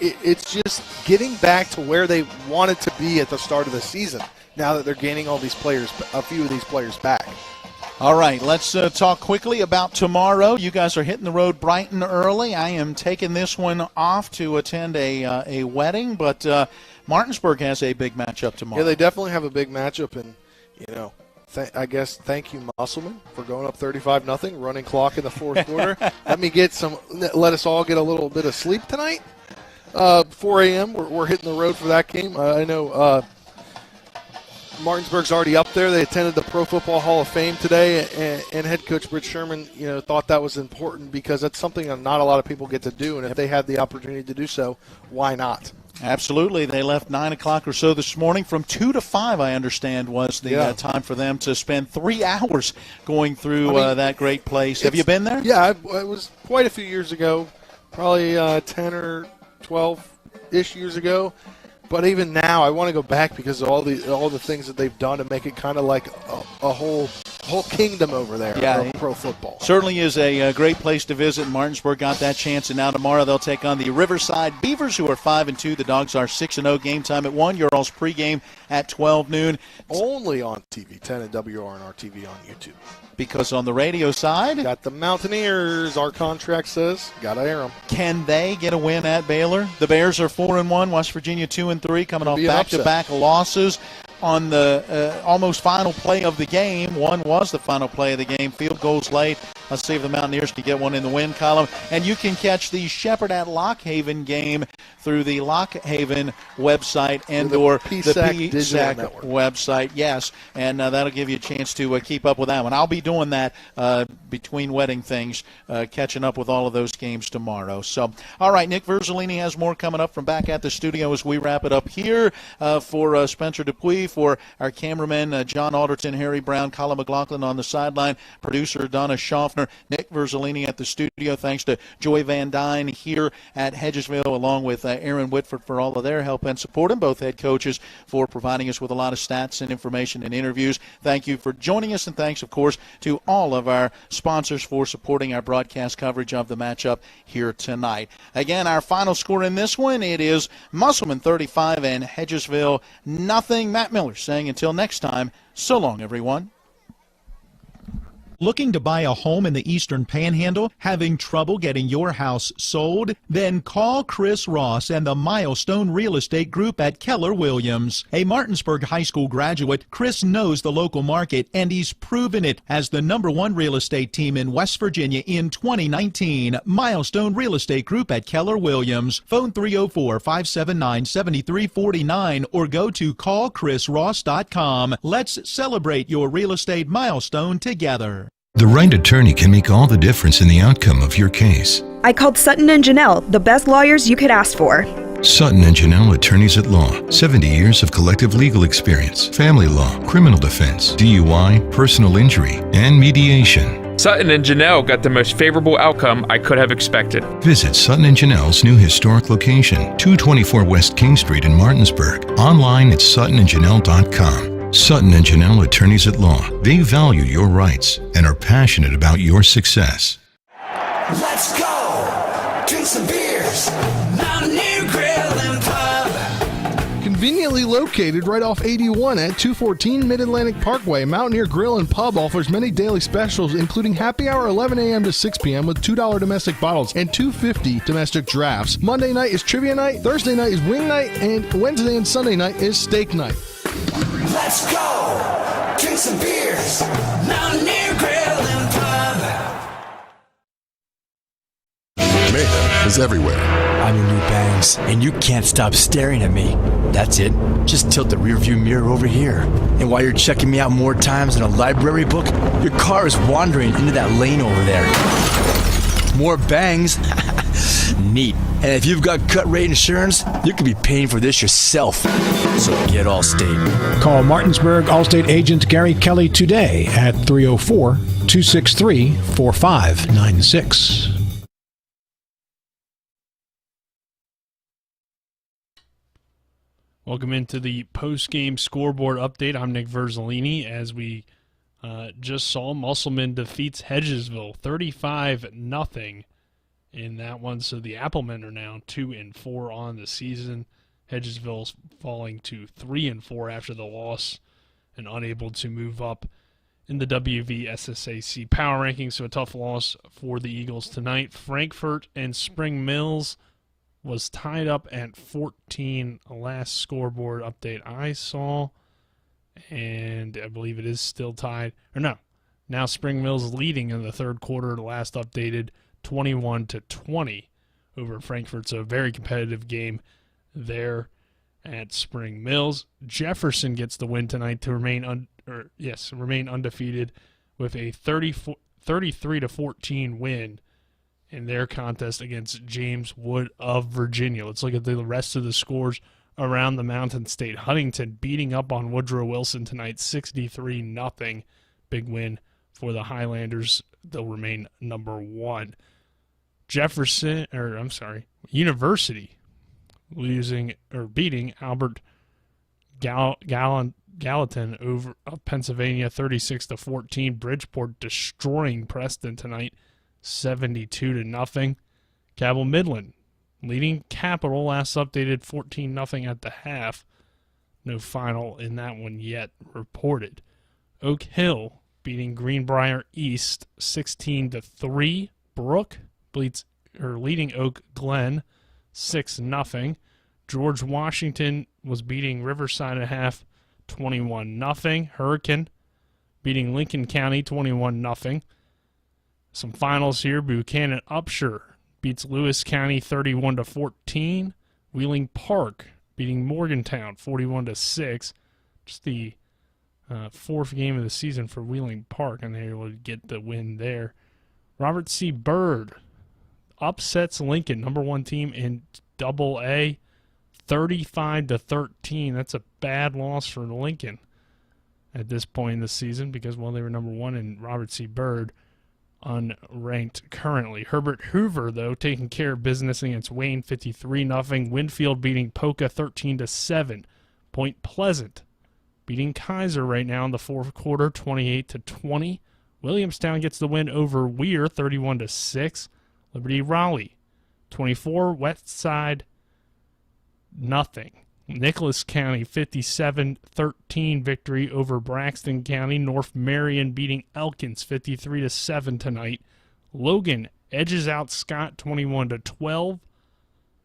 it's just getting back to where they wanted to be at the start of the season now that they're gaining all these players, a few of these players back. All right, let's talk quickly about tomorrow. You guys are hitting the road bright and early. I am taking this one off to attend a wedding, but Martinsburg has a big matchup tomorrow. Yeah, they definitely have a big matchup, and, I guess thank you, Musselman, for going up 35-0, running clock in the fourth quarter. Let us all get a little bit of sleep tonight. 4 a.m., we're hitting the road for that game. I know Martinsburg's already up there. They attended the Pro Football Hall of Fame today, and head coach Rich Sherman, thought that was important because that's something that not a lot of people get to do, and if they had the opportunity to do so, why not? Absolutely. They left 9 o'clock or so this morning. From 2 to 5, I understand, was the time for them to spend 3 hours going through that great place. Have you been there? Yeah, it was quite a few years ago, probably 10 or 12-ish years ago. But even now, I want to go back because of all the things that they've done to make it kind of like a whole kingdom over there. Yeah, pro football certainly is a great place to visit. Martinsburg got that chance, and now tomorrow they'll take on the Riverside Beavers, who are 5-2. The Dogs are 6-0. Game time at 1. Your all's pregame at 12 noon. Only on TV 10 and WRNR TV on YouTube. Because on the radio side, got the Mountaineers. Our contract says gotta air them. Can they get a win at Baylor? The Bears are 4-1. West Virginia 2-3, coming off back-to-back losses. On the almost final play of the game, one was the final play of the game. Field goals late. Let's see if the Mountaineers can get one in the win column. And you can catch the Shepherd at Lockhaven game through the Lockhaven website and or the PSAC website. Yes, and that'll give you a chance to keep up with that one. I'll be doing that between wedding things, catching up with all of those games tomorrow. So, all right, Nick Verzolini has more coming up from back at the studio as we wrap it up here for Spencer Dupuis, for our cameramen John Alderton, Harry Brown, Colin McLaughlin on the sideline, producer Donna Schaffner, Nick Verzolini at the studio. Thanks to Joy Van Dyne here at Hedgesville, along with Aaron Whitford for all of their help and support, and both head coaches for providing us with a lot of stats and information and interviews. Thank you for joining us, and thanks, of course, to all of our sponsors for supporting our broadcast coverage of the matchup here tonight. Again, our final score in this one, it is Musselman 35 and Hedgesville nothing. Matt Miller saying until next time, so long, everyone. Looking to buy a home in the Eastern Panhandle? Having trouble getting your house sold? Then call Chris Ross and the Milestone Real Estate Group at Keller Williams. A Martinsburg High School graduate, Chris knows the local market, and he's proven it as the #1 real estate team in West Virginia in 2019. Milestone Real Estate Group at Keller Williams. Phone 304-579-7349 or go to callchrisross.com. Let's celebrate your real estate milestone together. The right attorney can make all the difference in the outcome of your case. I called Sutton and Janelle, the best lawyers you could ask for. Sutton and Janelle Attorneys at Law. 70 years of collective legal experience, family law, criminal defense, DUI, personal injury, and mediation. Sutton and Janelle got the most favorable outcome I could have expected. Visit Sutton and Janelle's new historic location, 224 West King Street in Martinsburg. Online at suttonandjanelle.com. Sutton and Janelle Attorneys at Law. They value your rights and are passionate about your success. Let's go! Drink some beers! Mountaineer Grill and Pub! Conveniently located right off 81 at 214 Mid-Atlantic Parkway, Mountaineer Grill and Pub offers many daily specials, including happy hour 11 a.m. to 6 p.m. with $2 domestic bottles and $2.50 domestic drafts. Monday night is trivia night, Thursday night is wing night, and Wednesday and Sunday night is steak night. Let's go! Drink some beers! Mountaineer Grill and Pub! Mayhem is everywhere. I'm your new bangs, and you can't stop staring at me. That's it. Just tilt the rearview mirror over here. And while you're checking me out more times than a library book, your car is wandering into that lane over there. More bangs? Neat. And if you've got cut rate insurance, you could be paying for this yourself. So get Allstate. Call Martinsburg Allstate agent Gary Kelly today at 304-263-4596. Welcome into the post-game scoreboard update. I'm Nick Verzolini. As we just saw, Musselman defeats Hedgesville 35-0 in that one. So the Applemen are now 2-4 on the season. Hedgesville's falling to 3-4 after the loss and unable to move up in the WVSSAC power rankings. So a tough loss for the Eagles tonight. Frankfort and Spring Mills was tied up at 14, last scoreboard update I saw, and I believe it is still tied. Or no, now Spring Mills leading in the third quarter, last updated 21-20 over Frankfort. So a very competitive game there at Spring Mills. Jefferson gets the win tonight to remain undefeated with a 33-14 win in their contest against James Wood of Virginia. Let's look at the rest of the scores around the Mountain State. Huntington beating up on Woodrow Wilson tonight, 63-0. Big win for the Highlanders. They'll remain number 1. University beating Albert Gallatin over Pennsylvania 36-14. Bridgeport destroying Preston tonight, 72-0. Cabell Midland leading Capital, last updated 14-0 at the half. No final in that one yet reported. Oak Hill beating Greenbrier East 16-3. Brook leading Oak Glen 6-0. George Washington was beating Riverside at half 21-0. Hurricane beating Lincoln County 21-0. Some finals here. Buchanan Upshur beats Lewis County 31-14. Wheeling Park beating Morgantown 41-6. Just the fourth game of the season for Wheeling Park, and they will get the win there. Robert C. Byrd upsets Lincoln, number 1 team in Double-A, 35-13. That's a bad loss for Lincoln at this point in the season because, well, they were number 1, and Robert C. Byrd unranked currently. Herbert Hoover, though, taking care of business against Wayne 53-0. Winfield beating Polka 13-7. Point Pleasant beating Kaiser right now in the fourth quarter 28-20. Williamstown gets the win over Weir 31-6. Liberty Raleigh 24, Westside nothing. Nicholas County 57-13 victory over Braxton County. North Marion beating Elkins 53-7 tonight. Logan edges out Scott 21-12.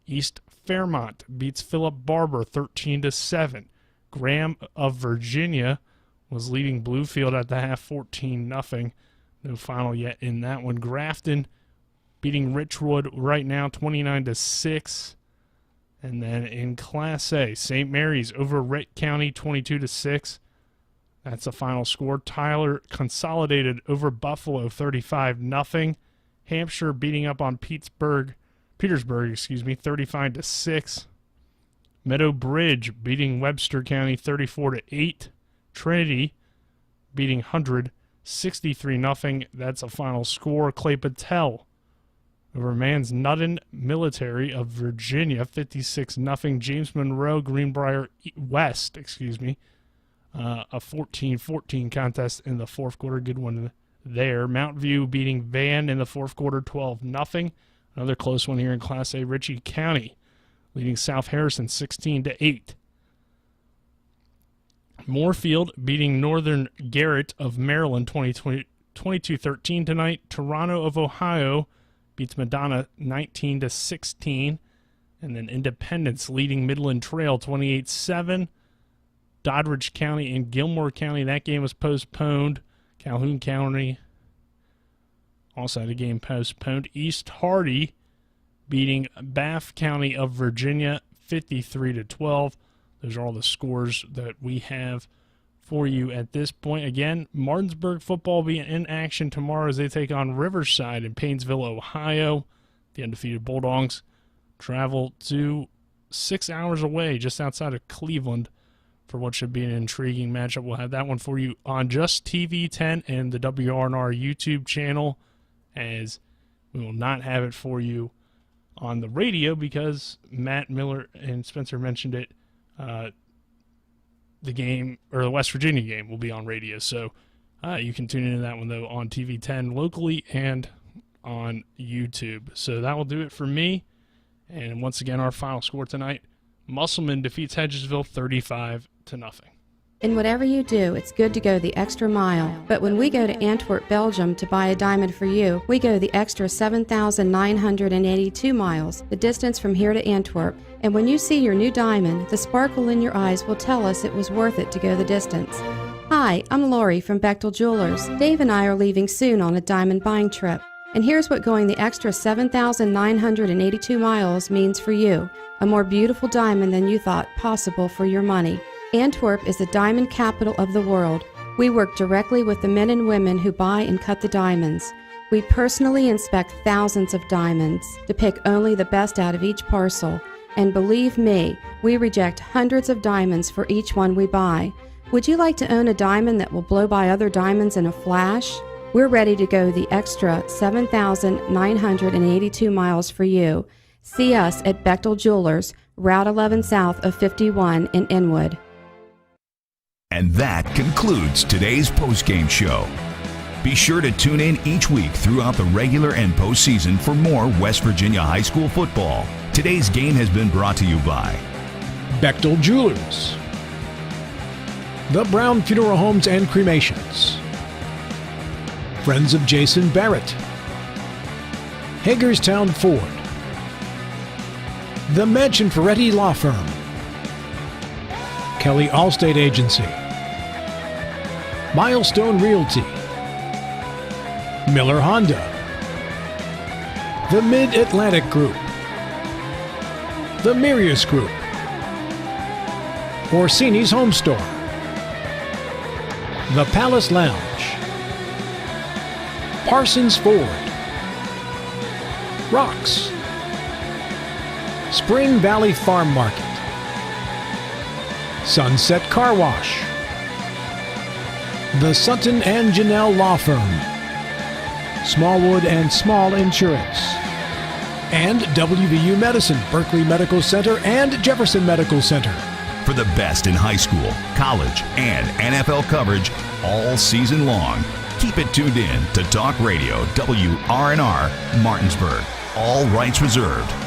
East Fairmont beats Philip Barber 13-7. Graham of Virginia was leading Bluefield at the half 14-0. No final yet in that one. Grafton beating Richwood right now 29-6. And then in Class A, St. Mary's over Wright County 22-6. That's the final score. Tyler Consolidated over Buffalo 35-0. Hampshire beating up on Petersburg, 35-6. Meadow Bridge beating Webster County 34-8. Trinity beating Hundred 63-0. That's a final score. Clay Patel over Mannsnutton Military of Virginia 56-0. James Monroe Greenbrier West, a 14-14 contest in the fourth quarter. Good one there. Mount View beating Van in the fourth quarter 12-0. Another close one here in Class A. Ritchie County leading South Harrison 16-8. Moorfield beating Northern Garrett of Maryland 22-13 tonight. Toronto of Ohio beats Madonna 19-16. And then Independence leading Midland Trail 28-7. Doddridge County and Gilmore County, that game was postponed. Calhoun County also had a game postponed. East Hardy beating Bath County of Virginia 53-12. Those are all the scores that we have for you at this point. Again, Martinsburg football will be in action tomorrow as they take on Riverside in Paynesville, Ohio. The undefeated Bulldogs travel to 6 hours away, just outside of Cleveland, for what should be an intriguing matchup. We'll have that one for you on Just TV 10 and the WRNR YouTube channel, as we will not have it for you on the radio because Matt Miller and Spencer mentioned it. The game, or the West Virginia game, will be on radio. So you can tune into that one, though, on TV 10 locally and on YouTube. So that will do it for me. And once again, our final score tonight, Musselman defeats Hedgesville 35-0. In whatever you do, it's good to go the extra mile. But when we go to Antwerp, Belgium to buy a diamond for you, we go the extra 7,982 miles, the distance from here to Antwerp. And when you see your new diamond, the sparkle in your eyes will tell us it was worth it to go the distance. Hi, I'm Lori from Bechtel Jewelers. Dave and I are leaving soon on a diamond buying trip. And here's what going the extra 7,982 miles means for you. A more beautiful diamond than you thought possible for your money. Antwerp is the diamond capital of the world. We work directly with the men and women who buy and cut the diamonds. We personally inspect thousands of diamonds to pick only the best out of each parcel. And believe me, we reject hundreds of diamonds for each one we buy. Would you like to own a diamond that will blow by other diamonds in a flash? We're ready to go the extra 7,982 miles for you. See us at Bechtel Jewelers, Route 11 south of 51 in Inwood. And that concludes today's postgame show. Be sure to tune in each week throughout the regular and postseason for more West Virginia high school football. Today's game has been brought to you by Bechtel Jewelers, The Brown Funeral Homes and Cremations, Friends of Jason Barrett, Hagerstown Ford, The Mansion Ferretti Law Firm, Kelly Allstate Agency, Milestone Realty, Miller Honda, the Mid-Atlantic Group, the Mirius Group, Orsini's Home Store, the Palace Lounge, Parsons Ford, Rocks, Spring Valley Farm Market, Sunset Car Wash, the Sutton and Janelle Law Firm, Smallwood and Small Insurance, and WVU Medicine, Berkeley Medical Center, and Jefferson Medical Center. For the best in high school, college, and NFL coverage all season long, keep it tuned in to Talk Radio WRNR Martinsburg. All rights reserved.